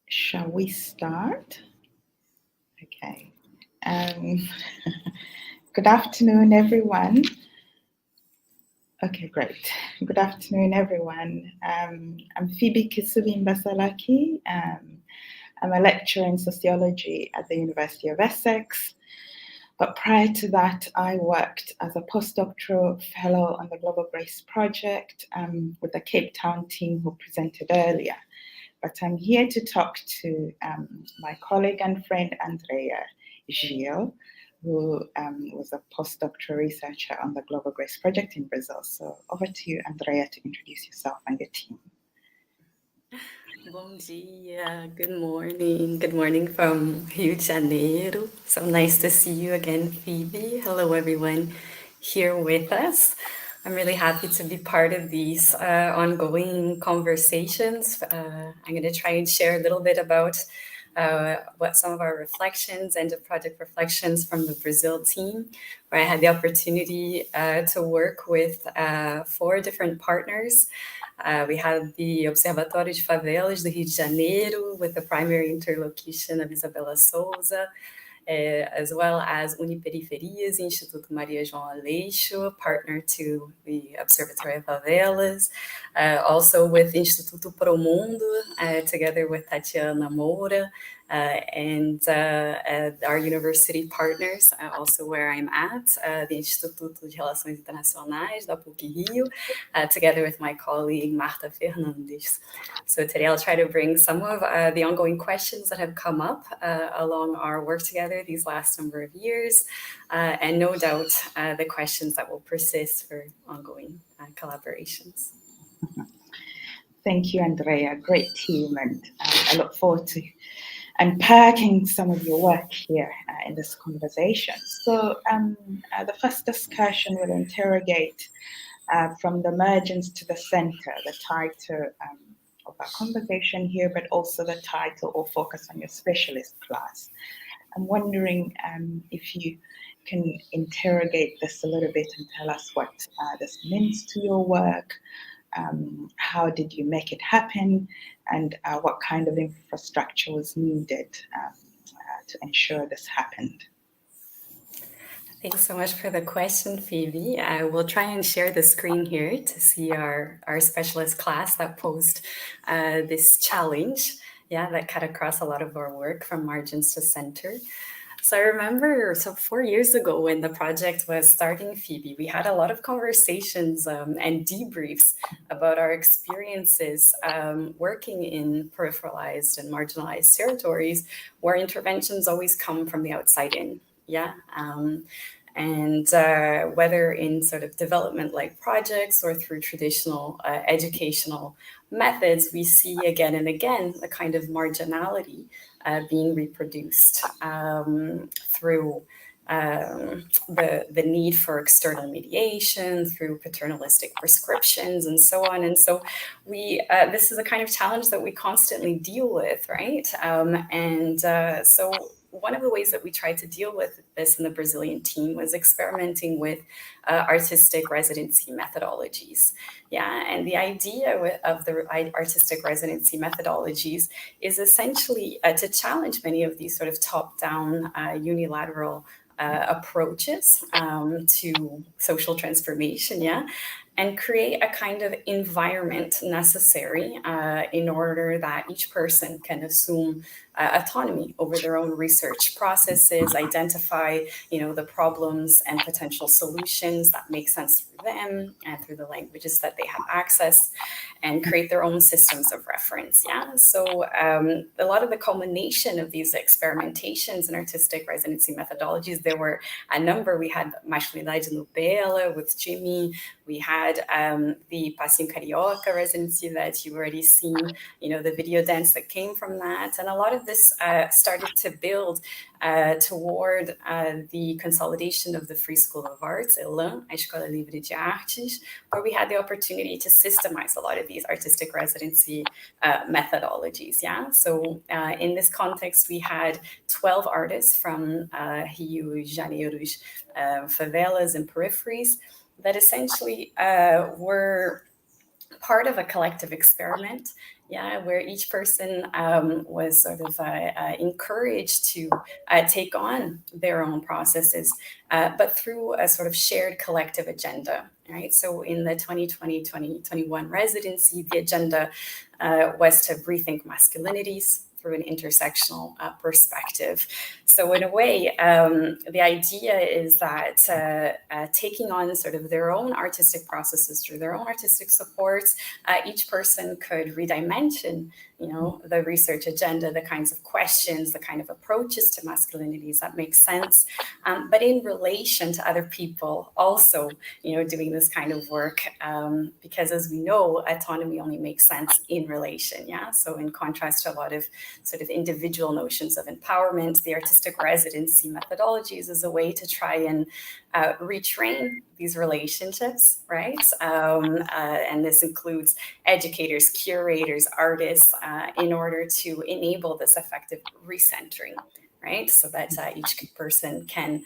Speaker 2: Shall we start? Okay. Good afternoon, everyone. Okay, great. Good afternoon, everyone. I'm Phoebe Kisubi-Mbasalaki. I'm a lecturer in sociology at the University of Essex. But prior to that, I worked as a postdoctoral fellow on the GlobalGRACE project with the Cape Town team who presented earlier. But I'm here to talk to my colleague and friend, Andrea Gil, who was a postdoctoral researcher on the GlobalGRACE project in Brazil. So over to you, Andrea, to introduce yourself and your team.
Speaker 4: Bom dia, good morning from Rio de Janeiro. So nice to see you again, Phoebe. Hello, everyone here with us. I'm really happy to be part of these ongoing conversations. I'm going to try and share a little bit about what some of our reflections, end of project reflections from the Brazil team, where I had the opportunity to work with 4 different partners. We had the Observatório de Favelas do Rio de Janeiro with the primary interlocution of Isabela Souza, as well as Uniperiferias, Instituto Maria João Aleixo, partner to the Observatory of Favelas, also with Instituto Pro Mundo, together with Tatiana Moura, and our university partners, also where I'm at, the Instituto de Relações Internacionais da PUC-Rio, together with my colleague Marta Fernandes. So today I'll try to bring some of the ongoing questions that have come up along our work together these last number of years, and no doubt the questions that will persist for ongoing collaborations.
Speaker 2: Thank you, Andrea. Great team, and I look forward to unpacking some of your work here in this conversation. So the first discussion will interrogate from the emergence to the center, the title of our conversation here, but also the title or focus on your specialist class. I'm wondering if you can interrogate this a little bit and tell us what this means to your work. How did you make it happen, and what kind of infrastructure was needed to ensure this happened?
Speaker 4: Thanks so much for the question, Phoebe. I will try and share the screen here to see our specialist class that posed this challenge, that cut across a lot of our work from margins to center. So I remember, 4 years ago when the project was starting, Phoebe, we had a lot of conversations and debriefs about our experiences working in peripheralized and marginalized territories where interventions always come from the outside in. And whether in sort of development-like projects or through traditional educational methods, we see again and again the kind of marginality being reproduced through the need for external mediation, through paternalistic prescriptions, and so on. And so this is a kind of challenge that we constantly deal with, right? So one of the ways that we tried to deal with this in the Brazilian team was experimenting with artistic residency methodologies. Yeah, and the idea of the artistic residency methodologies is essentially to challenge many of these sort of top-down unilateral approaches to social transformation, yeah, and create a kind of environment necessary in order that each person can assume autonomy over their own research processes, identify, the problems and potential solutions that make sense for them and through the languages that they have access, and create their own systems of reference. Yeah, so a lot of the culmination of these experimentations in artistic residency methodologies, there were a number. We had Masculinidade no Bela with Jimmy. We had the Passinho Carioca residency that you've already seen, the video dance that came from that. And a lot of this started to build toward the consolidation of the Free School of Arts, ELAN, a Escola Livre de Artes, where we had the opportunity to systemize a lot of these artistic residency methodologies. Yeah, so in this context, we had 12 artists from Rio de Janeiro's favelas and peripheries that essentially were part of a collective experiment, yeah, where each person was sort of encouraged to take on their own processes, but through a sort of shared collective agenda, right? So in the 2020-2021 residency, the agenda was to rethink masculinities through an intersectional perspective. So in a way, the idea is that taking on sort of their own artistic processes through their own artistic supports, each person could redimension, the research agenda, the kinds of questions, the kind of approaches to masculinities that make sense, but in relation to other people also, doing this kind of work, because as we know, autonomy only makes sense in relation, yeah? So in contrast to a lot of sort of individual notions of empowerment, the artistic residency methodologies is a way to try and retrain these relationships, right? And this includes educators, curators, artists, in order to enable this effective recentering, right? So that each person can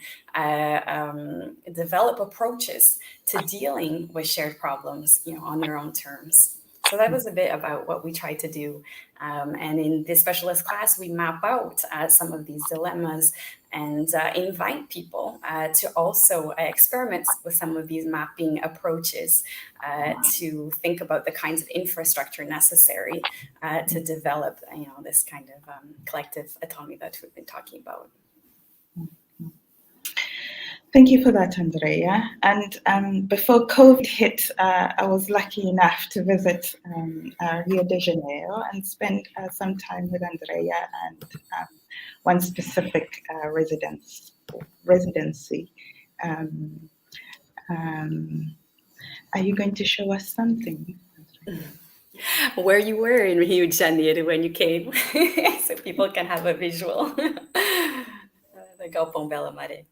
Speaker 4: develop approaches to dealing with shared problems, on their own terms. So that was a bit about what we tried to do. And in this specialist class, we map out some of these dilemmas and invite people to also experiment with some of these mapping approaches to think about the kinds of infrastructure necessary to develop, this kind of collective autonomy that we've been talking about.
Speaker 2: Thank you for that, Andrea. And before COVID hit, I was lucky enough to visit Rio de Janeiro and spend some time with Andrea and one specific residency. Are you going to show us something?
Speaker 4: Where you were in Rio de Janeiro when you came, so people can have a visual. The Galpão Bela Maré.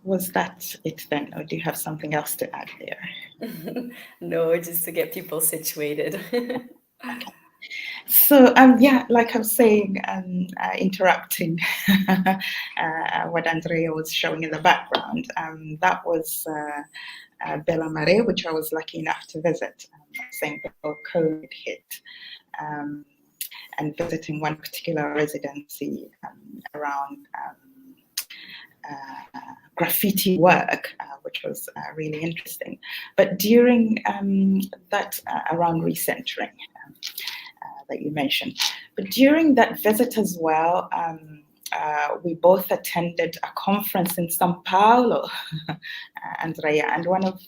Speaker 2: Was that it then, or do you have something else to add there?
Speaker 4: No, just to get people situated.
Speaker 2: Okay. So yeah, like I was saying, interrupting what Andrea was showing in the background, that was Bela Maré, which I was lucky enough to visit, saying before COVID hit, and visiting one particular residency around graffiti work, which was really interesting. But during that, around recentering that you mentioned, but during that visit as well, we both attended a conference in São Paulo, Andrea, and one of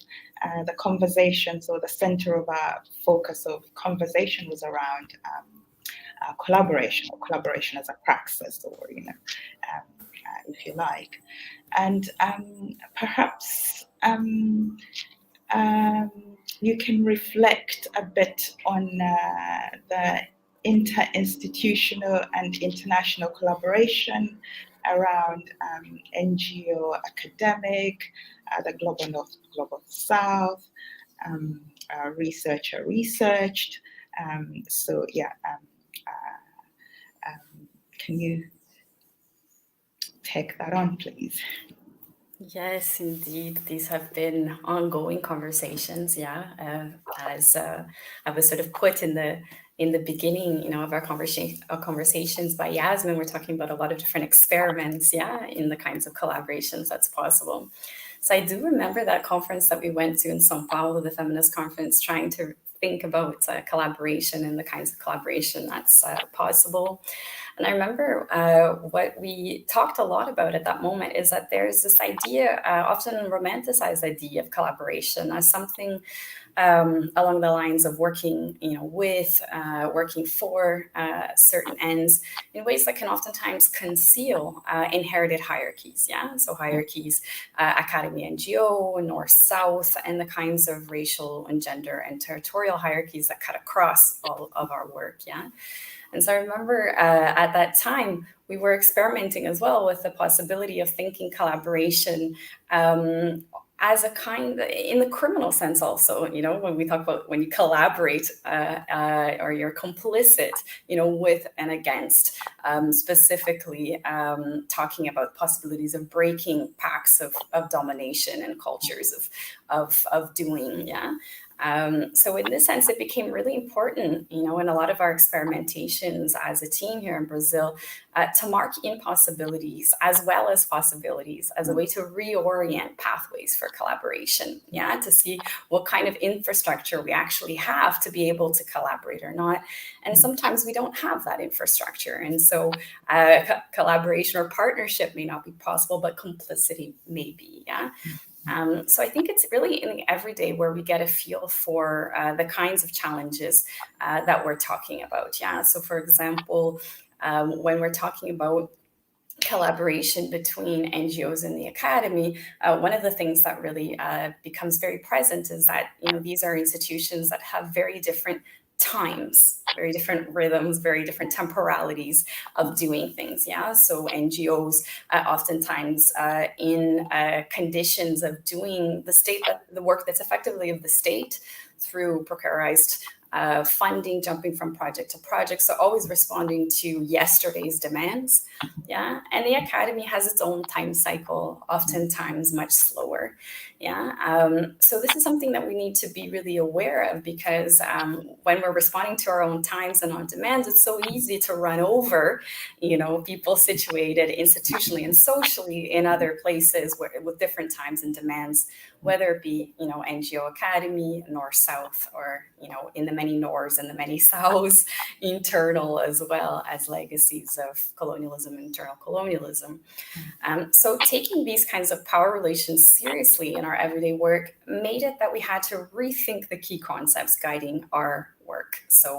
Speaker 2: the conversations, or the center of our focus of conversation, was around collaboration, or collaboration as a praxis, or if you like, and perhaps you can reflect a bit on the inter-institutional and international collaboration around NGO academic, the Global North, Global South, researcher researched. So yeah, can you take that on, please?
Speaker 4: Yes, indeed. These have been ongoing conversations. Yeah, as I was sort of put in the beginning, of our conversations by Yasmin, we're talking about a lot of different experiments. Yeah, in the kinds of collaborations that's possible. So I do remember that conference that we went to in São Paulo, the feminist conference, trying to think about collaboration and the kinds of collaboration that's possible. And I remember what we talked a lot about at that moment is that there's this idea, often a romanticized idea of collaboration as something along the lines of working, with, working for certain ends in ways that can oftentimes conceal inherited hierarchies. Yeah, so hierarchies, academy, NGO, North-South, and the kinds of racial and gender and territorial hierarchies that cut across all of our work. Yeah. And so I remember at that time, we were experimenting as well with the possibility of thinking collaboration as a kind, in the criminal sense also, when we talk about when you collaborate or you're complicit, with and against, specifically talking about possibilities of breaking pacts of domination and cultures of doing, yeah. So in this sense, it became really important, in a lot of our experimentations as a team here in Brazil, to mark impossibilities as well as possibilities as a way to reorient pathways for collaboration, yeah, to see what kind of infrastructure we actually have to be able to collaborate or not. And sometimes we don't have that infrastructure. And so collaboration or partnership may not be possible, but complicity may be, yeah. So I think it's really in the everyday where we get a feel for the kinds of challenges that we're talking about. Yeah. So for example, when we're talking about collaboration between NGOs and the academy, one of the things that really becomes very present is that, these are institutions that have very different times, very different rhythms, very different temporalities of doing things. Yeah, so NGOs oftentimes in conditions of doing the work that's effectively of the state through precarized funding, jumping from project to project, so always responding to yesterday's demands. Yeah, and the academy has its own time cycle, oftentimes much slower. Yeah, so this is something that we need to be really aware of, because when we're responding to our own times and our demands, it's so easy to run over, people situated institutionally and socially in other places with different times and demands, whether it be, NGO academy, North-South, or, in the many Norths and the many Souths, internal as well as legacies of colonialism, internal colonialism. So taking these kinds of power relations seriously in our everyday work made it that we had to rethink the key concepts guiding our work. So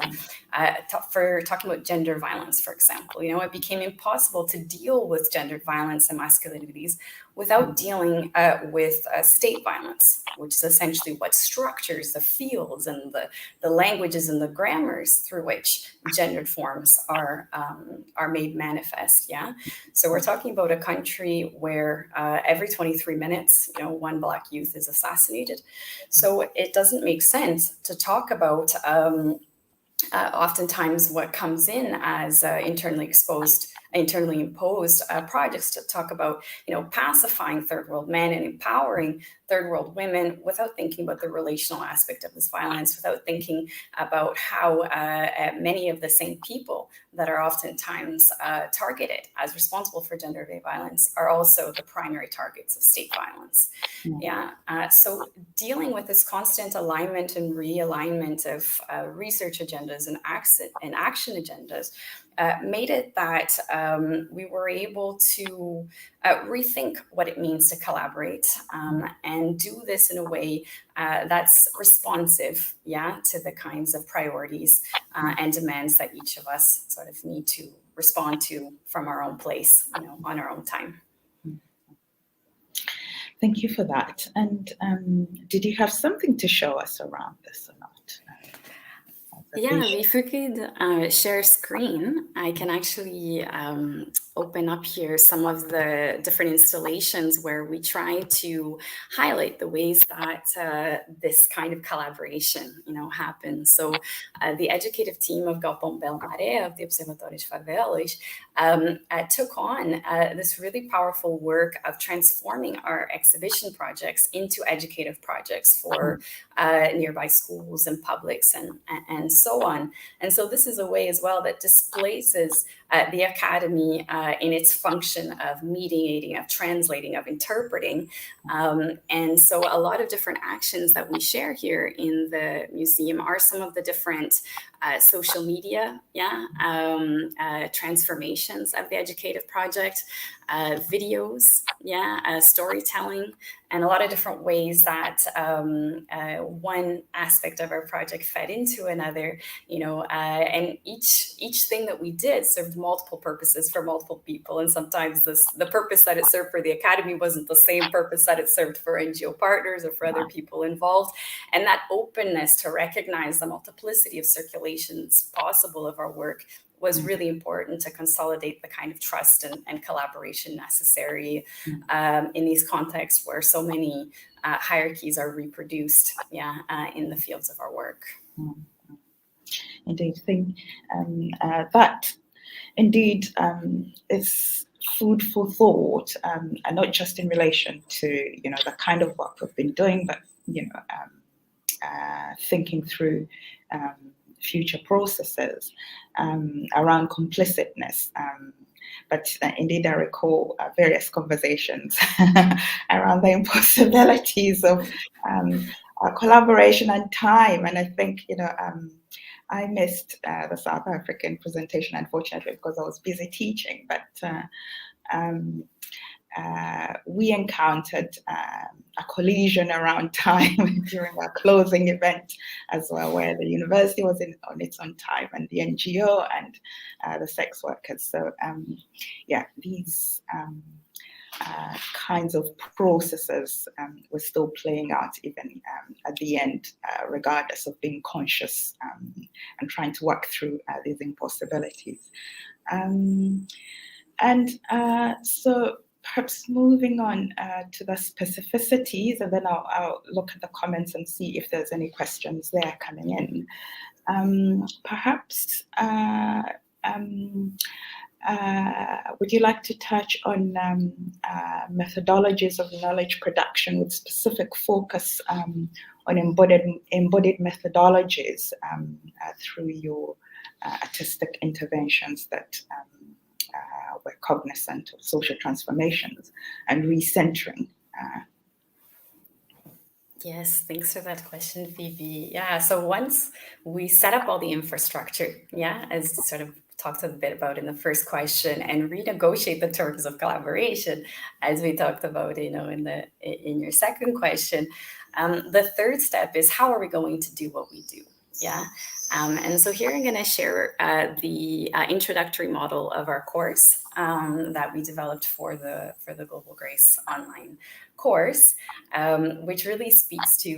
Speaker 4: for talking about gender violence, for example, it became impossible to deal with gendered violence and masculinities without dealing with state violence, which is essentially what structures the fields and the languages and the grammars through which gendered forms are made manifest. Yeah, so we're talking about a country where every 23 minutes, one Black youth is assassinated. So it doesn't make sense to talk about oftentimes what comes in as internally exposed internally imposed projects to talk about, pacifying third world men and empowering third world women without thinking about the relational aspect of this violence, without thinking about how many of the same people that are oftentimes targeted as responsible for gender-based violence are also the primary targets of state violence. So dealing with this constant alignment and realignment of research agendas and action agendas made it that we were able to rethink what it means to collaborate and do this in a way that's responsive, to the kinds of priorities and demands that each of us sort of need to respond to from our own place, on our own time.
Speaker 2: Thank you for that. And did you have something to show us around this or not?
Speaker 4: Yeah, if we could share screen, I can actually open up here some of the different installations where we try to highlight the ways that this kind of collaboration, happens. So the educative team of Galpão Bela Maré, of the Observatório de Favelas, took on this really powerful work of transforming our exhibition projects into educative projects for nearby schools and publics and so on. And so this is a way as well that displaces the academy in its function of mediating, of translating, of interpreting. And so a lot of different actions that we share here in the museum are some of the different social media, transformations of the educative project, videos, storytelling, and a lot of different ways that one aspect of our project fed into another, and each thing that we did served multiple purposes for multiple people. And sometimes the purpose that it served for the academy wasn't the same purpose that it served for NGO partners or for other people involved. And that openness to recognize the multiplicity of circulations possible of our work was really important to consolidate the kind of trust and collaboration necessary in these contexts where so many hierarchies are reproduced in the fields of our work.
Speaker 2: Indeed, think that indeed is food for thought, and not just in relation to the kind of work we've been doing, but thinking through future processes around complicitness. But indeed, I recall various conversations around the impossibilities of collaboration and time. And I think, I missed the South African presentation, unfortunately, because I was busy teaching. But we encountered a collision around time during our closing event as well, where the university was on its own time, and the NGO and the sex workers. So these kinds of processes were still playing out even at the end, regardless of being conscious and trying to work through these impossibilities. So perhaps moving on to the specificities, and then I'll look at the comments and see if there's any questions there coming in. Perhaps would you like to touch on methodologies of knowledge production with specific focus on embodied methodologies through your artistic interventions that were cognizant of social transformations and recentering?
Speaker 4: Yes, thanks for that question, Phoebe. Yeah, so once we set up all the infrastructure, as sort of talked a bit about in the first question, and renegotiate the terms of collaboration, as we talked about, in your second question, the third step is how are we going to do what we do? And so here I'm going to share the introductory model of our course that we developed for the GlobalGRACE online course, which really speaks to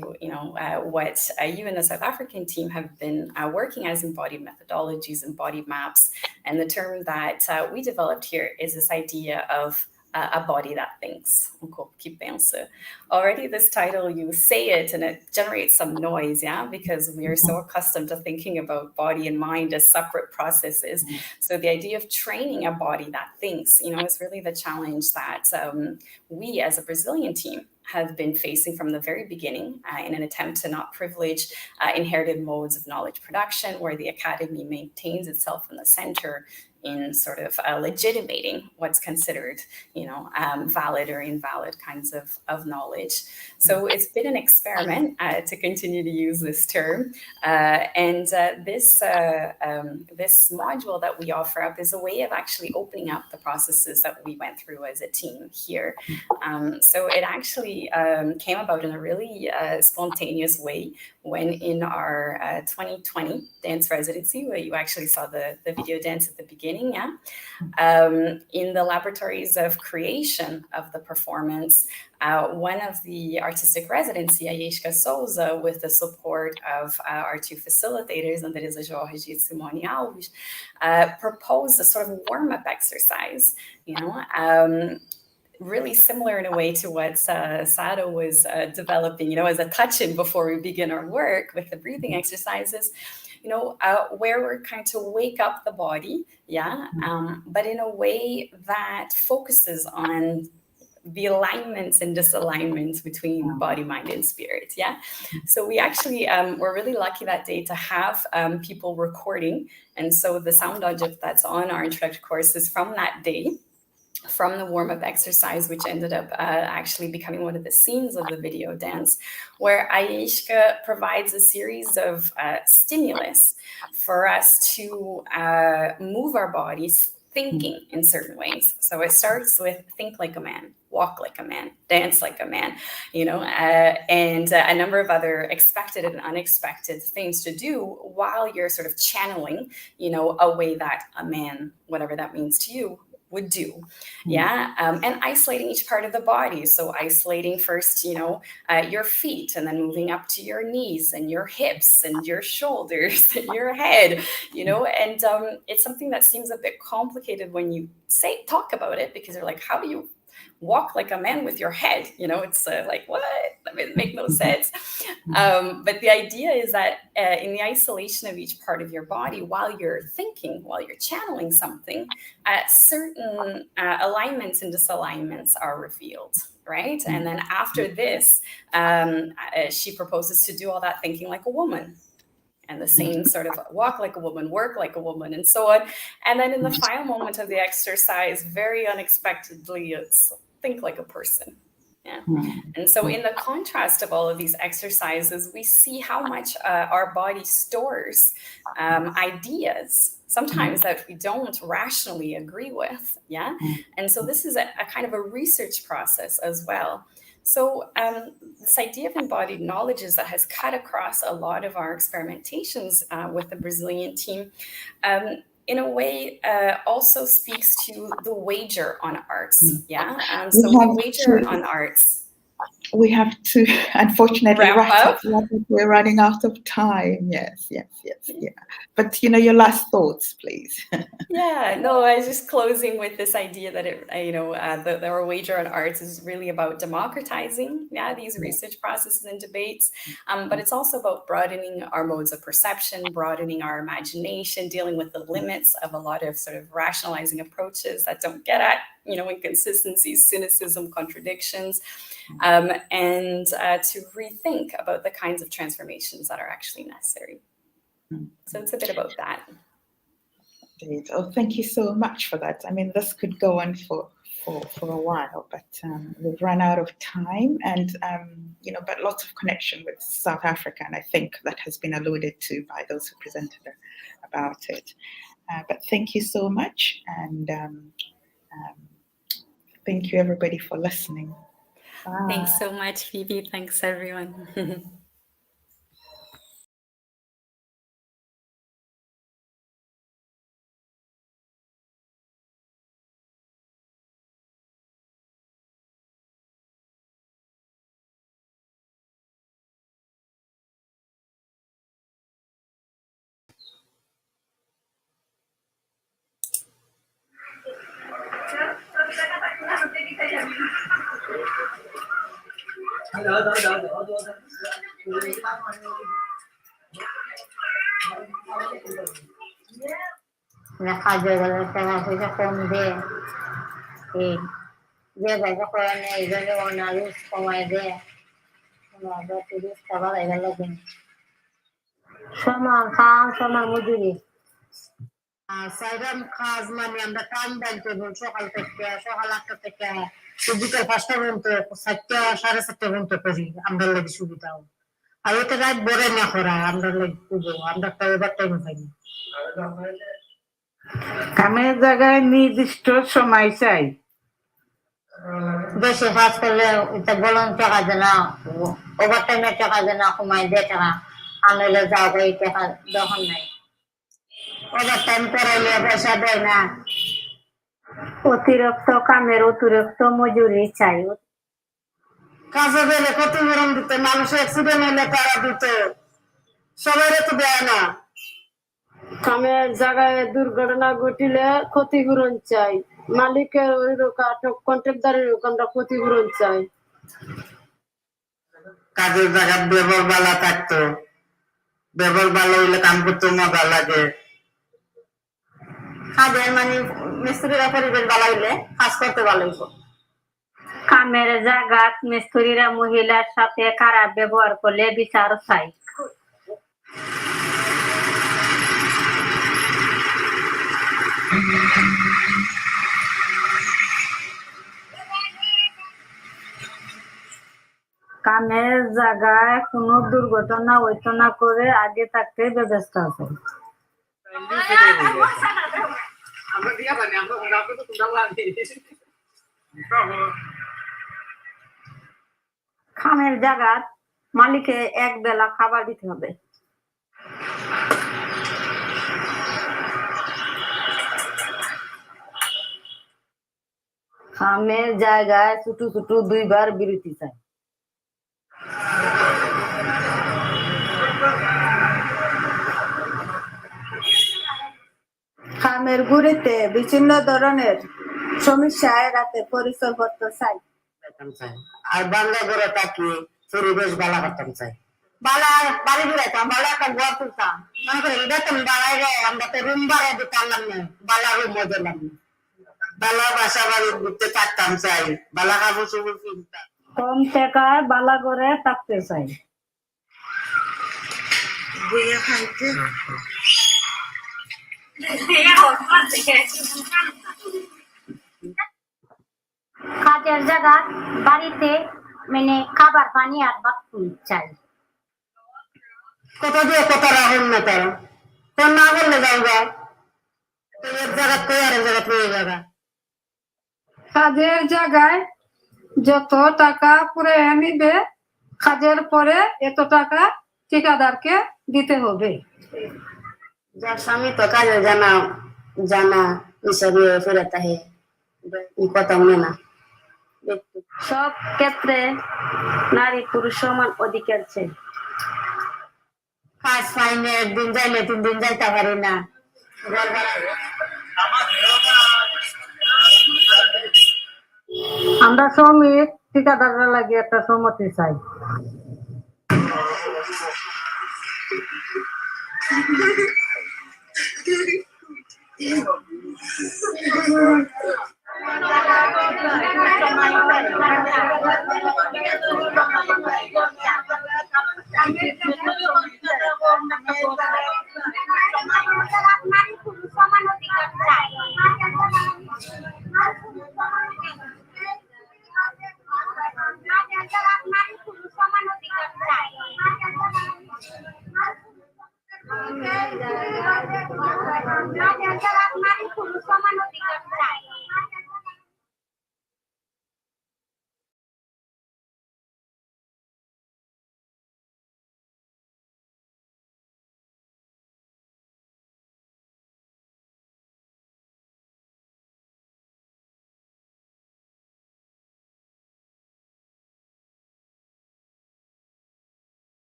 Speaker 4: what you and the South African team have been working as embodied methodologies, embodied maps, and the term that we developed here is this idea of a body that thinks, um corpo que pensa. Already this title, you say it and it generates some noise, yeah, because we are so accustomed to thinking about body and mind as separate processes. So the idea of training a body that thinks, is really the challenge that we as a Brazilian team have been facing from the very beginning in an attempt to not privilege inherited modes of knowledge production, where the academy maintains itself in the center in sort of legitimating what's considered, valid or invalid kinds of knowledge. So it's been an experiment to continue to use this term. This module that we offer up is a way of actually opening up the processes that we went through as a team here. So it actually came about in a really spontaneous way when in our 2020 dance residency, where you actually saw the video dance at the beginning, in the laboratories of creation of the performance, one of the artistic residency, Ayeshka Souza, with the support of our two facilitators, Andresa Jorge and Simone Alves, proposed a sort of warm-up exercise, really similar in a way to what Sado was developing, as a touch-in before we begin our work with the breathing exercises, where we're kind to wake up the body, but in a way that focuses on the alignments and disalignments between body, mind, and spirit. So we actually were really lucky that day to have people recording. And so the sound object that's on our introductory course is from that day, from the warm-up exercise, which ended up actually becoming one of the scenes of the video dance, where Ayeshka provides a series of stimulus for us to move our bodies thinking in certain ways. So it starts with think like a man, walk like a man, dance like a man, and a number of other expected and unexpected things to do while you're sort of channeling, a way that a man, whatever that means to you, would do. And isolating each part of the body. So isolating first, your feet, and then moving up to your knees and your hips and your shoulders and your head, and it's something that seems a bit complicated when you talk about it, because you're like, how do you walk like a man with your head? It's like, what? That would make no sense. But the idea is that in the isolation of each part of your body, while you're thinking, while you're channeling something, certain alignments and disalignments are revealed, right? And then after this, she proposes to do all that thinking like a woman. And the same sort of walk like a woman, work like a woman, and so on. And then in the final moment of the exercise, very unexpectedly, it's think like a person. And so in the contrast of all of these exercises, we see how much our body stores ideas, sometimes that we don't rationally agree with. And so this is a kind of a research process as well. So this idea of embodied knowledges that has cut across a lot of our experimentations with the Brazilian team, in a way also speaks to the wager on arts. So we wager on arts.
Speaker 2: We have to, unfortunately, wrap up. We're running out of time. Yes. But your last thoughts, please.
Speaker 4: I was just closing with this idea that our wager on arts is really about democratizing, these research processes and debates, but it's also about broadening our modes of perception, broadening our imagination, dealing with the limits of a lot of sort of rationalizing approaches that don't get at inconsistencies, cynicism, contradictions, and to rethink about the kinds of transformations that are actually necessary. So it's a bit about that.
Speaker 2: Indeed. Oh, thank you so much for that. I mean, this could go on for a while, but we've run out of time, and but lots of connection with South Africa, and I think that has been alluded to by those who presented about it. But thank you so much, and thank you everybody for listening. Bye.
Speaker 4: Thanks so much, Phoebe. Thanks, everyone.
Speaker 3: কাজে গেলে টাকা পয়সা কম দেয় এই যে জায়গা করে নেই এই জায়গায় অনারুষ কমায় দেয় আমরা 30 টাকা লাগে লাগে সমান কাম সমান মজুরি সাইরাম কাজ মানে আমরা কাম বানতে সকাল 8টা থেকে বিকেল 5টা পর্যন্ত 7টা 7:30 পর্যন্ত করি আমরা লাগে সুবিধা আর ওটা রাত বড় না করা আমরা লাগে আমরা তো ওভার টাইম পাই
Speaker 7: কামের জায়গায় নির্দিষ্ট সময় চাই
Speaker 3: বেশি কাজ করলে এটা বলন টাকা দেয় না ওভার টাইমে টাকা দেয় না কমাই দেয় টাকা আনলে যাও এই টাকা দখন নাই ওভার টাইম করাইলে পয়সা দেয় না অতিরিক্ত কামের অতিরিক্ত মজুরি চাই কাজে গেলে ক্ষতিপূরণ দিতে মানুষের অ্যাক্সিডেন্ট হলে তারা দিতে সবাই তো দেয় না
Speaker 15: কামের জায়গায় দুর্ঘটনা ঘটিলে ক্ষতিপূরণ চাই মালিকের ওই কন্ট্রাক্টদারের আমরা ক্ষতিপূরণ চাই
Speaker 3: কাজের জায়গা ব্যবহার ভালো থাকতো ব্যবহার ভালো হইলে কাম করতে মজা লাগে কাজের মানে মিস্ত্রিরা পরিবেশ ভালো হইলে কাজ করতে ভালো হইব কামের জায়গা মিস্ত্রিরা মহিলার সাথে খারাপ ব্যবহার করলে বিচার চাই কামের জায়গায় কোনো দুর্ঘটনা হইতো না করে আগে থাকতে ব্যবস্থা আছে কামের জায়গা মালিকে এক বেলা খাবার দিতে হবে কামের জায়গায় ছোট ছোট 2 বার বিরতি চাই
Speaker 7: কামের গুড়িতে বিভিন্ন ধরনের সমস্যা এড়াতে পরিচয়পত্র চাই
Speaker 3: আর বাংলা করে থাকি পরিবেশ ভালো করতাম চাই বালা বাড়ি ঘুরাইতাম ভালো একটা ঘর তুলতাম মনে করি বেতন বাড়াই রে আমরা তো রুম ভাড়া দিতে পারলাম না বালা রুম দিলাম না বালা বাসা বাড়ি ঘুরতে থাকতাম চাই বালা কাপড় চোপড় কিনতাম কম টাকায় বালা করে থাকতে চাই বইয়া খাইতে কাজের জায়গা বাড়িতে মানে খাবার পানি আর বাথরুম চাই কত দিয়ে কত রাখুন না তারা তো না বললে যাইবা তো এক জায়গা তো আর এক জায়গা তো এই জায়গা
Speaker 7: কাজের জায়গায় যত টাকা পুরে নিবে কাজের পরে এত টাকা ঠিকাদারকে দিতে হবে
Speaker 3: যার স্বামী তো কাজে জানা জানা হিসাবে ফেরত আহে কথা মনে না সব ক্ষেত্রে নারী পুরুষ সমান অধিকার চাই কাজ পাইনে একদিন যাইলে 3 দিন যাইতে পারি না আমরা শ্রমিক ঠিকাদাররা লাগে একটা সম্মতি চাই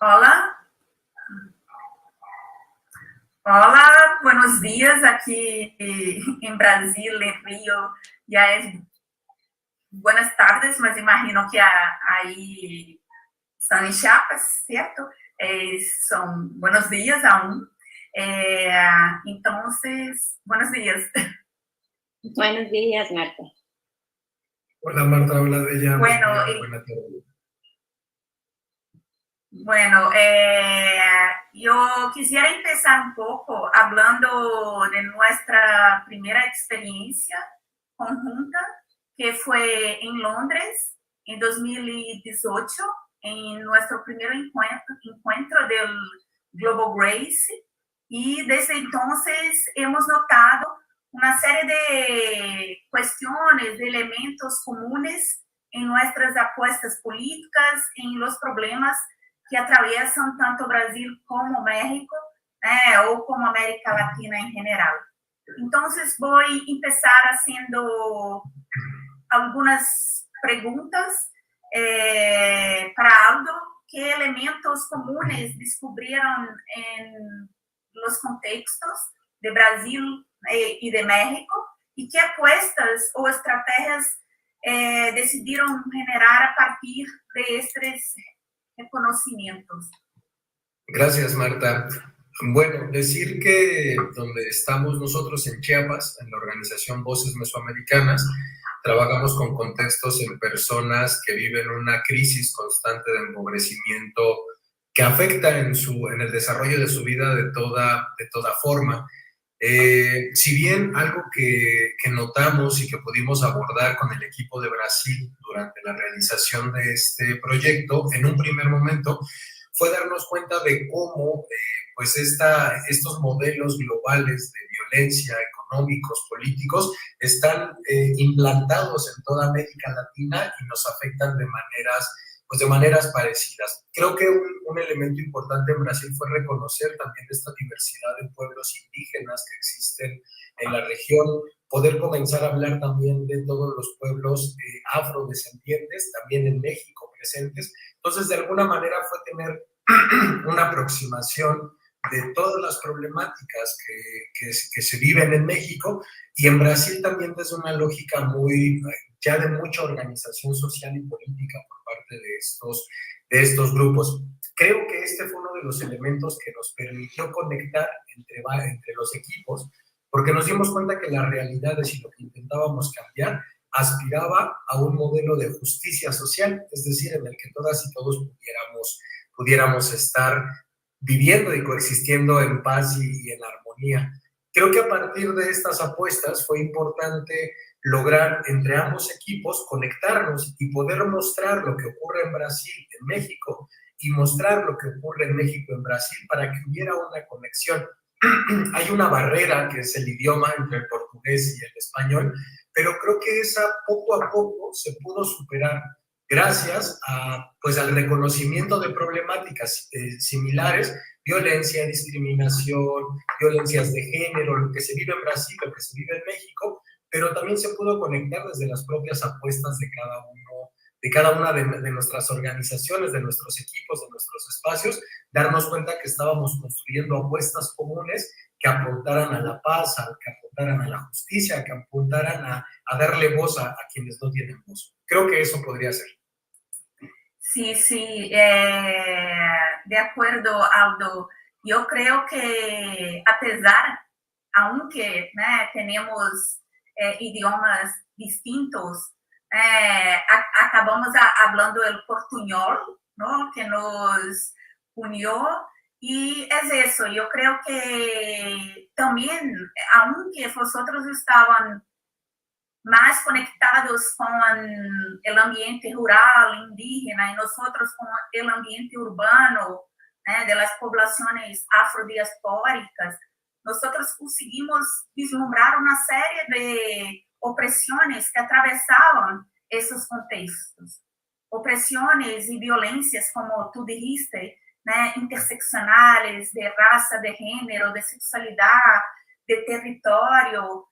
Speaker 6: Hola. Hola, buenos días. Aquí en Brasil, en Río, ya es buenas tardes, mas imagino que ahí están en Chiapas, ¿cierto? Son buenos días aún. Entonces, buenos días.
Speaker 1: Buenos días, Marta.
Speaker 10: Hola Marta, hola Bella.
Speaker 6: Bueno,
Speaker 10: Buenas tardes.
Speaker 6: Bueno, yo quisiera empezar un poco hablando de nuestra primera experiencia conjunta, que fue en Londres en 2018, en nuestro primer encuentro del GlobalGRACE, y desde entonces hemos notado una serie de cuestiones, de elementos comunes en nuestras apuestas políticas, en los problemas que atraviesan tanto Brasil como México, o como América Latina en general. Entonces voy a empezar haciendo algunas preguntas para Aldo. ¿Qué elementos comunes descubrieron en los contextos de Brasil y de México? ¿Y qué apuestas o estrategias decidieron generar a partir de estos conocimientos?
Speaker 10: Gracias, Marta. Bueno, decir que donde estamos nosotros en Chiapas, en la organización Voces Mesoamericanas, trabajamos con contextos en personas que viven una crisis constante de empobrecimiento que afecta en el desarrollo de su vida de toda forma. Si bien algo que notamos y que pudimos abordar con el equipo de Brasil durante la realización de este proyecto, en un primer momento, fue darnos cuenta de cómo pues estos modelos globales de violencia, económicos, políticos, están implantados en toda América Latina y nos afectan de maneras parecidas. Creo que un elemento importante en Brasil fue reconocer también esta diversidad de pueblos indígenas que existen en la región, poder comenzar a hablar también de todos los pueblos afrodescendientes, también en México presentes. Entonces, de alguna manera fue tener una aproximación de todas las problemáticas que se viven en México, y en Brasil también desde una lógica ya de mucha organización social y política por parte de estos grupos. Creo que este fue uno de los elementos que nos permitió conectar entre los equipos, porque nos dimos cuenta que las realidades y lo que intentábamos cambiar aspiraba a un modelo de justicia social, es decir, en el que todas y todos pudiéramos estar viviendo y coexistiendo en paz y en armonía. Creo que a partir de estas apuestas fue importante lograr entre ambos equipos conectarnos y poder mostrar lo que ocurre en Brasil, en México, y mostrar lo que ocurre en México, en Brasil, para que hubiera una conexión. Hay una barrera que es el idioma entre el portugués y el español, pero creo que esa poco a poco se pudo superar gracias al reconocimiento de problemáticas similares, violencia, discriminación, violencias de género, lo que se vive en Brasil, lo que se vive en México, pero también se pudo conectar desde las propias apuestas de cada una de nuestras organizaciones, de nuestros equipos, de nuestros espacios, darnos cuenta que estábamos construyendo apuestas comunes que apuntaran a la paz, que apuntaran a la justicia, que apuntaran a darle voz a quienes no tienen voz. Creo que eso podría ser.
Speaker 6: Sí, de acuerdo, Aldo. Yo creo que a pesar, aunque tenemos idiomas distintos, acabamos hablando el portuñol, ¿no? Que nos unió, y es eso. Yo creo que también, aunque vosotros estaban más conectados con el ambiente rural, indígena, y nosotros con el ambiente urbano, de las poblaciones afrodiaspóricas, nosotros conseguimos vislumbrar una serie de opresiones que atravesaban esos contextos. Opresiones y violencias, como tú dijiste, interseccionales, de raza, de género, de sexualidad, de territorio,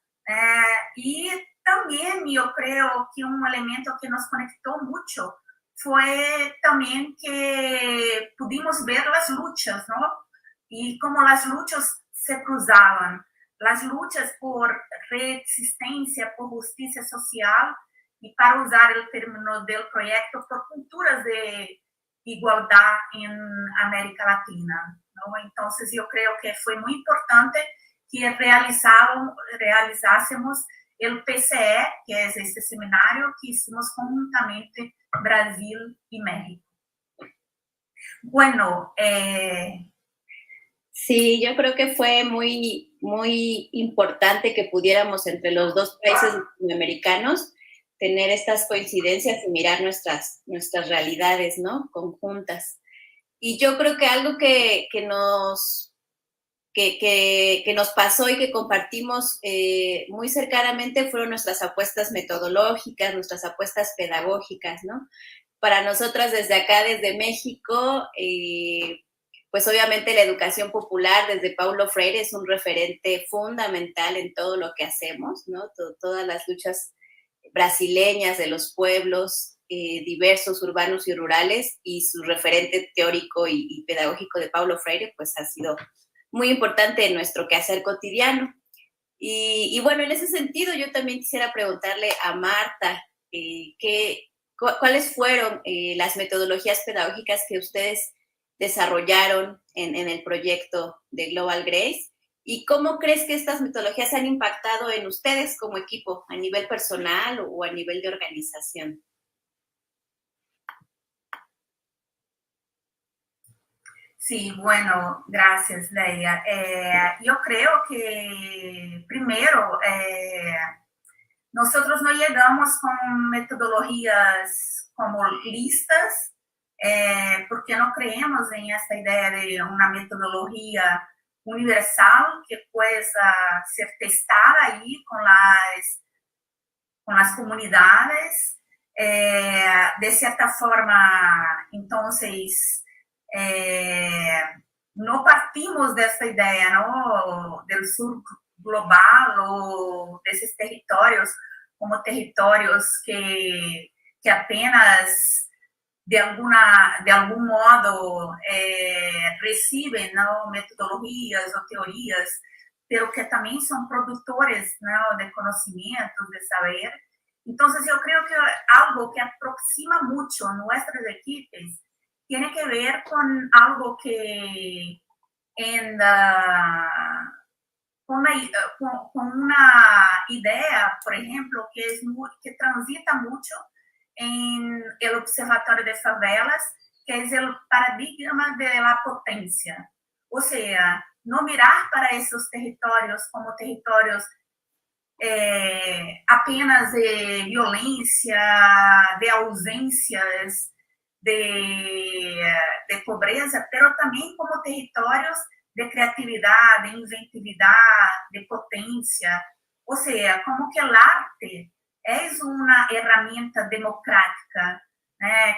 Speaker 6: y también yo creo que un elemento que nos conectó mucho fue también que pudimos ver las luchas, ¿no? Y cómo las luchas se cruzaban, las luchas por reexistencia, por justicia social, y para usar el término del proyecto, por culturas de igualdad en América Latina, ¿no? Entonces yo creo que fue muy importante que realizásemos el PCE, que es este seminario que hicimos conjuntamente Brasil y México. Bueno,
Speaker 16: sí, yo creo que fue muy, muy importante que pudiéramos entre los dos países latinoamericanos tener estas coincidencias y mirar nuestras realidades, ¿no? Conjuntas. Y yo creo que algo que nos pasó y que compartimos muy cercanamente fueron nuestras apuestas metodológicas, nuestras apuestas pedagógicas, ¿no? Para nosotras desde acá, desde México, pues obviamente la educación popular desde Paulo Freire es un referente fundamental en todo lo que hacemos, ¿no? Todas las luchas brasileñas de los pueblos diversos, urbanos y rurales, y su referente teórico y pedagógico de Paulo Freire, pues ha sido muy importante en nuestro quehacer cotidiano. Y bueno, en ese sentido yo también quisiera preguntarle a Marta, ¿cuáles fueron las metodologías pedagógicas que ustedes desarrollaron en el proyecto de GlobalGRACE? ¿Y cómo crees que estas metodologías han impactado en ustedes como equipo, a nivel personal o a nivel de organización?
Speaker 6: Sí, bueno, gracias, Leia. Yo creo que, primero, nosotros no llegamos con metodologías como listas, porque no creemos en esta idea de una metodología universal que pueda ser testada ahí con las comunidades. De cierta forma, entonces, no partimos de esta idea, ¿no? Del sur global o de esos territorios como territorios que apenas de algún modo reciben, ¿no? Metodologías o teorías, pero que también son productores, ¿no? De conocimientos, de saber. Entonces yo creo que algo que aproxima mucho nuestras equipos tiene que ver con algo que con una idea, por ejemplo, que transita mucho en el Observatorio de Favelas, que es el paradigma de la potencia. O sea, no mirar para esos territorios como territorios apenas de violencia, de ausências, de pobreza, pero también como territorios de creatividad, de inventividad, de potencia. O sea, como que el arte es una herramienta democrática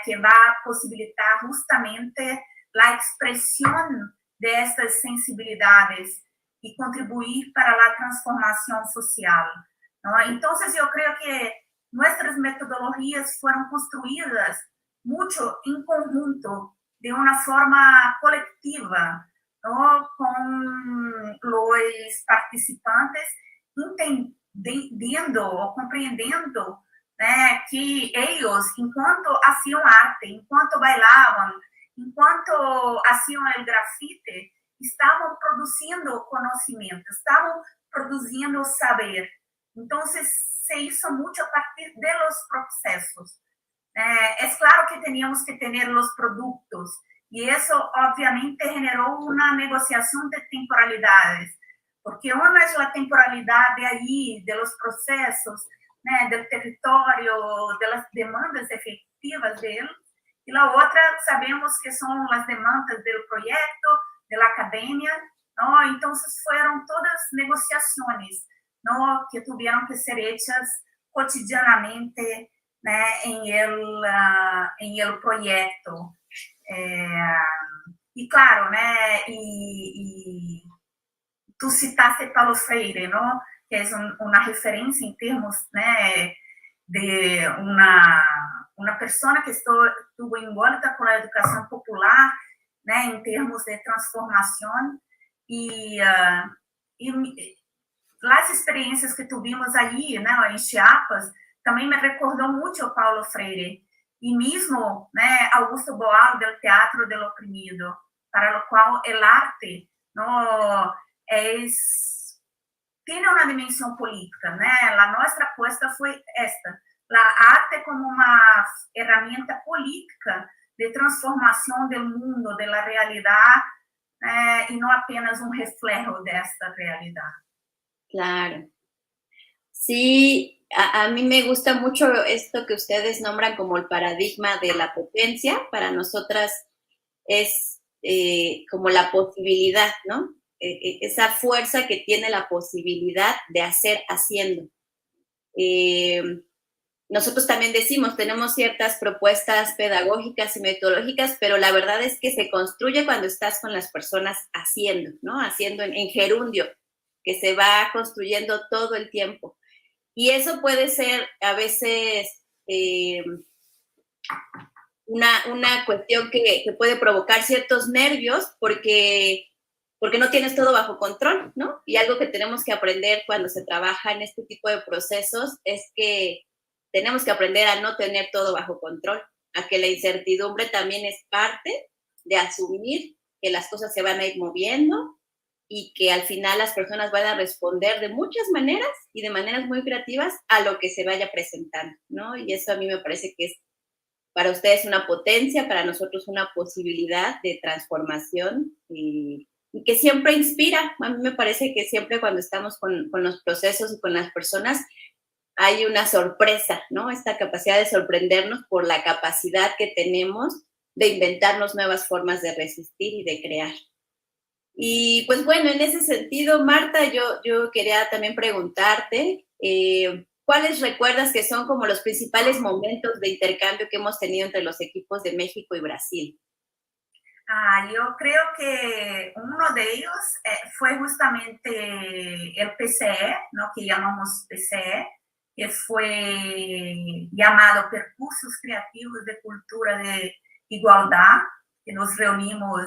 Speaker 6: que va a posibilitar justamente la expresión de estas sensibilidades y contribuir para la transformación social, ¿no? Entonces yo creo que nuestras metodologías fueron construidas mucho en conjunto, de una forma colectiva, ¿no? Con los participantes entendiendo o compreendendo que ellos, enquanto hacían arte, enquanto bailaban, enquanto hacían el grafite, estaban produciendo conocimiento, estaban produciendo saber. Entonces se hizo mucho a partir de los procesos. Es claro que teníamos que tener los productos, y eso obviamente generó una negociación de temporalidades, porque una es la temporalidad de ahí, de los procesos, del territorio, de las demandas efectivas de él, y la otra sabemos que son las demandas del proyecto, de la academia, ¿no? Entonces fueron todas negociaciones, ¿no? Que tuvieron que ser hechas cotidianamente, ¿no? en el proyecto. Y claro, ¿no? Y tú citaste Paulo Freire, ¿no? Que es una referencia en términos, ¿no? De una uma pessoa que estuvo envolta com a educação popular, né, em termos de transformação, e as experiências que tivemos aí, né, em Chiapas, também me recordou muito o Paulo Freire, e mesmo, né, Augusto Boal, do Teatro do Oprimido, para o qual o arte no, tiene una dimensión política, ¿no? Nuestra apuesta fue esta, la arte como una herramienta política de transformación del mundo, de la realidad, y no apenas un reflejo de esta realidad.
Speaker 16: Claro. Sí, a mí me gusta mucho esto que ustedes nombran como el paradigma de la potencia. Para nosotras es como la posibilidad, ¿no? Esa fuerza que tiene la posibilidad de hacer haciendo. Nosotros también decimos, tenemos ciertas propuestas pedagógicas y metodológicas, pero la verdad es que se construye cuando estás con las personas haciendo, ¿no? Haciendo en gerundio, que se va construyendo todo el tiempo. Y eso puede ser a veces una cuestión que puede provocar ciertos nervios porque no tienes todo bajo control, ¿no? Y algo que tenemos que aprender cuando se trabaja en este tipo de procesos es que tenemos que aprender a no tener todo bajo control, a que la incertidumbre también es parte de asumir que las cosas se van a ir moviendo y que al final las personas van a responder de muchas maneras y de maneras muy creativas a lo que se vaya presentando, ¿no? Y eso a mí me parece que es para ustedes una potencia, para nosotros una posibilidad de transformación y que siempre inspira. A mí me parece que siempre cuando estamos con los procesos y con las personas hay una sorpresa, ¿no? Esta capacidad de sorprendernos por la capacidad que tenemos de inventarnos nuevas formas de resistir y de crear. Y pues bueno, en ese sentido, Marta, yo quería también preguntarte, ¿cuáles recuerdas que son como los principales momentos de intercambio que hemos tenido entre los equipos de México y Brasil?
Speaker 6: Yo creo que uno de ellos fue justamente el PCE, ¿no? Que llamamos PCE, que fue llamado Percursos Creativos de Cultura de Igualdad, que nos reunimos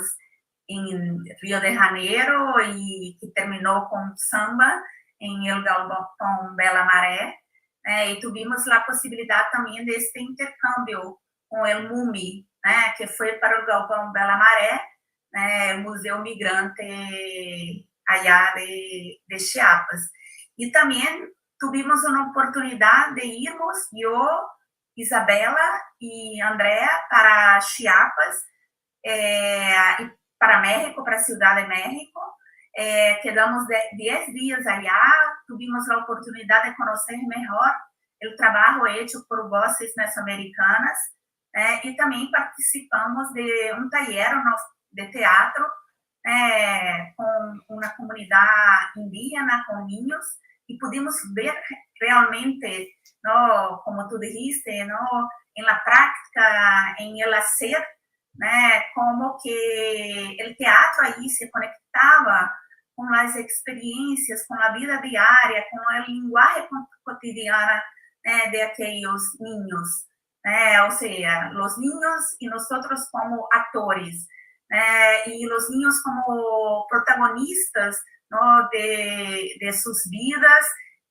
Speaker 6: en Río de Janeiro y que terminó con samba en el Galpón Bela Maré. Y tuvimos la posibilidad también de este intercambio con el MUMI, que fue para el Galpón Bela Maré, el Museo Migrante allá de Chiapas. Y también tuvimos una oportunidad de irnos, yo, Isabela y Andrea, para Chiapas, y para México, para Ciudad de México. Quedamos 10 días allá, tuvimos la oportunidad de conocer mejor el trabajo hecho por voces mesoamericanas, y también participamos de un taller de teatro con una comunidad indígena, con niños, y pudimos ver realmente, ¿no? Como tú dijiste, ¿no? En la práctica, en el hacer, como que el teatro ahí se conectaba con las experiencias, con la vida diaria, con el lenguaje cotidiano de aquellos niños. O sea, los niños y nosotros como actores, y los niños como protagonistas, ¿no? de sus vidas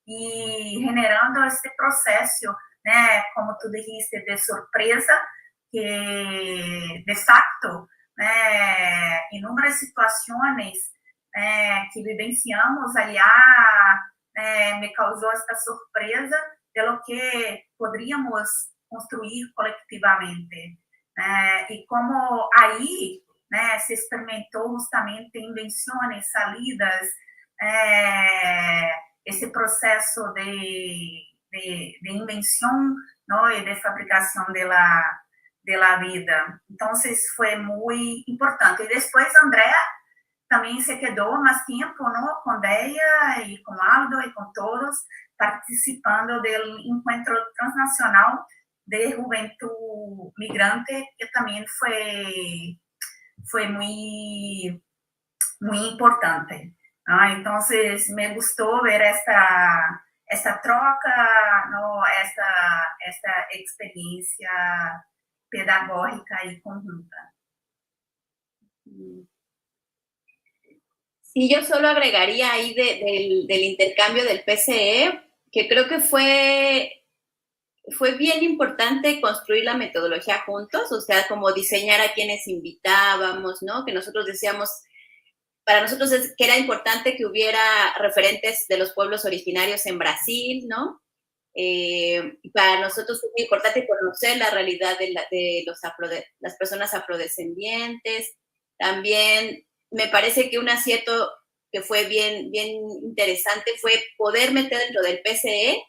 Speaker 6: y generando este proceso, como tú dijiste, de sorpresa, que de facto, inúmeras situaciones que vivenciamos allá me causó esta sorpresa de lo que podríamos construir colectivamente. Y como ahí se experimentó justamente invenciones, salidas, ese proceso de invención, ¿no? Y de fabricación de la vida. Entonces fue muy importante. Y después Andrea también se quedó más tiempo, ¿no? Con ella y con Aldo y con todos, participando del encuentro transnacional de juventud migrante, que también fue muy importante, ¿no? Entonces me gustó ver essa troca, não, essa experiência pedagógica y conjunta.
Speaker 16: Sí, yo solo agregaría ahí del intercambio del PCE, que creo que fue bien importante construir la metodología juntos, o sea, como diseñar a quienes invitábamos, ¿no? Que nosotros decíamos, para nosotros es que era importante que hubiera referentes de los pueblos originarios en Brasil, ¿no? Y para nosotros fue muy importante conocer la realidad de las personas afrodescendientes. También me parece que un acierto que fue bien interesante fue poder meter dentro del PCE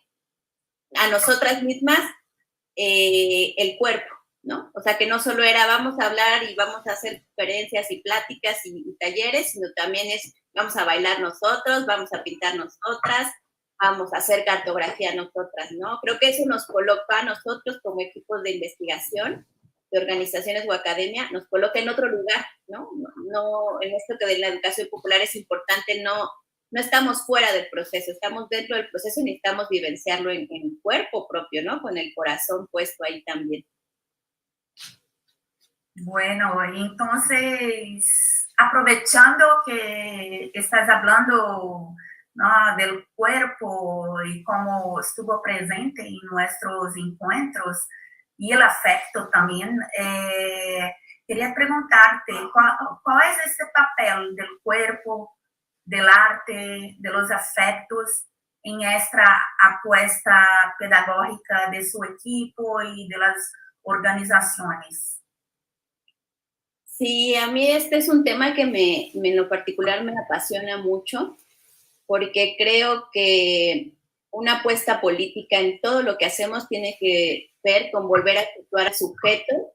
Speaker 16: a nosotras mismas el cuerpo, ¿no? O sea, que no solo era vamos a hablar y vamos a hacer conferencias y pláticas y talleres, sino también es vamos a bailar nosotros, vamos a pintar nosotras, vamos a hacer cartografía nosotras, ¿no? Creo que eso nos coloca a nosotros como equipos de investigación, de organizaciones o academia, nos coloca en otro lugar, ¿no? No en esto que de la educación popular es importante, no estamos fuera del proceso, estamos dentro del proceso y necesitamos vivenciarlo en cuerpo propio, ¿no? Con el corazón puesto ahí también.
Speaker 6: Bueno, entonces, aprovechando que estás hablando, ¿no?, del cuerpo y cómo estuvo presente en nuestros encuentros y el afecto también, quería preguntarte, ¿cuál es este papel del cuerpo, del arte, de los afectos en esta apuesta pedagógica de su equipo y de las organizaciones?
Speaker 16: Sí, a mí este es un tema que en lo particular me apasiona mucho, porque creo que una apuesta política en todo lo que hacemos tiene que ver con volver a situar al sujeto,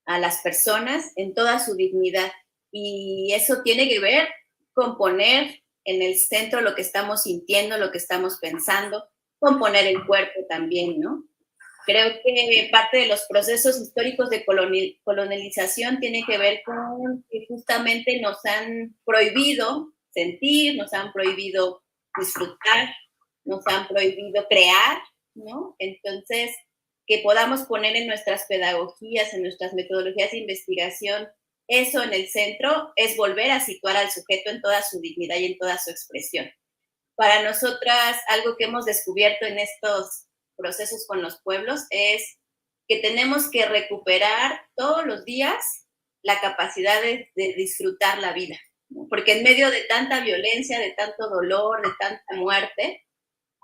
Speaker 16: a las personas, en toda su dignidad. Y eso tiene que ver con poner en el centro lo que estamos sintiendo, lo que estamos pensando, con poner el cuerpo también, ¿no? Creo que parte de los procesos históricos de colonización tiene que ver con que justamente nos han prohibido sentir, nos han prohibido disfrutar, nos han prohibido crear, ¿no? Entonces, que podamos poner en nuestras pedagogías, en nuestras metodologías de investigación, eso en el centro es volver a situar al sujeto en toda su dignidad y en toda su expresión. Para nosotras, algo que hemos descubierto en estos procesos con los pueblos es que tenemos que recuperar todos los días la capacidad de disfrutar la vida, ¿no? Porque en medio de tanta violencia, de tanto dolor, de tanta muerte,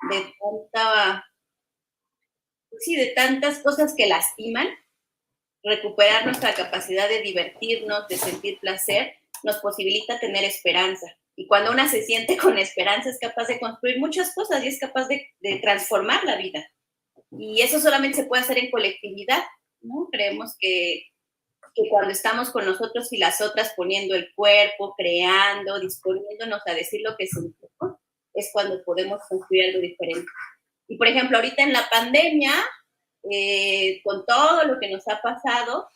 Speaker 16: de tantas cosas que lastiman, recuperar nuestra capacidad de divertirnos, de sentir placer, nos posibilita tener esperanza. Y cuando una se siente con esperanza es capaz de construir muchas cosas y es capaz de transformar la vida. Y eso solamente se puede hacer en colectividad, ¿no? Creemos que cuando estamos con nosotros y las otras poniendo el cuerpo, creando, disponiéndonos a decir lo que sentimos, es cuando podemos construir algo diferente. Y, por ejemplo, ahorita en la pandemia, con todo lo que nos ha pasado,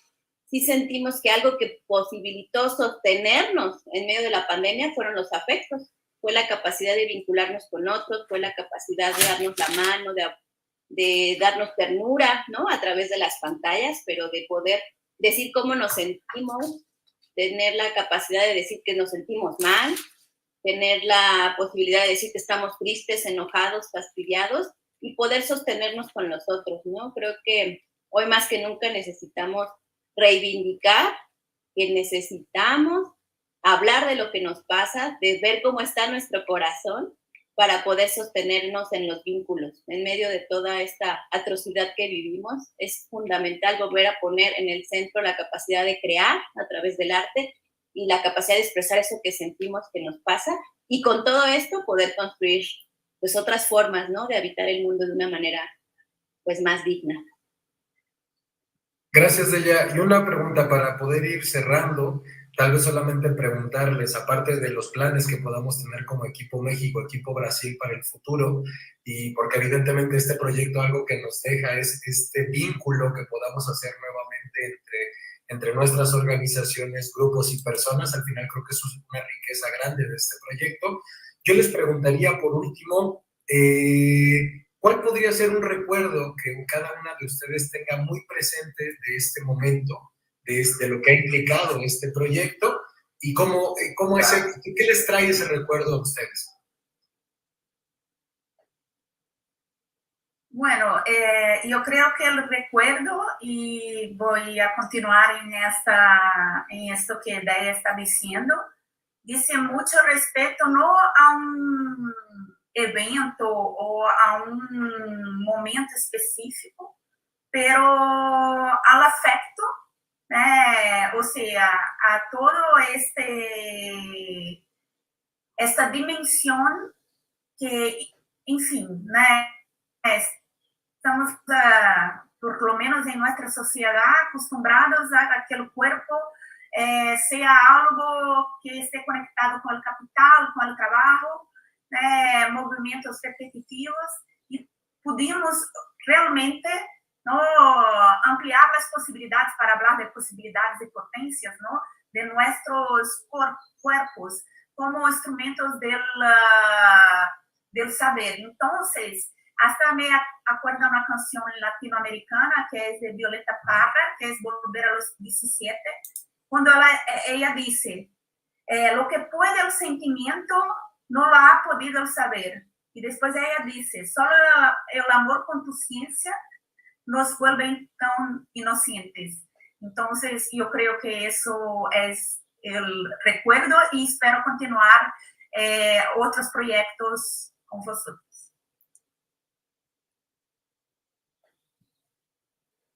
Speaker 16: sí sentimos que algo que posibilitó sostenernos en medio de la pandemia fueron los afectos, fue la capacidad de vincularnos con otros, fue la capacidad de darnos la mano, de darnos ternura, ¿no? A través de las pantallas, pero de poder decir cómo nos sentimos, tener la capacidad de decir que nos sentimos mal, tener la posibilidad de decir que estamos tristes, enojados, fastidiados y poder sostenernos con los otros, ¿no? Creo que hoy más que nunca necesitamos reivindicar que necesitamos hablar de lo que nos pasa, de ver cómo está nuestro corazón para poder sostenernos en los vínculos. En medio de toda esta atrocidad que vivimos, es fundamental volver a poner en el centro la capacidad de crear a través del arte y la capacidad de expresar eso que sentimos que nos pasa y con todo esto poder construir pues otras formas, ¿no? De habitar el mundo de una manera pues más digna.
Speaker 10: Gracias, Deya. Y una pregunta para poder ir cerrando, tal vez solamente preguntarles, aparte de los planes que podamos tener como Equipo México, Equipo Brasil para el futuro, y porque evidentemente este proyecto algo que nos deja es este vínculo que podamos hacer nuevamente entre nuestras organizaciones, grupos y personas. Al final creo que eso es una riqueza grande de este proyecto. Yo les preguntaría por último, ¿Cuál podría ser un recuerdo que cada una de ustedes tenga muy presente de este momento, de lo que ha implicado este proyecto, y qué les trae ese recuerdo a ustedes?
Speaker 6: Bueno, yo creo que el recuerdo, y voy a continuar en esto que Daya está diciendo, dice mucho respecto no a un evento o a un momento específico, pero al afecto, o sea, a todo esta dimensión que, enfim, estamos, por lo menos en nuestra sociedad, acostumbrados a que el cuerpo sea algo que esté conectado con el capital, con el trabajo, movimientos repetitivos, y pudimos realmente ¿no? ampliar las posibilidades para hablar de posibilidades y potencias, ¿no? de nuestros cuerpos como instrumentos del saber. Entonces, hasta me acuerdo de una canción latinoamericana que es de Violeta Parra, que es Volver a los 17, cuando ella dice, lo que puede el sentimiento no lo ha podido el saber. Y después ella dice, solo el amor con tu ciencia nos vuelve tan inocentes. Entonces, yo creo que eso es el recuerdo y espero continuar otros proyectos con vosotros.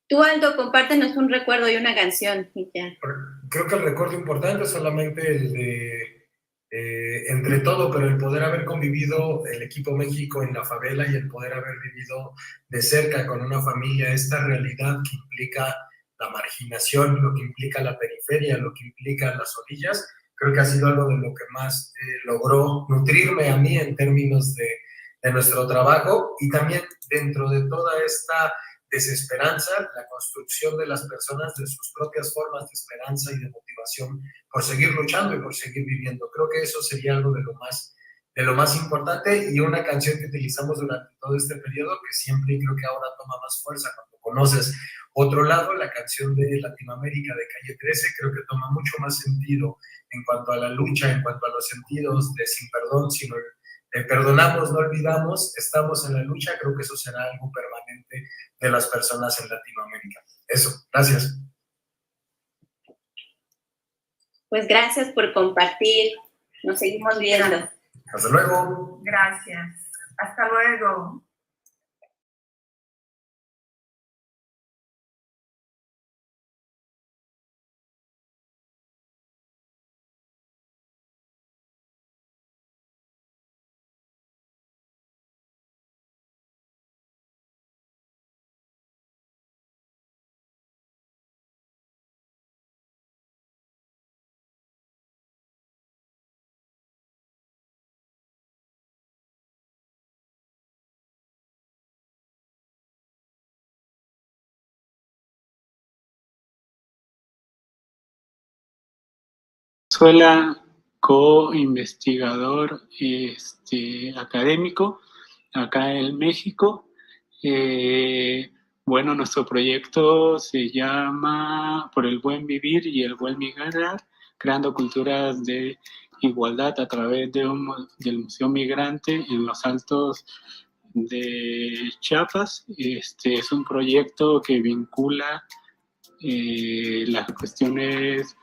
Speaker 16: Tú, Aldo, compártenos un recuerdo y una canción.
Speaker 10: Creo que el recuerdo importante es solamente el de entre todo, pero el poder haber convivido el equipo México en la favela y el poder haber vivido de cerca con una familia esta realidad que implica la marginación, lo que implica la periferia, lo que implica las orillas, creo que ha sido algo de lo que más logró nutrirme a mí en términos de nuestro trabajo, y también dentro de toda esta desesperanza, la construcción de las personas de sus propias formas de esperanza y de motivación por seguir luchando y por seguir viviendo. Creo que eso sería algo de lo más importante, y una canción que utilizamos durante todo este periodo, que siempre creo que ahora toma más fuerza cuando conoces otro lado, la canción de Latinoamérica de Calle 13, creo que toma mucho más sentido en cuanto a la lucha, en cuanto a los sentidos de sin perdón, sino perdonamos, no olvidamos, estamos en la lucha. Creo que eso será algo permanente de las personas en Latinoamérica. Eso, gracias.
Speaker 16: Pues gracias por compartir. Nos seguimos viendo.
Speaker 10: Hasta luego.
Speaker 6: Gracias. Hasta luego.
Speaker 17: Venezuela, co-investigador académico acá en México. Bueno, nuestro proyecto se llama Por el Buen Vivir y el Buen Migrar, creando culturas de igualdad a través del Museo Migrante en los Altos de Chiapas. Es un proyecto que vincula las cuestiones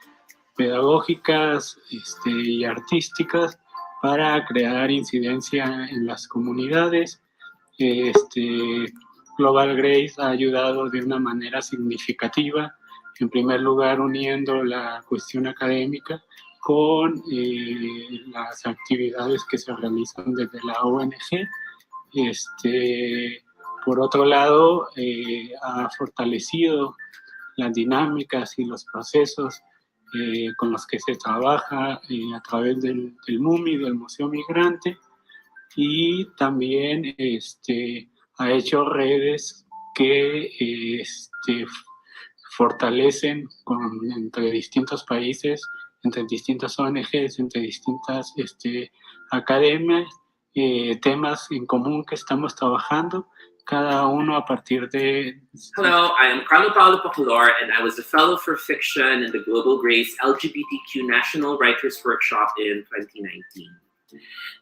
Speaker 17: pedagógicas y artísticas para crear incidencia en las comunidades. GlobalGRACE ha ayudado de una manera significativa, en primer lugar uniendo la cuestión académica con las actividades que se realizan desde la ONG. Por otro lado, ha fortalecido las dinámicas y los procesos con los que se trabaja a través del MUMI, del Museo Migrante, y también ha hecho redes que fortalecen entre distintos países, entre distintas ONGs, entre distintas academias, temas en común que estamos trabajando, cada uno a partir de...
Speaker 18: Hello, I am Carlo Paolo Pocolor, and I was a fellow for fiction in the GlobalGRACE LGBTQ National Writers Workshop in 2019.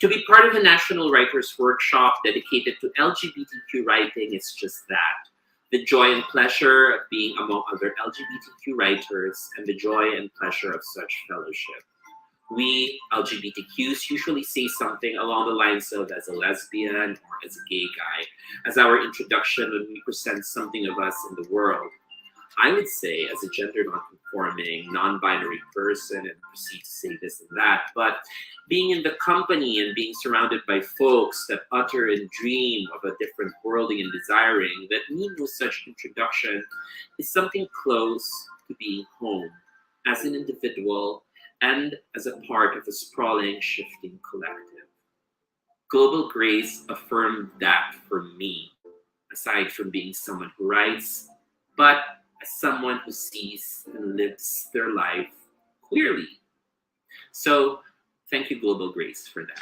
Speaker 18: To be part of a National Writers Workshop dedicated to LGBTQ writing is just that. The joy and pleasure of being among other LGBTQ writers and the joy and pleasure of such fellowship. We, LGBTQs, usually say something along the lines of as a lesbian or as a gay guy, as our introduction when we present something of us in the world. I would say as a gender non-conforming, non-binary person, and proceed to say this and that, but being in the company and being surrounded by folks that utter and dream of a different worlding and desiring that need no such introduction is something close to being home as an individual and as a part of a sprawling, shifting collective. GlobalGRACE affirmed that for me, aside from being someone who writes, but as someone who sees and lives their life queerly. So, thank you, GlobalGRACE, for that.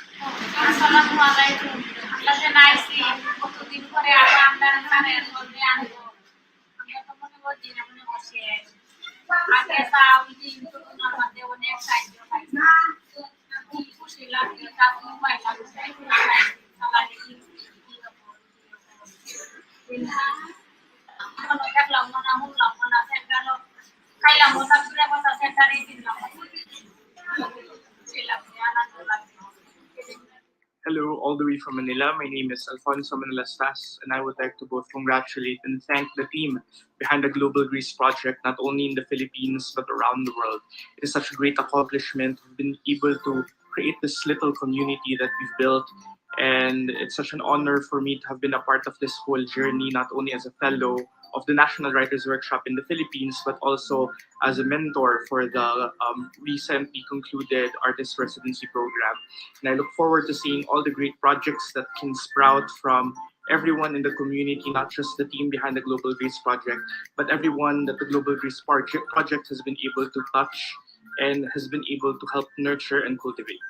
Speaker 19: Hello, all the way from Manila. My name is Alfonso Manalastas, and I would like to both congratulate and thank the team behind the GlobalGRACE project, not only in the Philippines, but around the world. It is such a great accomplishment. We've been able to create this little community that we've built, and it's such an honor for me to have been a part of this whole journey, not only as a fellow of the National Writers Workshop in the Philippines, but also as a mentor for the recently concluded Artist Residency Program. And I look forward to seeing all the great projects that can sprout from everyone in the community, not just the team behind the GlobalGRACE project, but everyone that the GlobalGRACE project has been able to touch and has been able to help nurture and cultivate.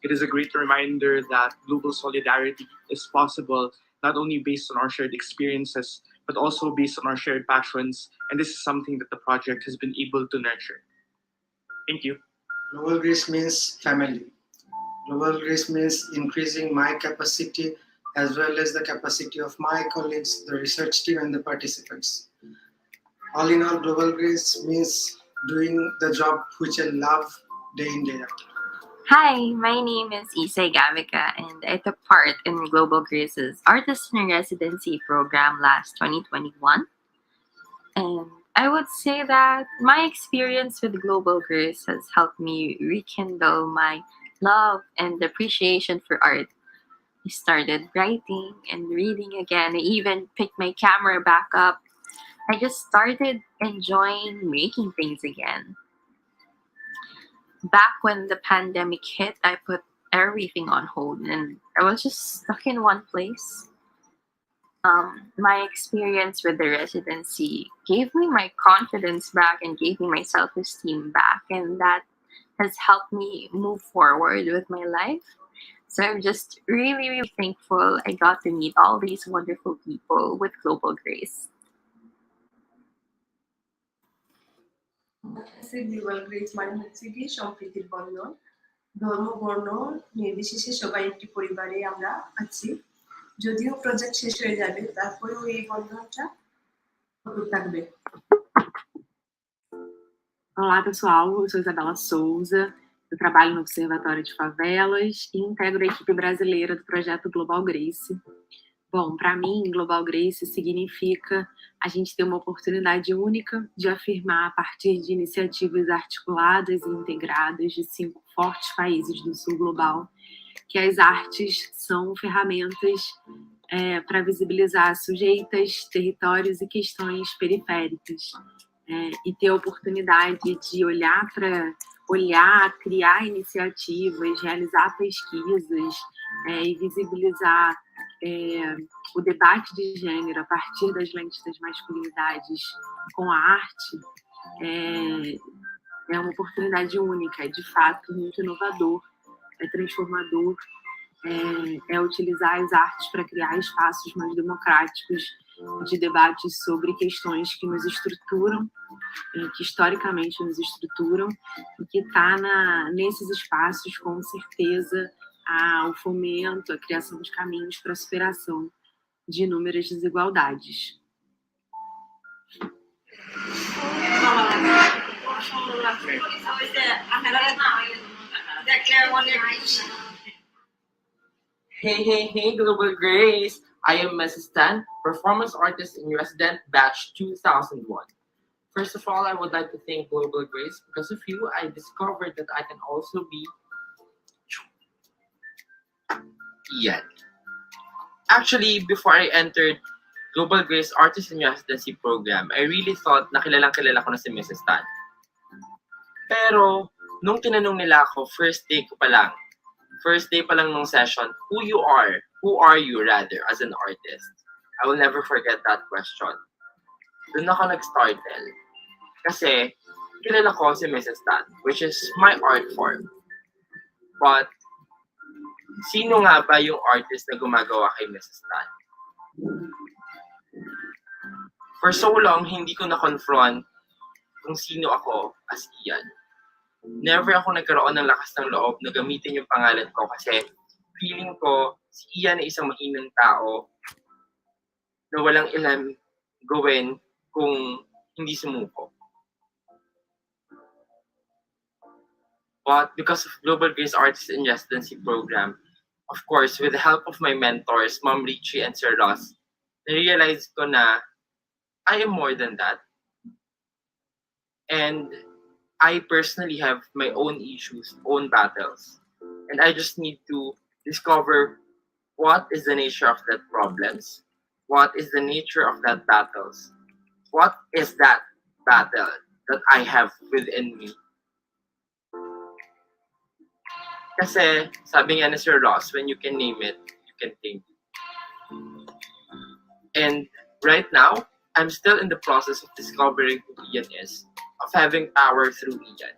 Speaker 19: It is a great reminder that global solidarity is possible, not only based on our shared experiences, but also based on our shared passions. And this is something that the project has been able to nurture. Thank you.
Speaker 20: GlobalGRACE means family. GlobalGRACE means increasing my capacity as well as the capacity of my colleagues, the research team, and the participants. All in all, GlobalGRACE means doing the job which I love day in, day out.
Speaker 21: Hi, my name is Isay Gavica, and I took part in GlobalGRACE's Artist in Residency program last 2021. And I would say that my experience with GlobalGRACE has helped me rekindle my love and appreciation for art. I started writing and reading again. I even picked my camera back up. I just started enjoying making things again. Back when the pandemic hit, I put everything on hold and I was just stuck in one place. My experience with the residency gave me my confidence back and gave me my self-esteem back, and that has helped me move forward with my life. So I'm just really, really thankful I got to meet all these wonderful people with GlobalGRACE.
Speaker 22: GlobalGRACE মানে হচ্ছে কি সম্প্রীতির বন্ধন, ধর্ম বর্ণ নির্বিশেষে সবাই একটি পরিবারে আমরা আছি। যদিও প্রজেক্ট শেষ হয়ে যাবে, তারপরেও এই বন্ধনটা অটুট থাকবে।
Speaker 23: Olá pessoal, eu sou Isabela Souza, eu trabalho no Observatório de Favelas e integro a equipe brasileira do projeto GlobalGRACE. Bom, para mim, GlobalGRACE significa a gente ter uma oportunidade única de afirmar a partir de iniciativas articuladas e integradas de 5 fortes países do sul global, que as artes são ferramentas para visibilizar sujeitas, territórios e questões periféricas. E ter a oportunidade de olhar, criar iniciativas, realizar pesquisas e visibilizar o debate de gênero a partir das lentes das masculinidades com a arte é uma oportunidade única, é de fato muito inovador, é transformador, é utilizar as artes para criar espaços mais democráticos de debates sobre questões que nos estruturam, que historicamente nos estruturam, e que está nesses espaços, com certeza, o fomento, a criação de caminhos para a superação de inúmeras desigualdades.
Speaker 5: Hey, Global Grace. I am Mrs. Tan, performance artist in resident batch 2001. First of all, I would like to thank Global Grace. Because of you, I discovered that I can also be Ian. Actually, before I entered Global Grace Artist in Residency Program, I really thought na kilalang-kilala ko na si Mrs. Tan. Pero, nung tinanong nila ako, first day pa lang nung session, who are you rather, as an artist? I will never forget that question. Doon ako nag-startle. Kasi, kilala ko si Mrs. Tan, which is my art form. But, sino nga ba yung artist na gumagawa kay Mrs. Tan? For so long, hindi ko na-confront kung sino ako as Ian. Never ako nagkaroon ng lakas ng loob na gamitin yung pangalan ko kasi feeling ko si Ian ay isang mainang tao na walang ilan gawin kung hindi sumuko. But because of Global Grace Artist in Residency Program, of course, with the help of my mentors, Ma'am Richie and Sir Ross, na-realize ko na I am more than that. And I personally have my own issues, own battles. And I just need to discover what is the nature of that problems, what is the nature of that battles, what is that battle that I have within me. Kasi sabi nga ni Sir Ross, when you can name it, you can tame it. And right now, I'm still in the process of discovering who Ian is, of having power through Ian.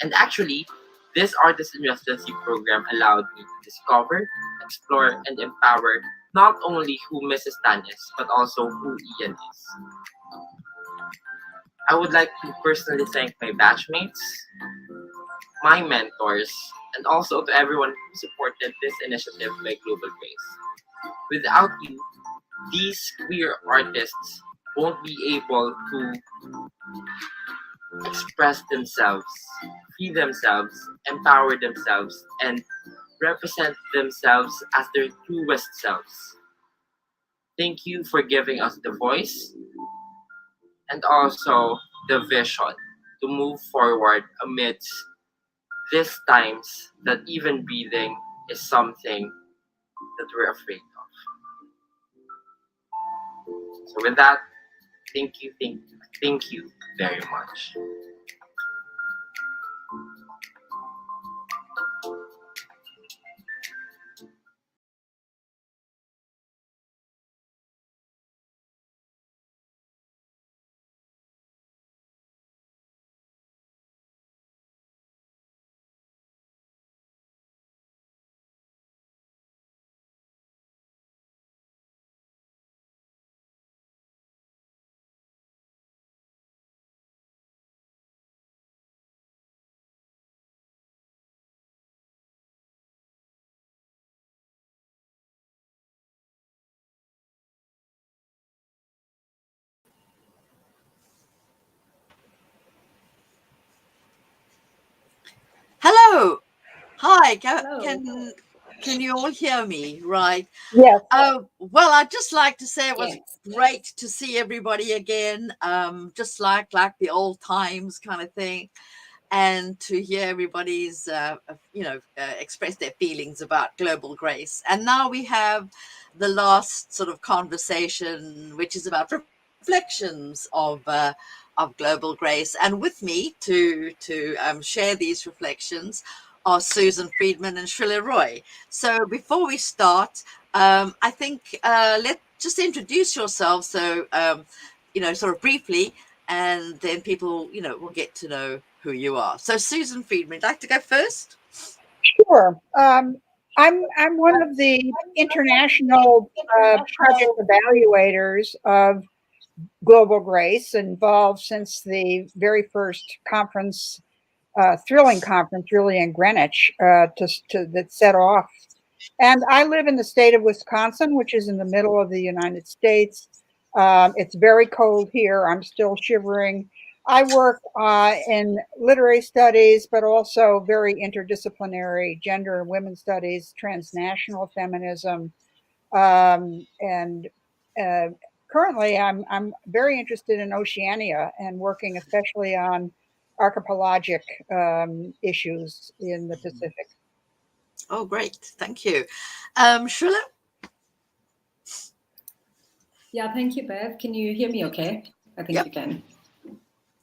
Speaker 5: And actually, this Artist in Residency program allowed me to discover, explore, and empower not only who Mrs. Tan is, but also who Ian is. I would like to personally thank my batchmates, my mentors, and also to everyone who supported this initiative by Global Grace. Without you, these queer artists won't be able to express themselves, free themselves, empower themselves, and represent themselves as their truest selves. Thank you for giving us the voice and also the vision to move forward amidst these times that even breathing is something that we're afraid of. So with that, thank you very much.
Speaker 8: Hello. Hi.
Speaker 1: Hello.
Speaker 8: Can you all hear me? Right.
Speaker 7: Yes.
Speaker 8: Well, I'd just like to say it was
Speaker 1: Yes.
Speaker 8: great to see everybody again. Just like the old times kind of thing, and to hear everybody's express their feelings about Global Grace. And now we have the last sort of conversation, which is about reflections of Global Grace. And with me to share these reflections are Susan Friedman and Shrilla Roy. So before we start, I think let's just introduce yourselves. So sort of briefly, and then people will get to know who you are. So Susan Friedman, would you like to go first?
Speaker 9: Sure. I'm one of the international project evaluators of Global Grace, involved since the very first conference, thrilling conference, really in Greenwich, that set off. And I live in the state of Wisconsin, which is in the middle of the United States. It's very cold here. I'm still shivering. I work in literary studies, but also very interdisciplinary gender and women's studies, transnational feminism, and currently I'm very interested in Oceania and working especially on archipelagic issues in the Pacific.
Speaker 8: Oh, great. Thank you. Shrilla?
Speaker 11: Yeah, thank you, Bev. Can you hear me okay? I think you can.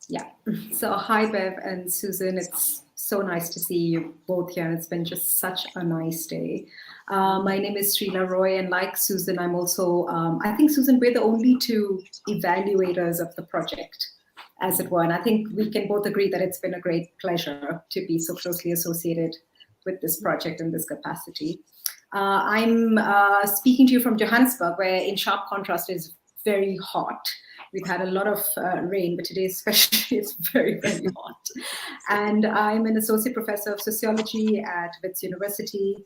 Speaker 11: Yeah. So hi, Bev and Susan. It's so nice to see you both here. It's been just such a nice day. My name is Srila Roy, and like Susan, I'm also, I think, Susan, we're the only two evaluators of the project, as it were. And I think we can both agree that it's been a great pleasure to be so closely associated with this project in this capacity. I'm speaking to you from Johannesburg, where in sharp contrast is very hot. We've had a lot of rain, but today especially it's very, very hot. And I'm an associate professor of sociology at Wits University.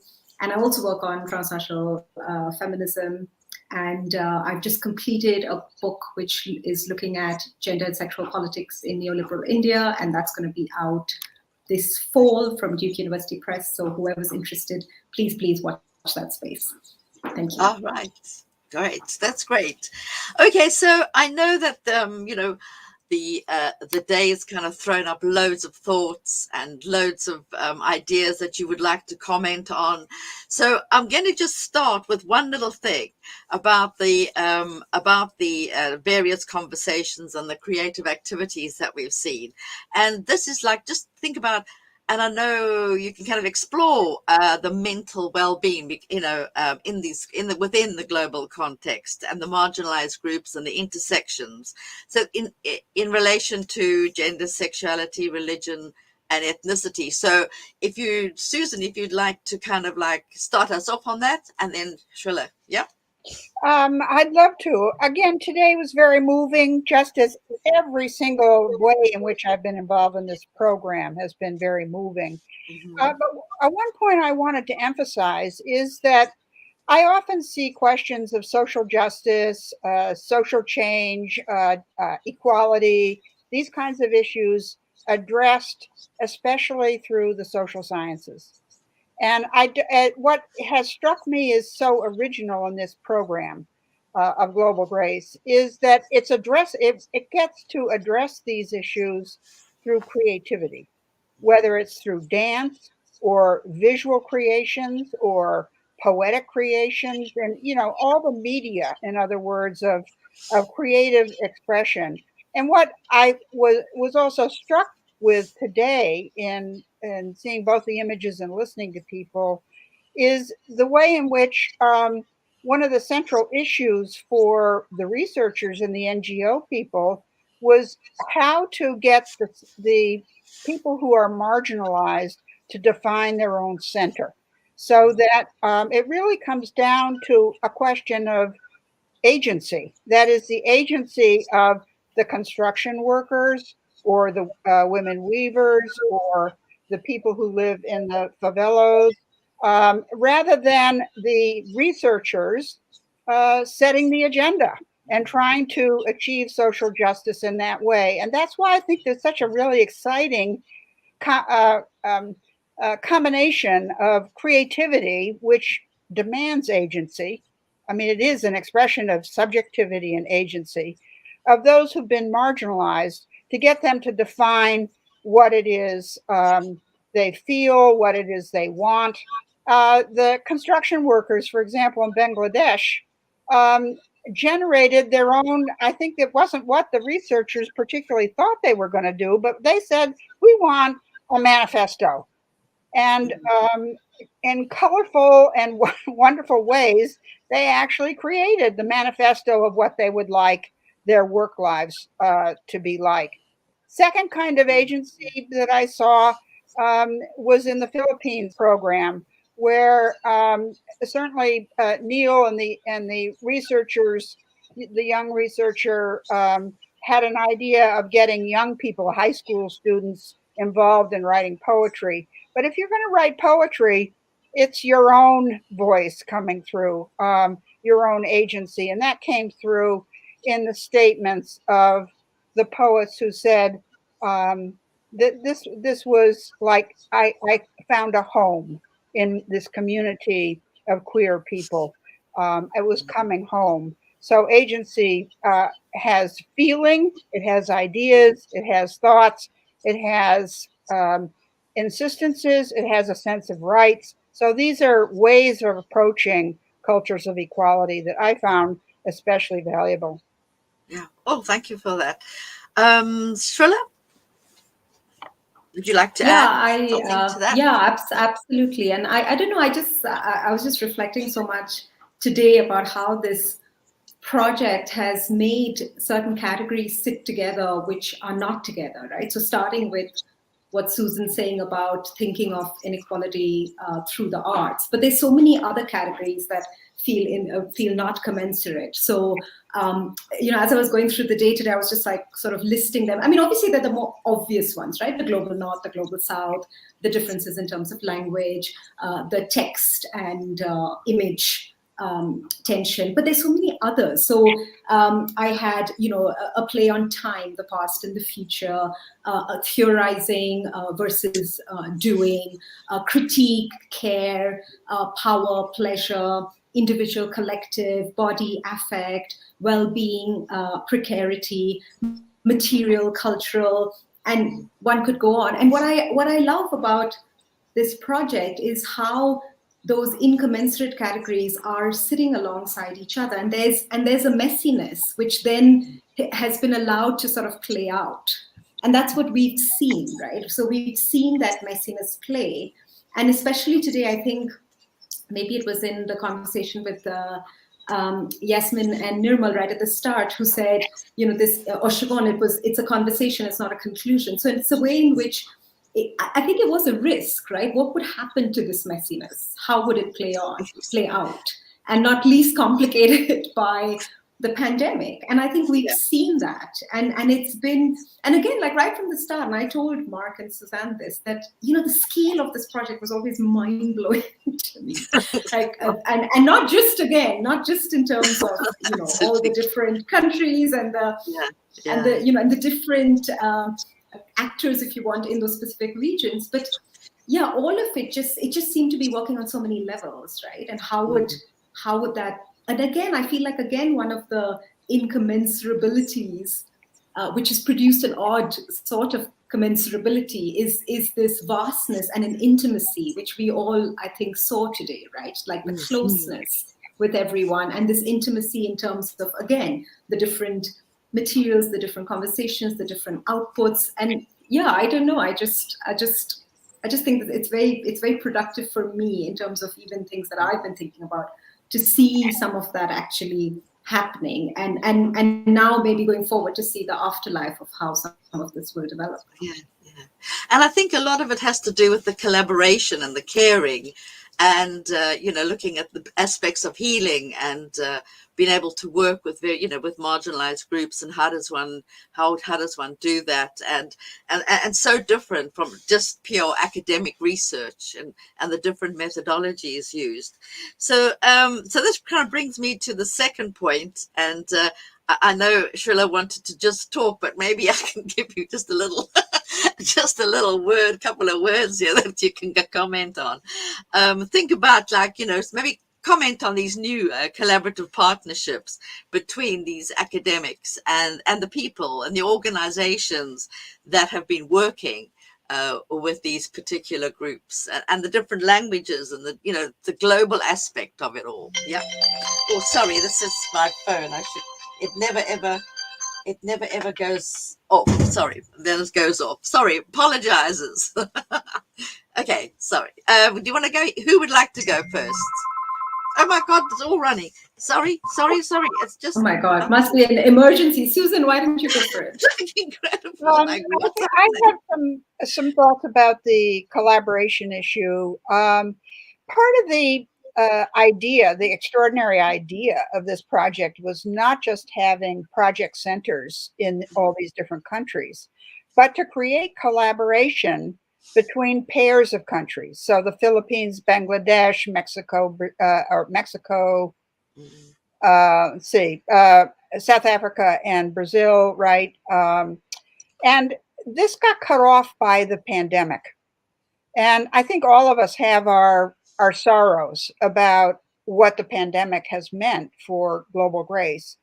Speaker 11: And I also work on transnational feminism. And I've just completed a book which is looking at gender and sexual politics in neoliberal India. And that's going to be out this fall from Duke University Press. So whoever's interested, please watch that space. Thank you.
Speaker 8: All right. Great. That's great. Okay, so I know that you know, the day has kind of thrown up loads of thoughts and loads of ideas that you would like to comment on. So I'm going to just start with one little thing about the various conversations and the creative activities that we've seen. And this is like, just think about, and I know you can kind of explore the mental well-being, you know, within the global context and the marginalized groups and the intersections. So in relation to gender, sexuality, religion, and ethnicity. So Susan, if you'd like to kind of like start us off on that, and then Shrilla, yeah.
Speaker 9: I'd love to. Again, today was very moving, just as every single way in which I've been involved in this program has been very moving. But one point I wanted to emphasize is that I often see questions of social justice, social change, equality, these kinds of issues addressed especially through the social sciences. And what has struck me as so original in this program of Global Grace is that it gets to address these issues through creativity, whether it's through dance or visual creations or poetic creations, and all the media, in other words, of creative expression. And what I was also struck with today in seeing both the images and listening to people is the way in which one of the central issues for the researchers and the NGO people was how to get the people who are marginalized to define their own center, so that it really comes down to a question of agency. That is the agency of the construction workers or the women weavers or the people who live in the favelas, rather than the researchers setting the agenda and trying to achieve social justice in that way. And that's why I think there's such a really exciting combination of creativity, which demands agency. I mean, it is an expression of subjectivity and agency of those who've been marginalized, to get them to define what it is they feel, what it is they want. The construction workers, for example, in Bangladesh, generated their own, I think it wasn't what the researchers particularly thought they were going to do, but they said, we want a manifesto. And in colorful and wonderful ways, they actually created the manifesto of what they would like their work lives to be like. Second kind of agency that I saw was in the Philippines program, where certainly Neil and the researchers, the young researcher, had an idea of getting young people, high school students, involved in writing poetry. But if you're going to write poetry, it's your own voice coming through, your own agency. And that came through in the statements of the poets who said that this was like, I found a home in this community of queer people. It was coming home. So agency has feeling, it has ideas, it has thoughts, it has insistences, it has a sense of rights. So these are ways of approaching cultures of equality that I found especially valuable.
Speaker 8: Yeah. Oh, thank you for that. Srila, would you like to add something to that?
Speaker 11: Yeah, absolutely. And I don't know, I was just reflecting so much today about how this project has made certain categories sit together which are not together, right? So starting with what Susan's saying about thinking of inequality through the arts, but there's so many other categories that feel not commensurate. So as I was going through the day today, I was just like sort of listing them. I mean, obviously they're the more obvious ones, right? The global north, the global south, the differences in terms of language, the text and image tension, but there's so many others. So I had, a play on time, the past and the future, theorizing versus doing, critique, care, power, pleasure, individual, collective, body, affect, well-being, precarity, material, cultural, and one could go on. And what I love about this project is how those incommensurate categories are sitting alongside each other, and there's a messiness which then has been allowed to sort of play out, and that's what we've seen, right? So we've seen that messiness play, and especially today, I think maybe it was in the conversation with Yasmin and Nirmal right at the start, who said, this, or Siobhan, it's a conversation, it's not a conclusion. So it's a way in which I think it was a risk, right? What would happen to this messiness? How would it play out? And not least complicated by the pandemic. And I think we've seen that. And it's been, and again, like right from the start, and I told Mark and Suzanne this, that, the scale of this project was always mind-blowing to me. Like, and not just in terms of, all the different countries and the different actors, if you want, in those specific regions, but all of it just seemed to be working on so many levels, right? And how would that, and again, I feel like one of the incommensurabilities which has produced an odd sort of commensurability is this vastness and an intimacy which we all, I think, saw today, right? Like the closeness with everyone, and this intimacy in terms of, again, the different materials, the different conversations, the different outputs. And I don't know, I just think that it's very productive for me in terms of even things that I've been thinking about, to see some of that actually happening, and now maybe going forward to see the afterlife of how some of this will develop.
Speaker 8: And I think a lot of it has to do with the collaboration and the caring, and looking at the aspects of healing, and being able to work with with marginalized groups, and how does one do that, and so different from just pure academic research and the different methodologies used. So this kind of brings me to the second point, and I know Srila wanted to just talk, but maybe I can give you just a little couple of words here that you can comment on. Think about, maybe comment on these new collaborative partnerships between these academics and the people and the organizations that have been working with these particular groups, and the different languages, and the global aspect of it all. Yeah. Oh, sorry, this is my phone. It never ever goes off. Sorry, then it goes off. Sorry, apologizes. Okay, sorry. Do you want to go? Who would like to go first? Oh my God, it's all running. Sorry. It's just.
Speaker 11: Oh my God, must be an emergency. Susan, why don't you go first?
Speaker 8: Incredible.
Speaker 9: I have some thoughts about the collaboration issue. part of the idea, the extraordinary idea of this project was not just having project centers in all these different countries, but to create collaboration between pairs of countries. So the Philippines, Bangladesh, Mexico, South Africa and Brazil, right? And this got cut off by the pandemic. And I think all of us have our sorrows about what the pandemic has meant for Global Grace.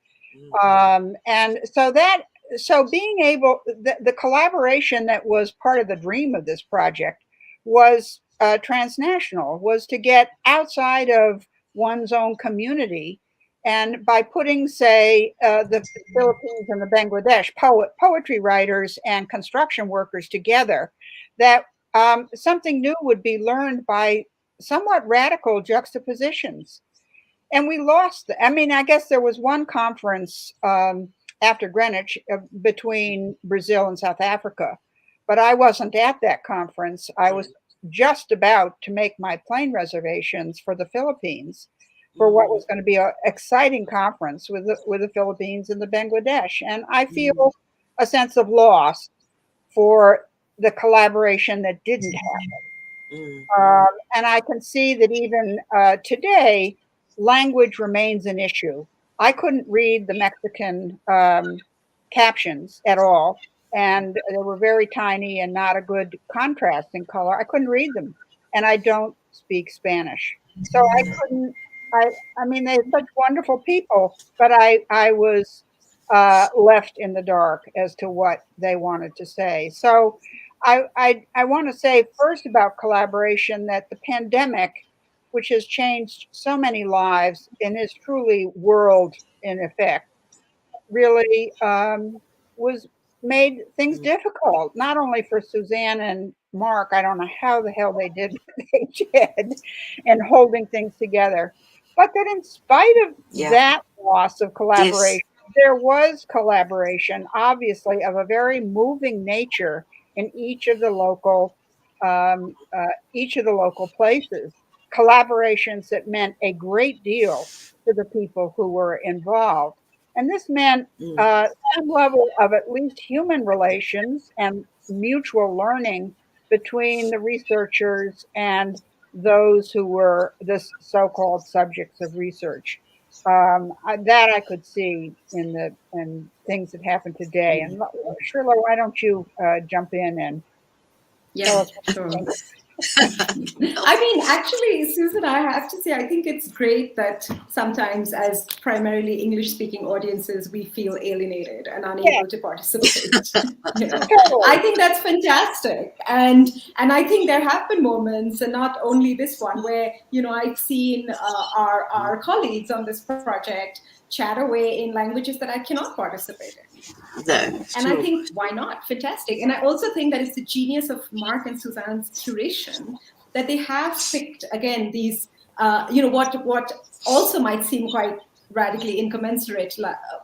Speaker 9: And so being able, the collaboration that was part of the dream of this project was transnational, was to get outside of one's own community. And by putting, say, the Philippines and the Bangladesh poetry writers and construction workers together, that something new would be learned by somewhat radical juxtapositions. And we lost. I mean, I guess there was one conference after Greenwich between Brazil and South Africa, but I wasn't at that conference. I was just about to make my plane reservations for the Philippines for what was going to be an exciting conference with the Philippines and the Bangladesh. And I feel a sense of loss for the collaboration that didn't happen. And I can see that even today, language remains an issue. I couldn't read the Mexican captions at all, and they were very tiny and not a good contrast in color. I couldn't read them, and I don't speak Spanish. So I couldn't, I mean, they're such wonderful people, but I was left in the dark as to what they wanted to say. So I want to say first about collaboration that the pandemic, which has changed so many lives and is truly world in effect, really was made things difficult, not only for Suzanne and Mark. I don't know how the hell they did what they did and holding things together, but that in spite of that loss of collaboration, there was collaboration, obviously, of a very moving nature in each of the local places. Collaborations that meant a great deal to the people who were involved. And this meant some level of at least human relations and mutual learning between the researchers and those who were the so-called subjects of research. That I could see in things that happened today. And Srila, why don't you jump in and tell us what you think?
Speaker 11: I mean, actually, Susan, I have to say, I think it's great that sometimes as primarily English-speaking audiences, we feel alienated and unable to participate. You know? I think that's fantastic. And I think there have been moments, and not only this one, where, you know, I've seen our colleagues on this project chat away in languages that I cannot participate in. And I think, why not? Fantastic. And I also think that it's the genius of Mark and Suzanne's curation that they have picked, again, these, you know, what also might seem quite radically incommensurate.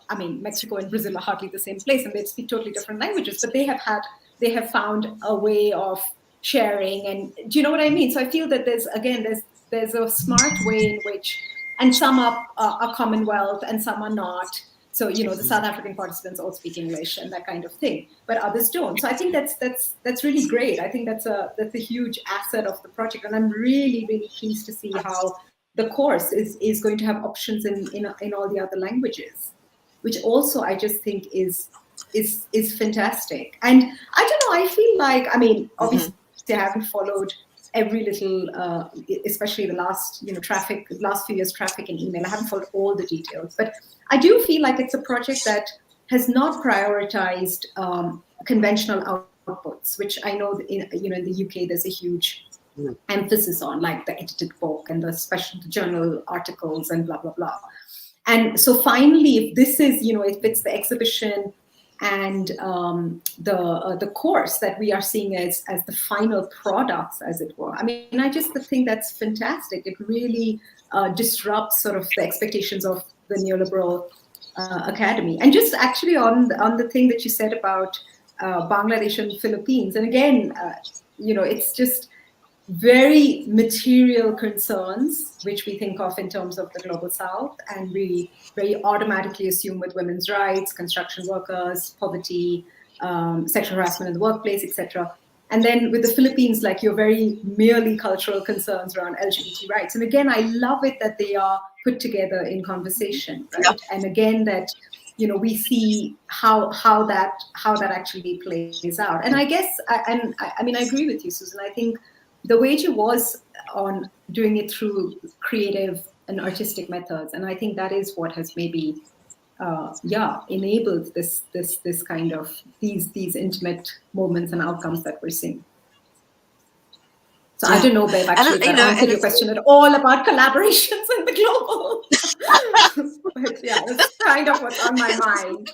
Speaker 11: I mean, Mexico and Brazil are hardly the same place and they speak totally different languages, but they have found a way of sharing. And do you know what I mean? So I feel that there's a smart way in which, and some are a Commonwealth and some are not. So, you know, the South African participants all speak English and that kind of thing, but others don't. So I think that's really great. I think that's a huge asset of the project. And I'm really, really pleased to see how the course is going to have options in all the other languages, which also I just think is fantastic. And I don't know, I feel like, I mean, obviously I haven't followed every little, especially the last few years traffic and email. I haven't followed all the details, but I do feel like it's a project that has not prioritized conventional outputs, which I know in the UK there's a huge emphasis on, like the edited book and the special journal articles and blah blah blah. And so finally, if this is, you know, if it's the exhibition and the course that we are seeing as the final products, as it were. I mean, I just think that's fantastic. It really disrupts sort of the expectations of the neoliberal academy. And just actually on the thing that you said about Bangladesh and Philippines, and again, you know, it's just very material concerns, which we think of in terms of the global south, and we very automatically assume with women's rights, construction workers, poverty, sexual harassment in the workplace, etc. And then with the Philippines, like your very merely cultural concerns around LGBT rights. And again, I love it that they are put together in conversation, right? Yep. And again, that we see how that actually plays out. And I guess, I mean, I agree with you, Susan. I think the wager was on doing it through creative and artistic methods, and I think that is what has maybe, enabled this kind of these intimate moments and outcomes that we're seeing. So I don't know, babe, actually, if that answered your question at all about collaborations in the global. But yeah, it's kind of what's on my mind.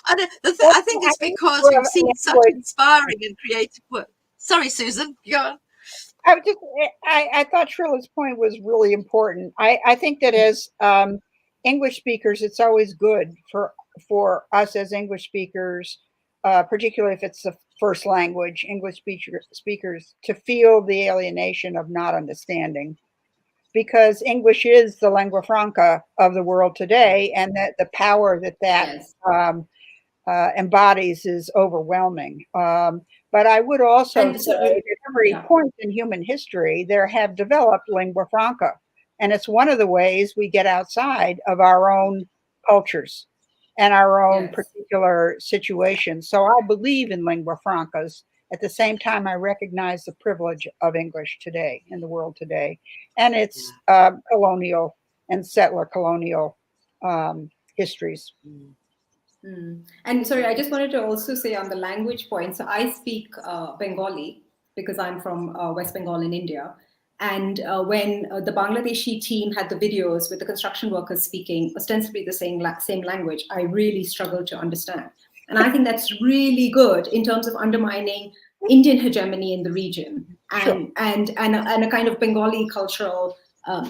Speaker 8: I think it's because we've seen such inspiring and creative work. Sorry, Susan, go on.
Speaker 9: I thought Shrila's point was really important. I think that as English speakers, it's always good for us as English speakers, particularly if it's the first language, English speakers, to feel the alienation of not understanding, because English is the lingua franca of the world today, and that the power that yes. Embodies is overwhelming. But I would also say at every point in human history, there have developed lingua franca. And it's one of the ways we get outside of our own cultures and our own particular situations. So I believe in lingua francas. At the same time, I recognize the privilege of English today in the world today. And its colonial and settler colonial histories.
Speaker 11: And sorry, I just wanted to also say on the language point, so I speak Bengali because I'm from West Bengal in India. And when the Bangladeshi team had the videos with the construction workers speaking ostensibly the same language, I really struggled to understand. And I think that's really good in terms of undermining Indian hegemony in the region and a kind of Bengali cultural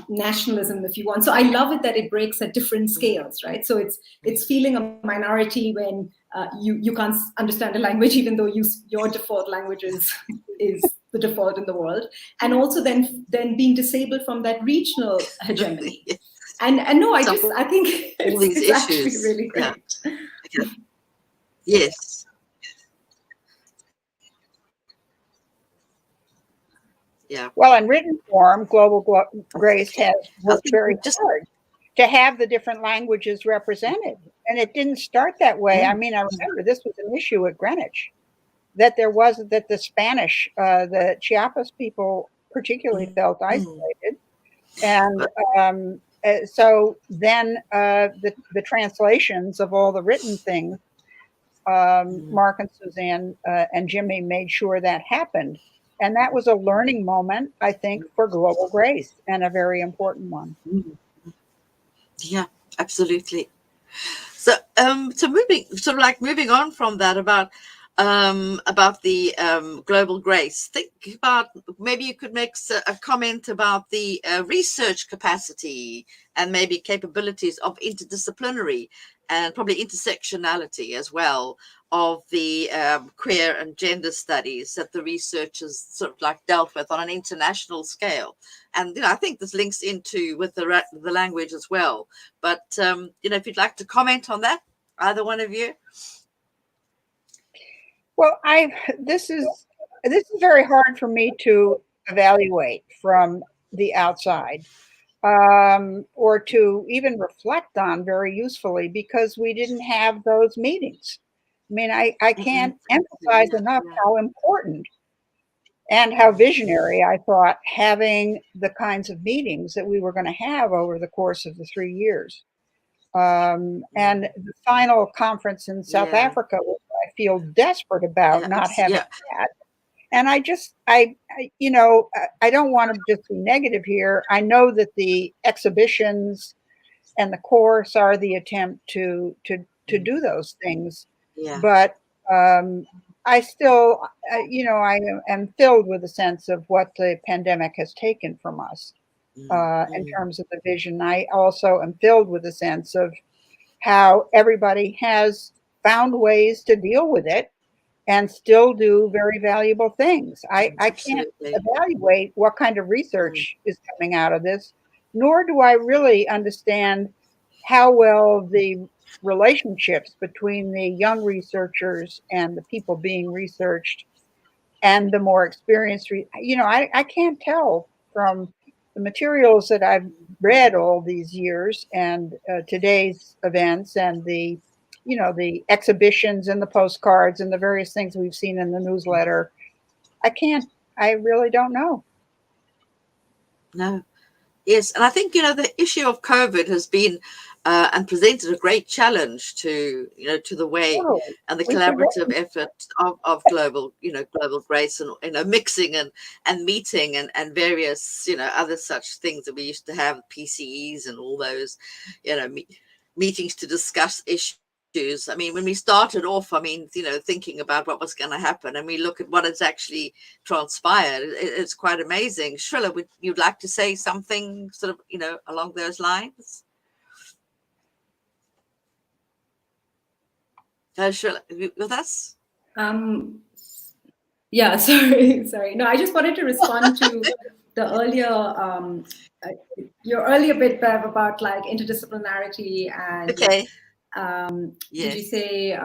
Speaker 11: nationalism, if you want. So I love it that it breaks at different scales, right? So it's feeling a minority when you can't understand a language, even though your default language is the default in the world, and also then being disabled from that regional hegemony. And no, I think it's actually really great.
Speaker 8: Yes. Yeah.
Speaker 9: Well, in written form, GlobalGRACE has worked very hard to have the different languages represented. And it didn't start that way. I mean, I remember this was an issue at Greenwich, that the Spanish, the Chiapas people particularly felt isolated. And so then the translations of all the written things, Mark and Suzanne and Jimmy made sure that happened. And that was a learning moment, I think, for GlobalGRACE, and a very important one.
Speaker 8: Yeah, absolutely. So, moving on from that about the GlobalGRACE, think about, maybe you could make a comment about the research capacity and maybe capabilities of interdisciplinary and probably intersectionality as well of the queer and gender studies that the researchers sort of like dealt with on an international scale. And I think this links into with the language as well. But if you'd like to comment on that, either one of you.
Speaker 9: Well, this is very hard for me to evaluate from the outside, or to even reflect on very usefully, because we didn't have those meetings. I mean, I can't emphasize enough how important and how visionary I thought having the kinds of meetings that we were going to have over the course of the 3 years. And the final conference in South Africa, which I feel desperate about not having had. And I don't want to just be negative here. I know that the exhibitions and the course are the attempt to do those things.
Speaker 8: Yeah.
Speaker 9: But I still, I am filled with a sense of what the pandemic has taken from us in terms of the vision. I also am filled with a sense of how everybody has found ways to deal with it and still do very valuable things. I can't
Speaker 8: Absolutely.
Speaker 9: evaluate what kind of research is coming out of this, nor do I really understand how well the relationships between the young researchers and the people being researched and the more experienced, I can't tell from the materials that I've read all these years and today's events and the exhibitions and the postcards and the various things we've seen in the newsletter. I really don't know.
Speaker 8: No. Yes, and I think the issue of COVID has been and presented a great challenge to to the way and the collaborative effort of GlobalGRACE and mixing and meeting and various other such things that we used to have, PCEs and all those meetings to discuss issues. I mean, when we started off, thinking about what was going to happen, and we look at what has actually transpired, it's quite amazing. Shrilla, would you like to say something sort of, along those lines? Shrilla, with us?
Speaker 11: Yeah, sorry. No, I just wanted to respond to the earlier, your earlier bit, Bev, about like interdisciplinarity and
Speaker 8: okay.
Speaker 11: Did you say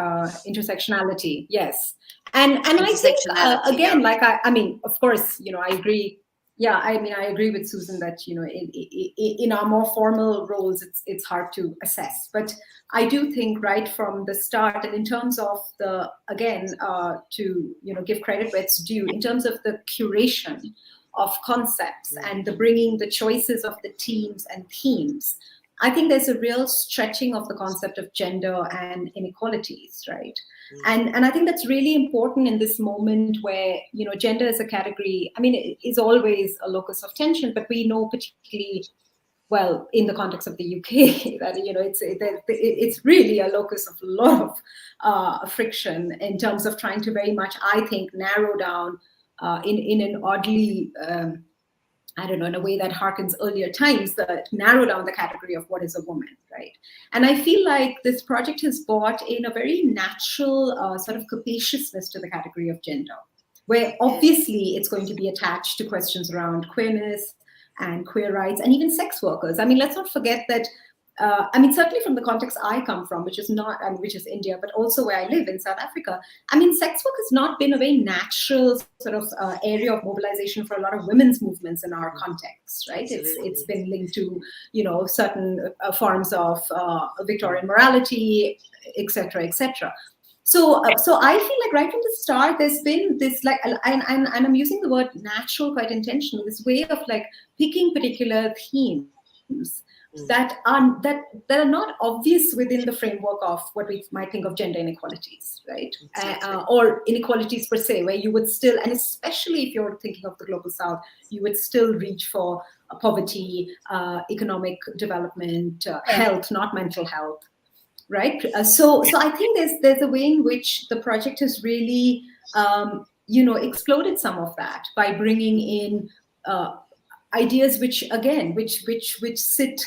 Speaker 11: intersectionality? Yes. And I think again, like I mean, of course, I agree. Yeah, I mean, I agree with Susan that in our more formal roles, it's hard to assess. But I do think right from the start, and in terms of the to give credit where it's due, in terms of the curation of concepts and the bringing the choices of the teams and themes, I think there's a real stretching of the concept of gender and inequalities, right? And I think that's really important in this moment where, gender is a category, I mean, it is always a locus of tension, but we know particularly well in the context of the UK that, it's really a locus of a lot of friction in terms of trying to very much, I think, narrow down in an oddly, I don't know, in a way that harkens earlier times, that narrow down the category of what is a woman, right? And I feel like this project has brought in a very natural sort of capaciousness to the category of gender, where obviously it's going to be attached to questions around queerness and queer rights and even sex workers. I mean, let's not forget that certainly from the context I come from, which is India, but also where I live in South Africa, I mean, sex work has not been a very natural sort of area of mobilization for a lot of women's movements in our context, right? It's been linked to, certain forms of Victorian morality, et cetera, et cetera. So I feel like right from the start, there's been this and I'm using the word natural quite intentionally, this way of like picking particular themes that are not obvious within the framework of what we might think of gender inequalities, right? Or inequalities per se, where you would still, and especially if you're thinking of the global south, you would still reach for poverty, economic development, health, not mental health, right? So I think there's a way in which the project has really, exploded some of that by bringing in ideas which sit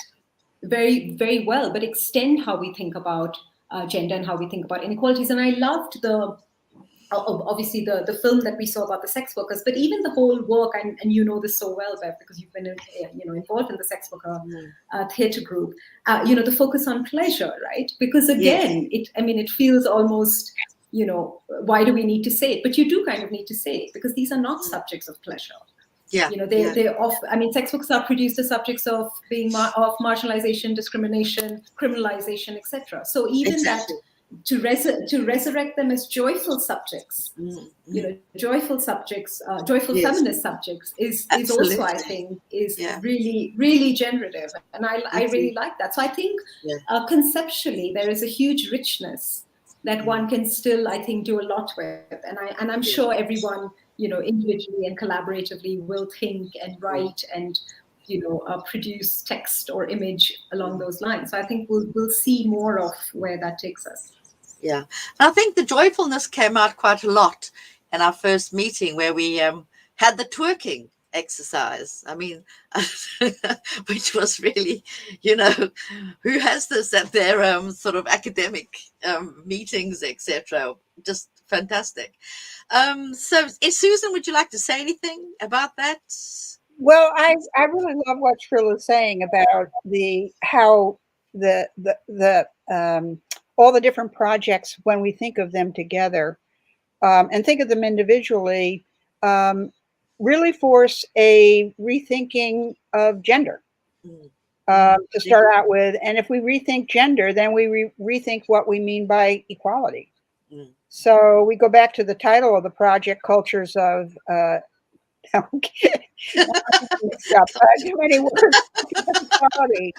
Speaker 11: very, very well, but extend how we think about gender and how we think about inequalities. And I loved obviously the film that we saw about the sex workers, but even the whole work, and you know this so well, Bev, because you've been involved in the sex worker theatre group. The focus on pleasure, right? Because again, it feels almost, why do we need to say it? But you do kind of need to say it because these are not subjects of pleasure.
Speaker 8: Yeah,
Speaker 11: they're off. I mean, sex workers are produced as subjects of being of marginalization, discrimination, criminalization, etc. So even that to resurrect them as joyful subjects, joyful subjects, joyful feminist subjects is also, I think, is really, really generative, and I really like that. So I think conceptually there is a huge richness that one can still, I think, do a lot with, and I'm sure everyone, individually and collaboratively will think and write and, produce text or image along those lines. So I think we'll see more of where that takes us.
Speaker 8: Yeah, and I think the joyfulness came out quite a lot in our first meeting where we had the twerking exercise. I mean, which was really, who has this at their sort of academic meetings, etc. Just Fantastic. So, Susan, would you like to say anything about that?
Speaker 9: Well, I really love what Trill is saying about how all the different projects, when we think of them together and think of them individually, really force a rethinking of gender to start out with. And if we rethink gender, then we rethink what we mean by equality. So we go back to the title of the project, Cultures of too many words. Equality.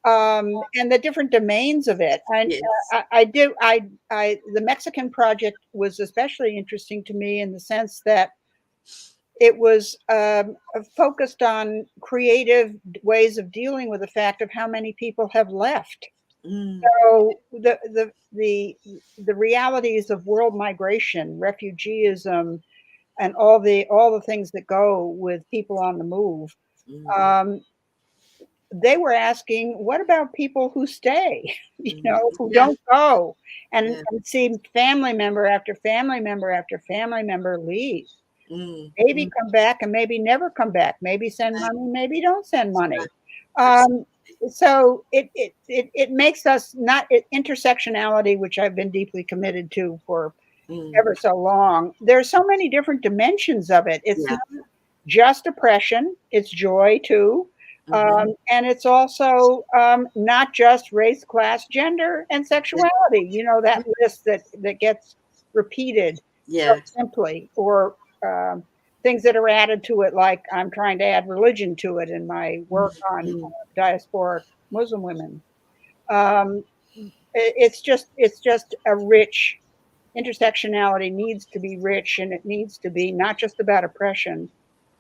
Speaker 9: And the different domains of it. And the Mexican project was especially interesting to me in the sense that it was focused on creative ways of dealing with the fact of how many people have left. So the realities of world migration, refugeeism, and all the things that go with people on the move. They were asking, what about people who stay, who don't go and see family member after family member after family member leave? Maybe come back and maybe never come back. Maybe send money, maybe don't send money. So it makes us not intersectionality, which I've been deeply committed to for ever so long. There's so many different dimensions of it. It's not just oppression, it's joy too. And it's also not just race, class, gender, and sexuality. That list that gets repeated so simply, or things that are added to it, like I'm trying to add religion to it in my work on diasporic Muslim women. It's just a rich intersectionality needs to be rich, and it needs to be not just about oppression,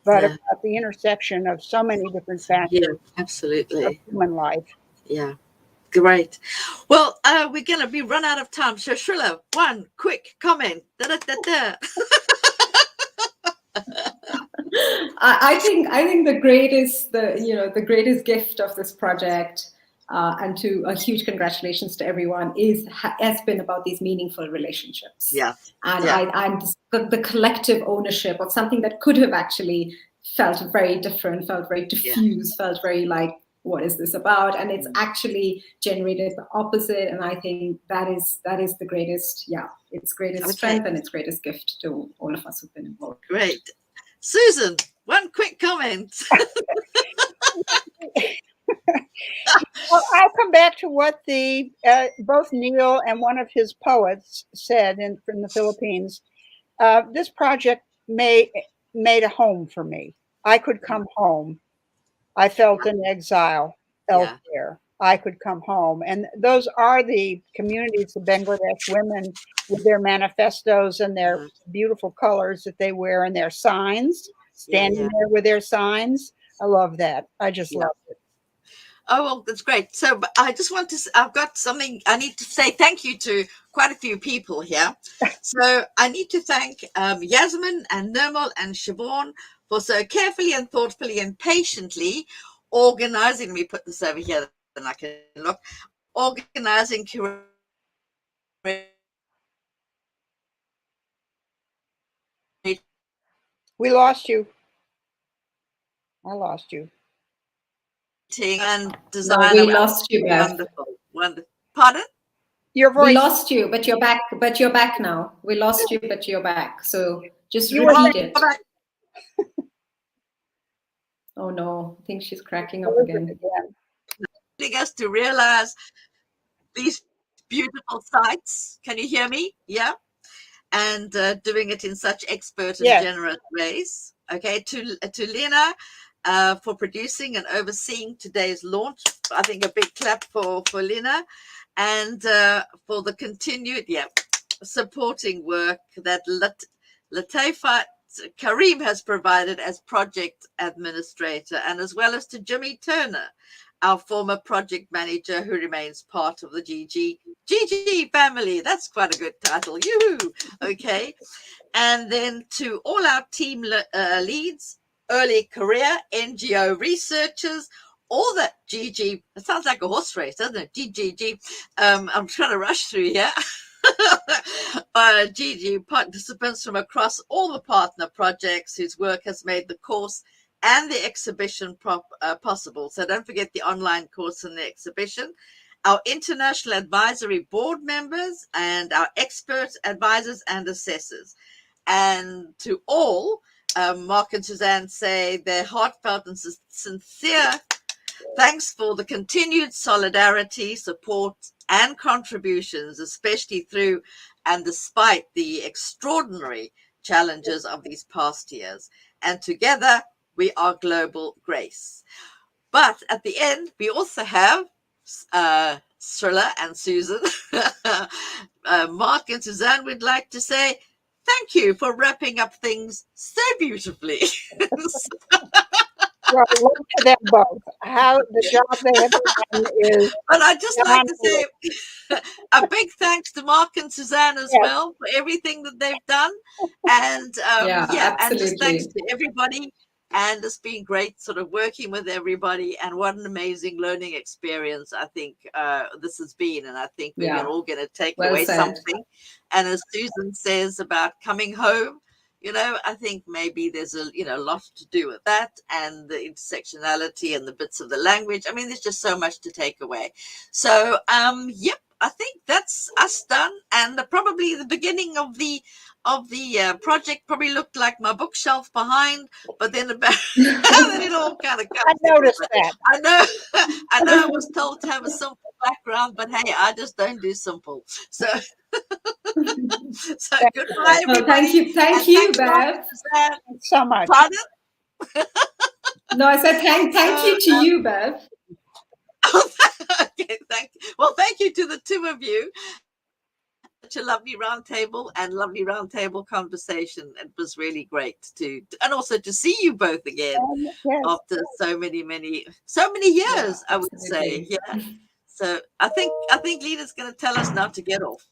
Speaker 9: but about the intersection of so many different factors
Speaker 8: absolutely
Speaker 9: of human life.
Speaker 8: Yeah, great. Well, we're going to be run out of time. So, Shrilla, one quick comment.
Speaker 11: I think the greatest gift of this project, and to a huge congratulations to everyone, has been about these meaningful relationships. And the collective ownership of something that could have actually felt very different, felt very diffuse, felt very like, what is this about? And it's actually generated the opposite. And I think that is the greatest, its greatest strength and its greatest gift to all of us who've been involved.
Speaker 8: Great. Susan, one quick comment.
Speaker 9: Well, I'll come back to what both Neil and one of his poets said from the Philippines. This project made a home for me. I could come home. I felt in exile elsewhere. I could come home. And those are the communities of Bangladesh women with their manifestos and their beautiful colors that they wear and their signs, standing there with their signs. I love that. I just love it.
Speaker 8: Oh, well, that's great. So I just want to, I've got something I need to say thank you to quite a few people here. So I need to thank Yasmin and Nirmal and Siobhan for so carefully and thoughtfully and patiently organizing, let me put this over here, then I can look, organizing,
Speaker 9: We lost you. I lost you.
Speaker 8: And design.
Speaker 11: No, we lost you, Bev.
Speaker 8: Wonderful, wonderful. Pardon?
Speaker 9: Your voice.
Speaker 11: We lost you, but you're back. But you're back now. We lost you, but you're back. So just repeat it. Oh no, I think she's cracking up again.
Speaker 8: Helping us to realize these beautiful sites. Can you hear me? Yeah. And doing it in such expert and generous ways. Okay. To Lena for producing and overseeing today's launch. I think a big clap for Lena, and for the continued supporting work that Latifa Karim has provided as project administrator, and as well as to Jimmy Turner, our former project manager, who remains part of the GG family. That's quite a good title. Yoo-hoo. Okay. And then to all our team leads, early career NGO researchers, all the GG, it sounds like a horse race, doesn't it? GGG. I'm trying to rush through here. GG participants from across all the partner projects whose work has made the course and the exhibition possible. So don't forget the online course and the exhibition. Our international advisory board members and our expert advisors and assessors. And to all, Mark and Suzanne say their heartfelt and sincere thanks for the continued solidarity, support, and contributions, especially through and despite the extraordinary challenges of these past years. And together, we are Global Grace. But at the end, we also have Srila and Susan. Mark and Suzanne would like to say thank you for wrapping up things so beautifully.
Speaker 9: Well, look to them both. How the job they have done is.
Speaker 8: But I'd just like to say a big thanks to Mark and Suzanne as well for everything that they've done. And and just thanks to everybody. And it's been great sort of working with everybody, and what an amazing learning experience I think this has been. And I think we're all going to take away something. And as Susan says about coming home, you know, I think maybe there's a lot to do with that, and the intersectionality and the bits of the language. I mean, there's just so much to take away. So, I think that's us done. And probably the beginning of the project probably looked like my bookshelf behind, but then then it all kind of comes.
Speaker 9: I noticed that.
Speaker 8: I know I was told to have a simple background, but hey, I just don't do simple. So so goodbye, everybody.
Speaker 11: Thank you, Bev.
Speaker 9: Thanks so much.
Speaker 8: Pardon?
Speaker 11: No, I said thank you to you, Bev.
Speaker 8: Okay, thank you to the two of you. Such a lovely roundtable and lovely roundtable conversation. It was really great and also to see you both again after so many years. I would say, So I think Lena's going to tell us now to get off.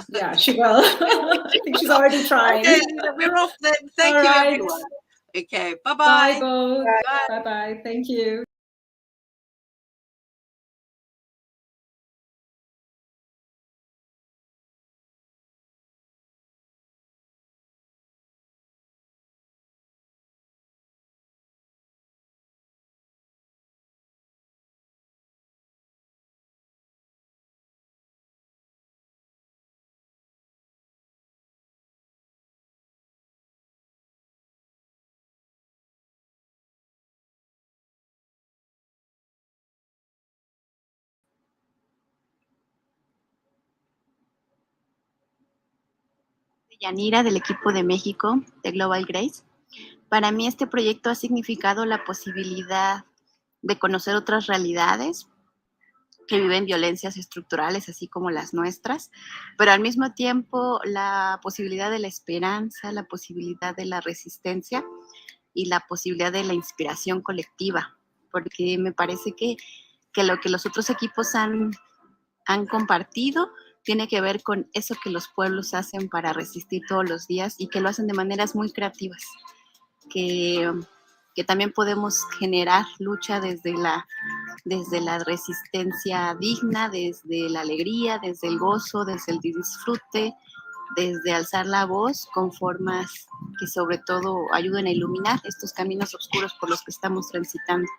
Speaker 11: Yeah, she will. I think she's already trying.
Speaker 8: Okay, Lena, we're off then. Thank you, everyone. Okay, bye-bye.
Speaker 11: Bye, both. Bye-bye. Thank you.
Speaker 12: Yanira, del equipo de México de GlobalGRACE. Para mí este proyecto ha significado la posibilidad de conocer otras realidades que viven violencias estructurales, así como las nuestras, pero al mismo tiempo la posibilidad de la esperanza, la posibilidad de la resistencia y la posibilidad de la inspiración colectiva, porque me parece que lo que los otros equipos han compartido tiene que ver con eso que los pueblos hacen para resistir todos los días y que lo hacen de maneras muy creativas, que también podemos generar lucha desde la resistencia digna, desde la alegría, desde el gozo, desde el disfrute, desde alzar la voz con formas que sobre todo ayuden a iluminar estos caminos oscuros por los que estamos transitando.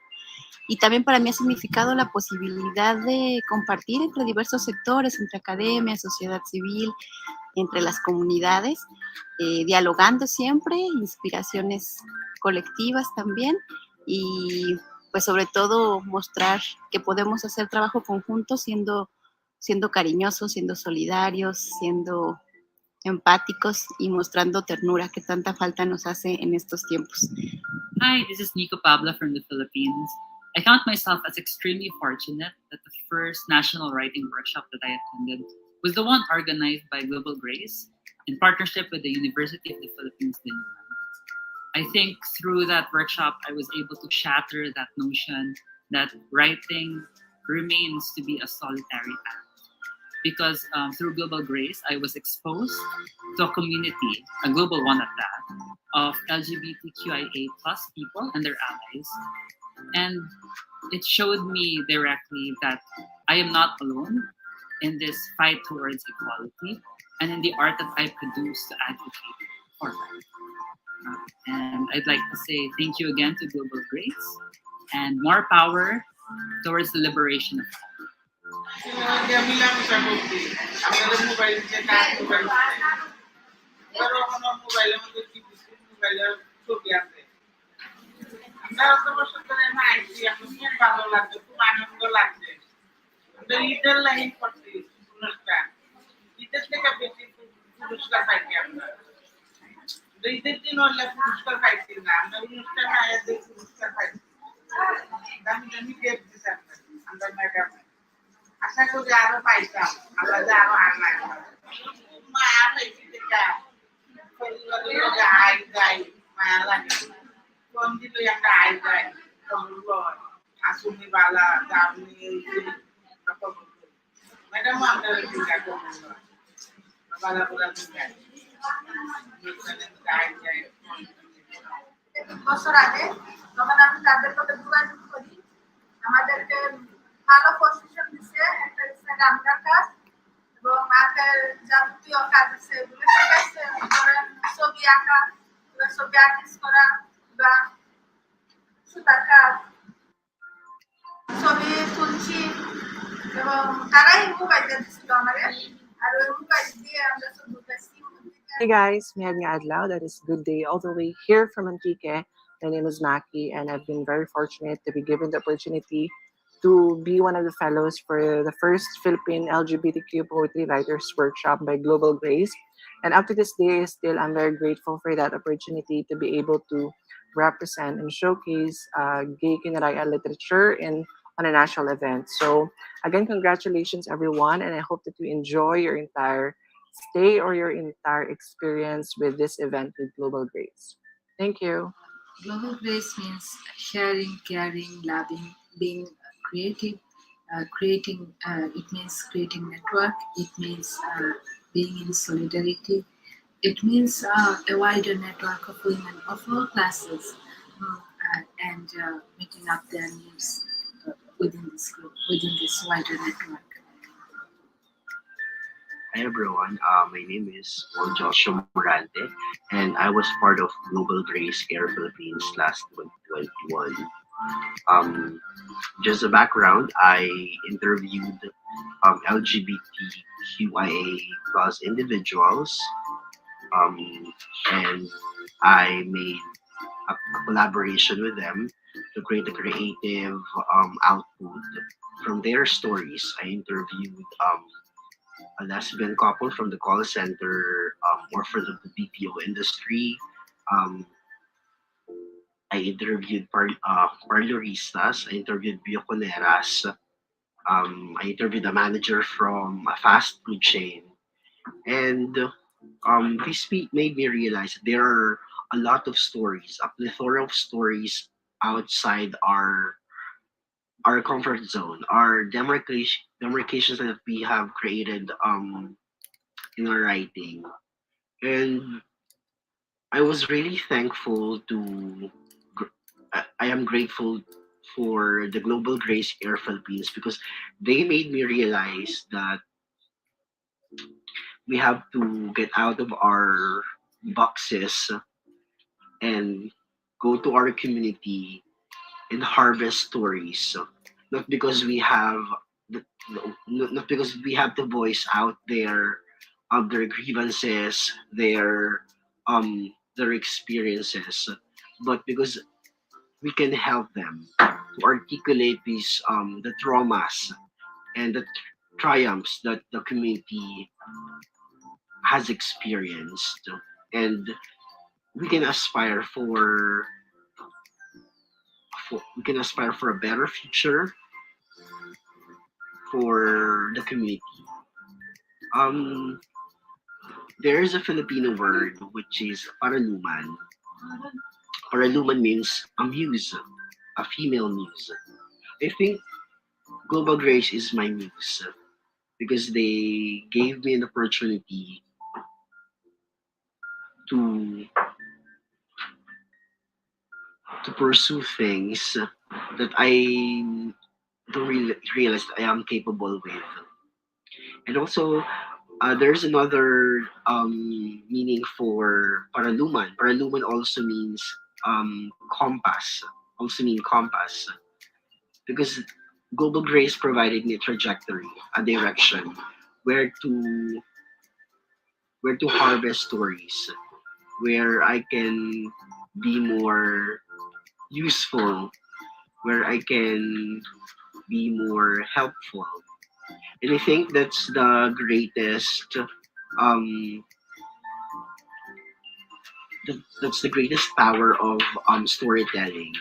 Speaker 12: Y también para mí ha significado la posibilidad de compartir entre diversos sectores, entre academia, sociedad civil, entre las comunidades, dialogando siempre, inspiraciones colectivas también, y pues sobre todo mostrar que podemos hacer trabajo conjunto siendo cariñosos, siendo solidarios, siendo empáticos y mostrando ternura que tanta falta nos hace en estos tiempos.
Speaker 13: Hi, this is Nico Pabla from the Philippines. I count myself as extremely fortunate that the first national writing workshop that I attended was the one organized by GlobalGRACE in partnership with the University of the Philippines, Diliman. I think through that workshop, I was able to shatter that notion that writing remains to be a solitary act. Because through GlobalGRACE, I was exposed to a community, a global one at that, of LGBTQIA+ people and their allies And it showed me directly that I am not alone in this fight towards equality and in the art that I produce to advocate for that. And I'd like to say thank you again to Global Grace and more power towards the liberation of
Speaker 7: বছর আগে যখন আমি তাদের সাথে যোগাযোগ করি আমাদেরকে ভালো পজিশন দিচ্ছে একটা ইনস্টাগ্রাম কাজ এবং আমাদের যাবতীয় কাজ আছে এগুলো শিখাচ্ছে ধরেন ছবি আঁকা বা ছবি আর্টিস্ট করা বা সুতার কাজ ছবি তুলছি এবং তারাই মোবাইল দিচ্ছিল আমাদের আর ওই মোবাইল দিয়ে আমরা ছবি উঠাইছি।
Speaker 2: Hey guys, Mayagna Adlaw. That is good day all the way here from Antique. My name is Maki, and I've been very fortunate to be given the opportunity to be one of the fellows for the first Philippine LGBTQ Poetry Writers Workshop by Global Grace. And up to this day, still, I'm very grateful for that opportunity to be able to represent and showcase gay Kinaraya literature on a national event. So, again, congratulations, everyone, and I hope that you enjoy your entire stay or your entire experience with this event with Global Grace. Thank you.
Speaker 4: Global Grace means sharing, caring, loving, being creative, it means creating network, it means being in solidarity, it means a wider network of women of all classes and meeting up their needs within this group, within this wider network.
Speaker 14: Hi everyone, my name is Joshua Morante, and I was part of Global Grace Air Philippines last 2021. Just a background, I interviewed LGBTQIA plus individuals, and I made a collaboration with them to create a creative output from their stories. I interviewed a lesbian couple from the call center or for the BPO industry. I interviewed parloristas. I interviewed bioconeras. I interviewed a manager from a fast food chain. And this made me realize there are a lot of stories, a plethora of stories outside our comfort zone, our demarcations that we have created in our writing. And I was really thankful I am grateful for the Global Grace Air Philippines because they made me realize that we have to get out of our boxes and go to our community and harvest stories. Not because we have not because we have to voice out their grievances, their experiences, but because we can help them to articulate these the traumas and the triumphs that the community has experienced, and we can aspire for a better future for the community. There is a Filipino word which is paraluman. Paraluman means a muse, a female muse. I think Global Grace is my muse because they gave me an opportunity to pursue things that I don't really realize that I am capable with. And also, there's another meaning for paraluman. Paraluman also means compass. Also mean compass because Global Grace provided me a trajectory, a direction, where to where to harvest stories, where I can be more useful, where I can be more helpful. And I think that's the greatest um that's the greatest power of storytelling.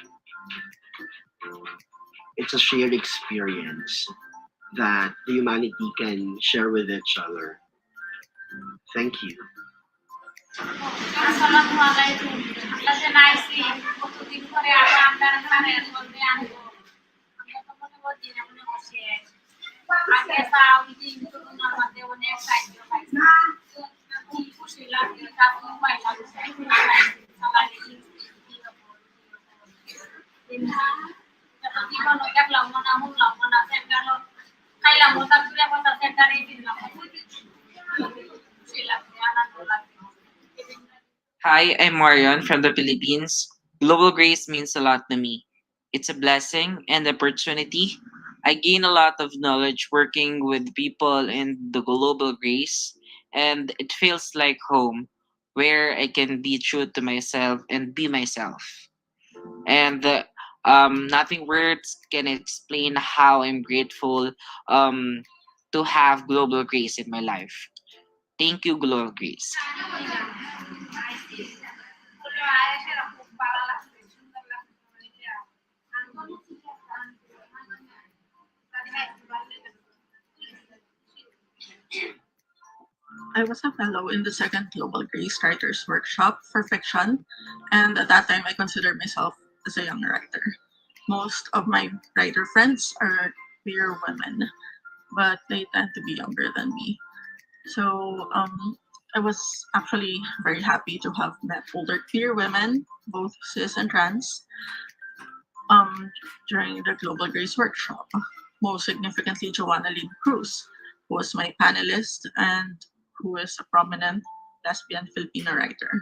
Speaker 14: It's a shared experience that the humanity can share with each other. Thank you.
Speaker 7: আসসালামুয়ালাইকুম। আমরা যে নাইছি কতদিন পরে আবার আমরা কানের মধ্যে আনবো। আমরা তো মনে করছি না মনে করছি আগে সাউন্ড দিন তো তোমার মধ্যে অনেক সাহায্য পাইছি। খুব খুশি লাগছে তারপর পাইলাম জীবন দেখলাম না শুনলাম না সেন্টার খাইলাম ওটা পুরো কথা সেন্টারে দিলাম খুশি লাগছে আনন্দ লাগছে।
Speaker 3: Hi, I'm Marion from the Philippines. Global Grace means a lot to me. It's a blessing and opportunity. I gain a lot of knowledge working with people in the Global Grace, and it feels like home where I can be true to myself and be myself. And nothing words can explain how I'm grateful um, to have Global Grace in my life. Thank you, Global Grace.
Speaker 15: I was a fellow in the second Global Grace Writers Workshop for fiction, and at that time I considered myself as a young writer. Most of my writer friends are queer women, but they tend to be younger than me. So I was actually very happy to have met older queer women, both cis and trans, during the Global Grace Workshop. Most significantly, Joanna Lynn Cruz, who was my panelist and who is a prominent lesbian Filipino writer.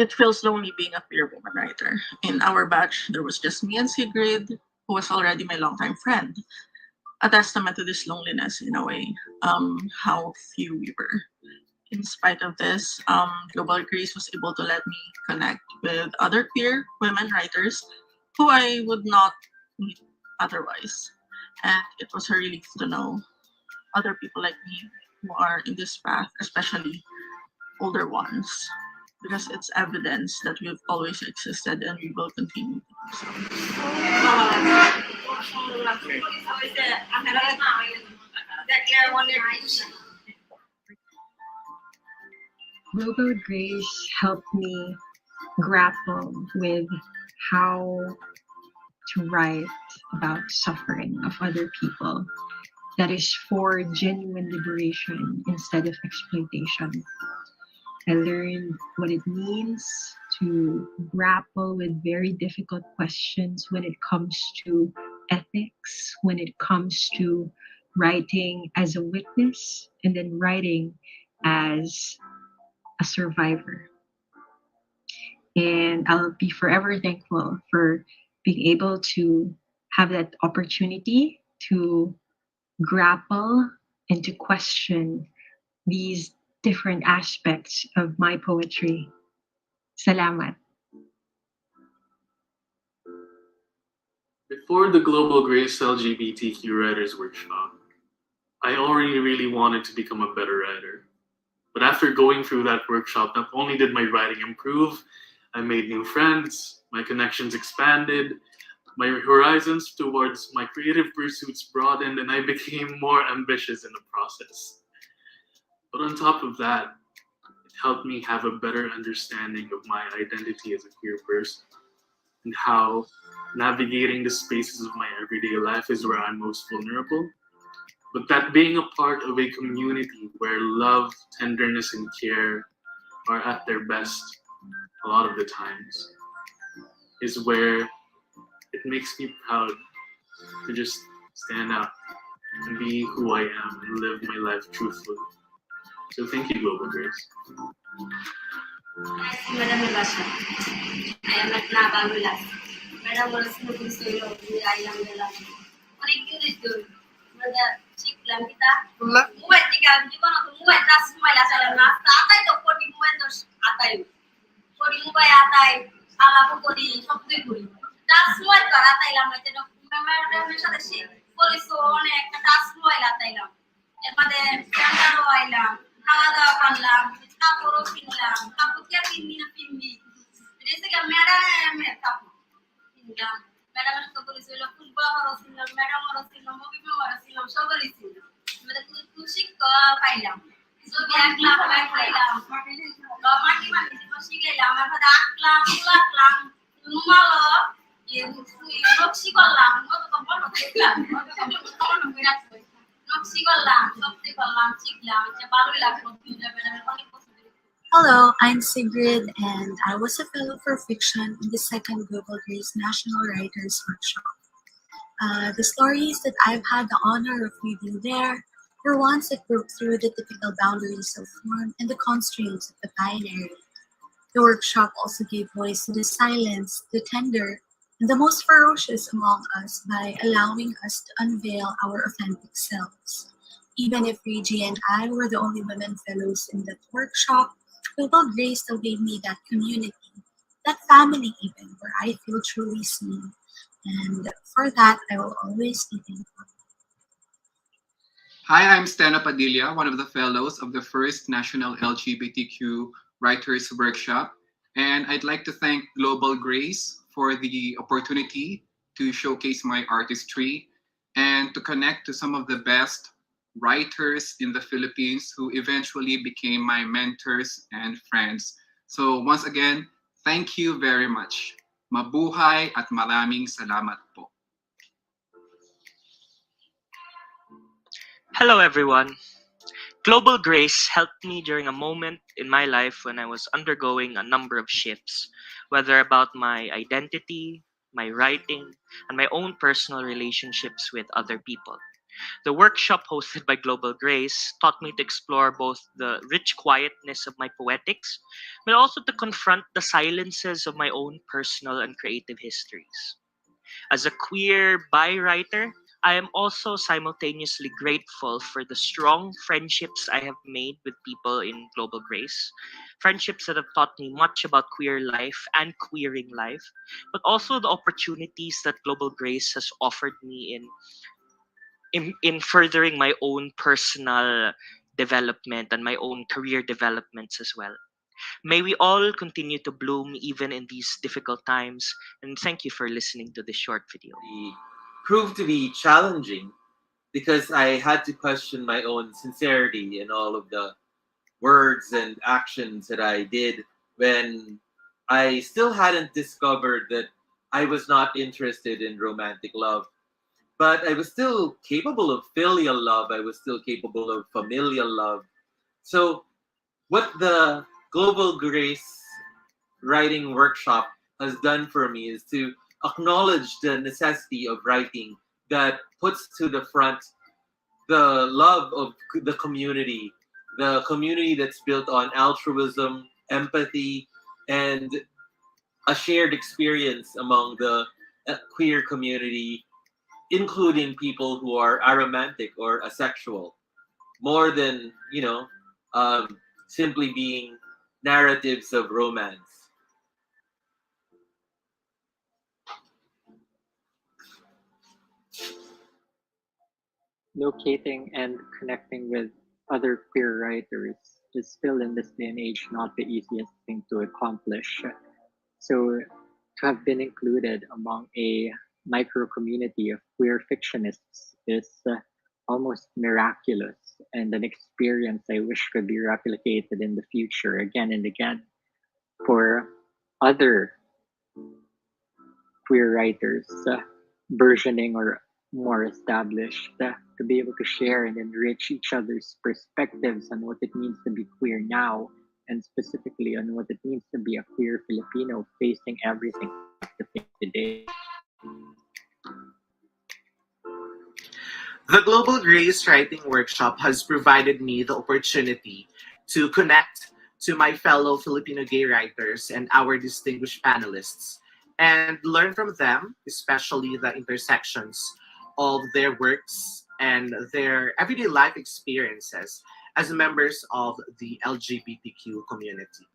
Speaker 15: It feels lonely being a queer woman writer. In our batch, there was just me and Sigrid, who was already my longtime friend. A testament to this loneliness in a way, how few we were. In spite of this, Global Grace was able to let me connect with other queer women writers who I would not meet otherwise. And it was a relief to know other people like me who are in this path, especially older ones, because it's evidence that we've always existed and we will continue to do so.
Speaker 16: Global Grace helped me grapple with how to write about suffering of other people that is for genuine liberation instead of exploitation. I learned what it means to grapple with very difficult questions when it comes to ethics, when it comes to writing as a witness, and then writing as a survivor. And I'll be forever thankful for being able to have that opportunity to grapple and to question these different aspects of my poetry. Salamat.
Speaker 24: Before the Global Grace LGBTQ Writers Workshop, I already really wanted to become a better writer. But after going through that workshop, not only did my writing improve, I made new friends, my connections expanded, my horizons towards my creative pursuits broadened, and I became more ambitious in the process. But on top of that, it helped me have a better understanding of my identity as a queer person and how navigating the spaces of my everyday life is where I'm most vulnerable. But that being a part of a community where love, tenderness, and care are at their best a lot of the times is where it makes me proud to just stand up and be who I am and live my life truthfully. So thank you, Global Grace.
Speaker 6: Madam Natasha, I am at Nabagulas. Madam was looking so low, I am the last. What a curious story. Mother, cheap Lampita, Muay Tika, you want to Muay, that's my last alarm. Atai to 40 Muay, Atai. 40 Muay Atai, Alapu Kori, Shopti Kuri. That's Muay Karatai Lamate, Madam Shashi, Police on a Katas Muay Latailam. এরপরে standard আইলাম খাওয়া দাওয়া করলাম কাপড়ও কিনলাম কাপড় কে কিনবি না কিনবি এটা কি ম্যাডাম কাপড় কিনলাম ম্যাডামের সাথে পরিচয় হলো ফুটবল আমারও ছিলাম ম্যাডামেরও ছিলাম মবিমে আমারও ছিলাম সবারই ছিল মানে খুশি পাইলাম ছবি আঁকলাম পাইলাম মাটি মাটি বসে গেলাম এরপরে আঁকলাম আঁকলাম নুমালো নকশি করলাম কত বড় দেখলাম কত বিরাট
Speaker 10: Hello, I'm Sigrid, and I was a fellow for fiction in the second GlobalGRACE National Writers Workshop. The stories that I've had the honor of reading there were ones that broke through the typical boundaries of form and the constraints of the binary. The workshop also gave voice to the silent, the tender, and the most ferocious among us by allowing us to unveil our authentic selves. Even if Reggie and I were the only women fellows in that workshop, GlobalGRACE still gave me that community, that family even, where I feel truly seen. And for that, I will always be thankful.
Speaker 17: Hi, I'm Stena Padilla, one of the fellows of the first National LGBTQ Writers Workshop. And I'd like to thank GlobalGRACE for the opportunity to showcase my artistry and to connect to some of the best writers in the Philippines who eventually became my mentors and friends. So once again, thank you very much. Mabuhay at maraming salamat po.
Speaker 18: Hello everyone. GlobalGRACE helped me during a moment in my life when I was undergoing a number of shifts, whether about my identity, my writing, and my own personal relationships with other people. The workshop hosted by GlobalGRACE taught me to explore both the rich quietness of my poetics, but also to confront the silences of my own personal and creative histories. As a queer bi writer, I am also simultaneously grateful for the strong friendships I have made with people in GlobalGRACE, friendships that have taught me much about queer life and queering life, but also the opportunities that GlobalGRACE has offered me in furthering my own personal development and my own career developments as well. May we all continue to bloom even in these difficult times, and thank you for listening to this short video.
Speaker 25: Proved to be challenging because I had to question my own sincerity in all of the words and actions that I did when I still hadn't discovered that I was not interested in romantic love. But I was still capable of filial love. I was still capable of familial love. So what the GlobalGRACE writing workshop has done for me is to acknowledge the necessity of writing that puts to the front the love of the community that's built on altruism, empathy, and a shared experience among the queer community, including people who are aromantic or asexual, more than, simply being narratives of romance.
Speaker 26: Locating and connecting with other queer writers is still in this day and age not the easiest thing to accomplish. So to have been included among a micro community of queer fictionists is almost miraculous and an experience I wish could be replicated in the future again and again for other queer writers versioning or more established to be able to share and enrich each other's perspectives on what it means to be queer now and specifically on what it means to be a queer Filipino facing everything topic today.
Speaker 5: The Global Grace Writing Workshop has provided me the opportunity to connect to my fellow Filipino gay writers and our distinguished panelists and learn from them, especially the intersections of their works and their everyday life experiences as members of the LGBTQ community.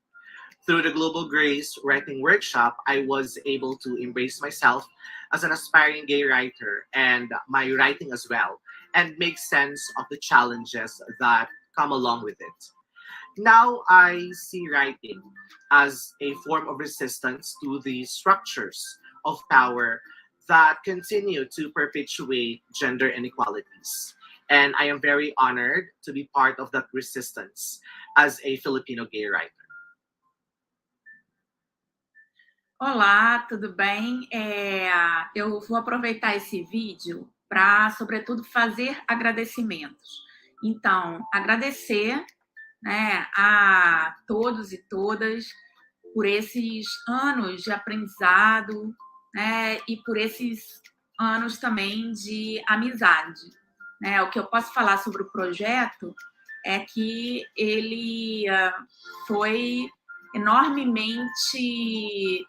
Speaker 5: Through the Global Grace Writing Workshop, I was able to embrace myself as an aspiring gay writer and my writing as well, and make sense of the challenges that come along with it. Now I see writing as a form of resistance to the structures of power that continue to perpetuate gender inequalities. And I am very honored to be part of that resistance as a Filipino gay writer.
Speaker 19: Olá, tudo bem? Eu vou aproveitar esse vídeo para, sobretudo, fazer agradecimentos. Então, agradecer, né, a todos e todas por esses anos de aprendizado, né, e por esses anos também de amizade. Né? O que eu posso falar sobre o projeto é que ele foi enormemente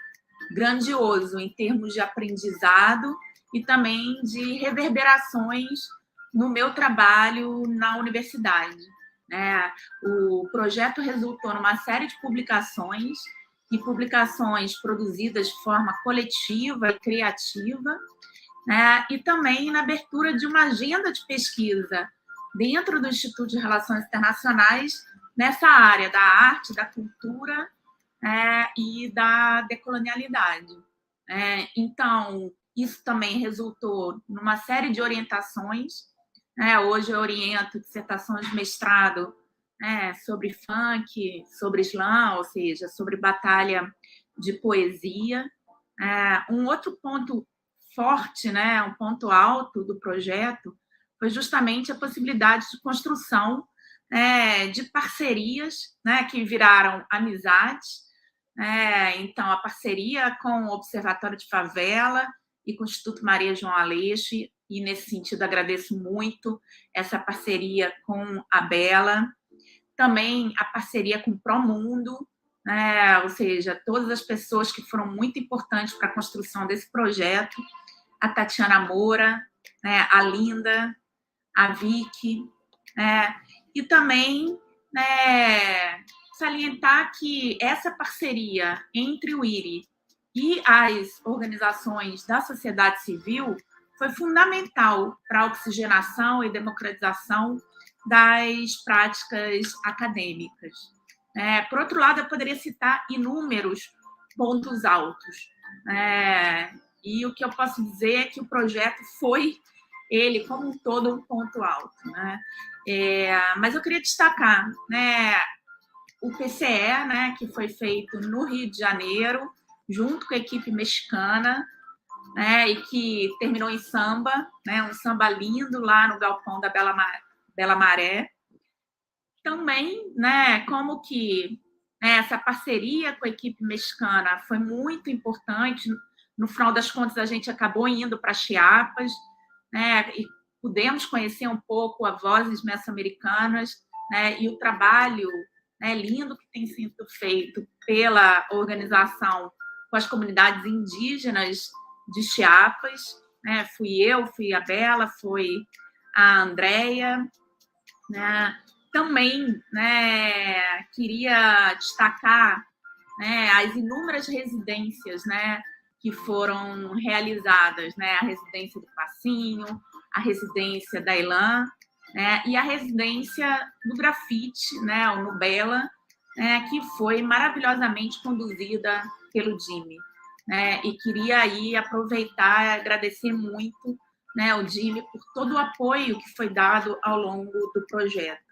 Speaker 19: grandioso em termos de aprendizado e também de reverberações no meu trabalho na universidade. Né? O projeto resultou numa série de publicações e publicações produzidas de forma coletiva e criativa, né? E também na abertura de uma agenda de pesquisa dentro do Instituto de Relações Internacionais nessa área da arte, da cultura, e da decolonialidade. Então, isso também resultou numa série de orientações. Hoje eu oriento dissertações de mestrado sobre funk, sobre slam, ou seja, sobre batalha de poesia. Um outro ponto forte, um ponto alto do projeto foi justamente a possibilidade de construção de parcerias que viraram amizades. Então, a parceria com o Observatório de Favela e com o Instituto Maria João Aleixo, e nesse sentido agradeço muito essa parceria com a Bela, também a parceria com o Promundo, ou seja, todas as pessoas que foram muito importantes para a construção desse projeto, a Tatiana Moura, a Linda, a Vicky, e também salientar que essa parceria entre o IRI e as organizações da sociedade civil foi fundamental para a oxigenação e democratização das práticas acadêmicas. Por outro lado, eu poderia citar inúmeros pontos altos. E o que eu posso dizer é que o projeto foi, ele como um todo, um ponto alto. Mas eu queria destacar o PCE, que foi feito no Rio de Janeiro, junto com a equipe mexicana, e que terminou em samba, um samba lindo lá no galpão da Bela Maré. Também, como que essa parceria com a equipe mexicana foi muito importante. No final das contas, a gente acabou indo para Chiapas, e pudemos conhecer um pouco as vozes mesoamericanas, e o trabalho lindo que tem sido feito pela organização com as comunidades indígenas de Chiapas. Fui a Bela, foi a Andréia. Também queria destacar as inúmeras residências que foram realizadas, a residência do Passinho, a residência da Elan, e a residência do grafite, o Nubela, que foi maravilhosamente conduzida pelo Jimmy. E queria aí aproveitar e agradecer muito o Jimmy por todo o apoio que foi dado ao longo do projeto.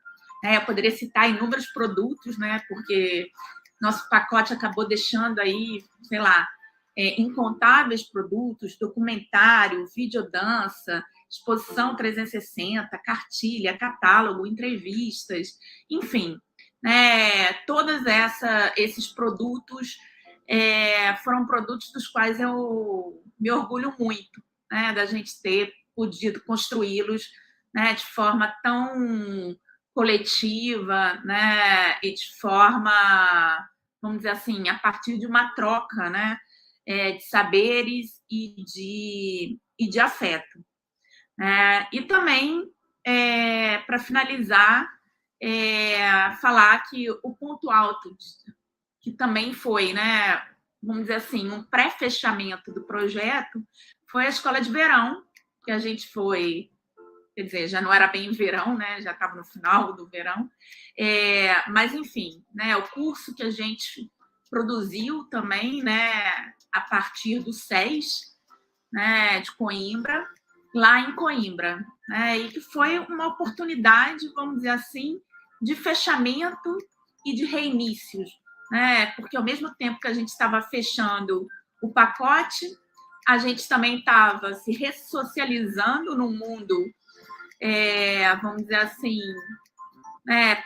Speaker 19: Eu poderia citar inúmeros produtos, porque nosso pacote acabou deixando aí, sei lá, incontáveis produtos, documentário, videodança, exposição 360, cartilha, catálogo, entrevistas, enfim, todos esses produtos foram produtos dos quais eu me orgulho muito, né, da gente ter podido construí-los, né, de forma tão coletiva, né, e de forma, vamos dizer assim, a partir de uma troca, né, de saberes e de afeto. E também, para finalizar, falar que o ponto alto, que também foi, né, vamos dizer assim, um pré-fechamento do projeto, foi a escola de verão, que a gente foi, quer dizer, já não era bem verão, né, já estava no final do verão, mas, enfim, né, o curso que a gente produziu também, né, a partir do SES, né, de Coimbra, lá em Coimbra, né, e que foi uma oportunidade, vamos dizer assim, de fechamento e de reinícios, né, porque ao mesmo tempo que a gente estava fechando o pacote, a gente também estava se ressocializando no mundo, vamos dizer assim,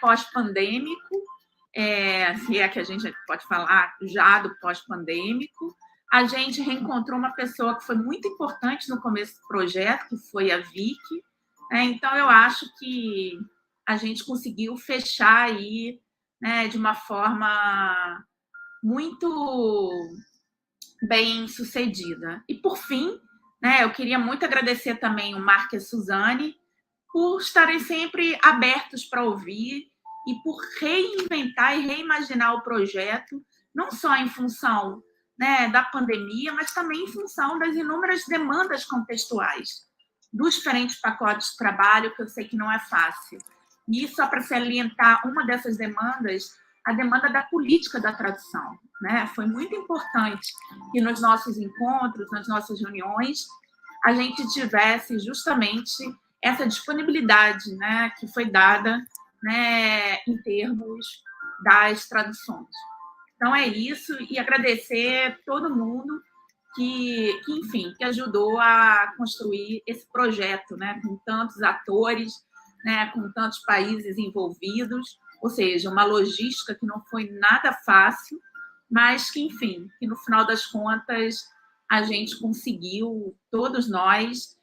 Speaker 19: pós-pandêmico, se é que a gente pode falar já do pós-pandêmico. A gente reencontrou uma pessoa que foi muito importante no começo do projeto, que foi a Vicky. Então, eu acho que a gente conseguiu fechar aí, né, de uma forma muito bem sucedida. E, por fim, né, eu queria muito agradecer também o Marco e a Suzane por estarem sempre abertos para ouvir e por reinventar e reimaginar o projeto, não só em função, né, da pandemia, mas também em função das inúmeras demandas contextuais dos diferentes pacotes de trabalho, que eu sei que não é fácil. E só para salientar uma dessas demandas, a demanda da política da tradução, né? Foi muito importante que nos nossos encontros, nas nossas reuniões, a gente tivesse justamente essa disponibilidade, né, que foi dada, né, em termos das traduções. Então, é isso, e agradecer todo mundo que enfim, que ajudou a construir esse projeto, né, com tantos atores, né, com tantos países envolvidos, ou seja, uma logística que não foi nada fácil, mas que, enfim, que no final das contas a gente conseguiu, todos nós,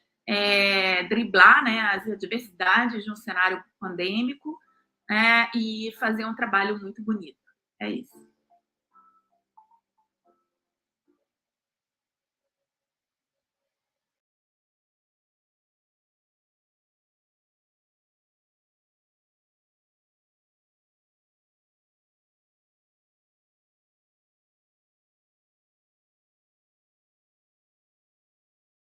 Speaker 19: driblar, né, as adversidades de um cenário pandêmico, e fazer um trabalho muito bonito. É isso.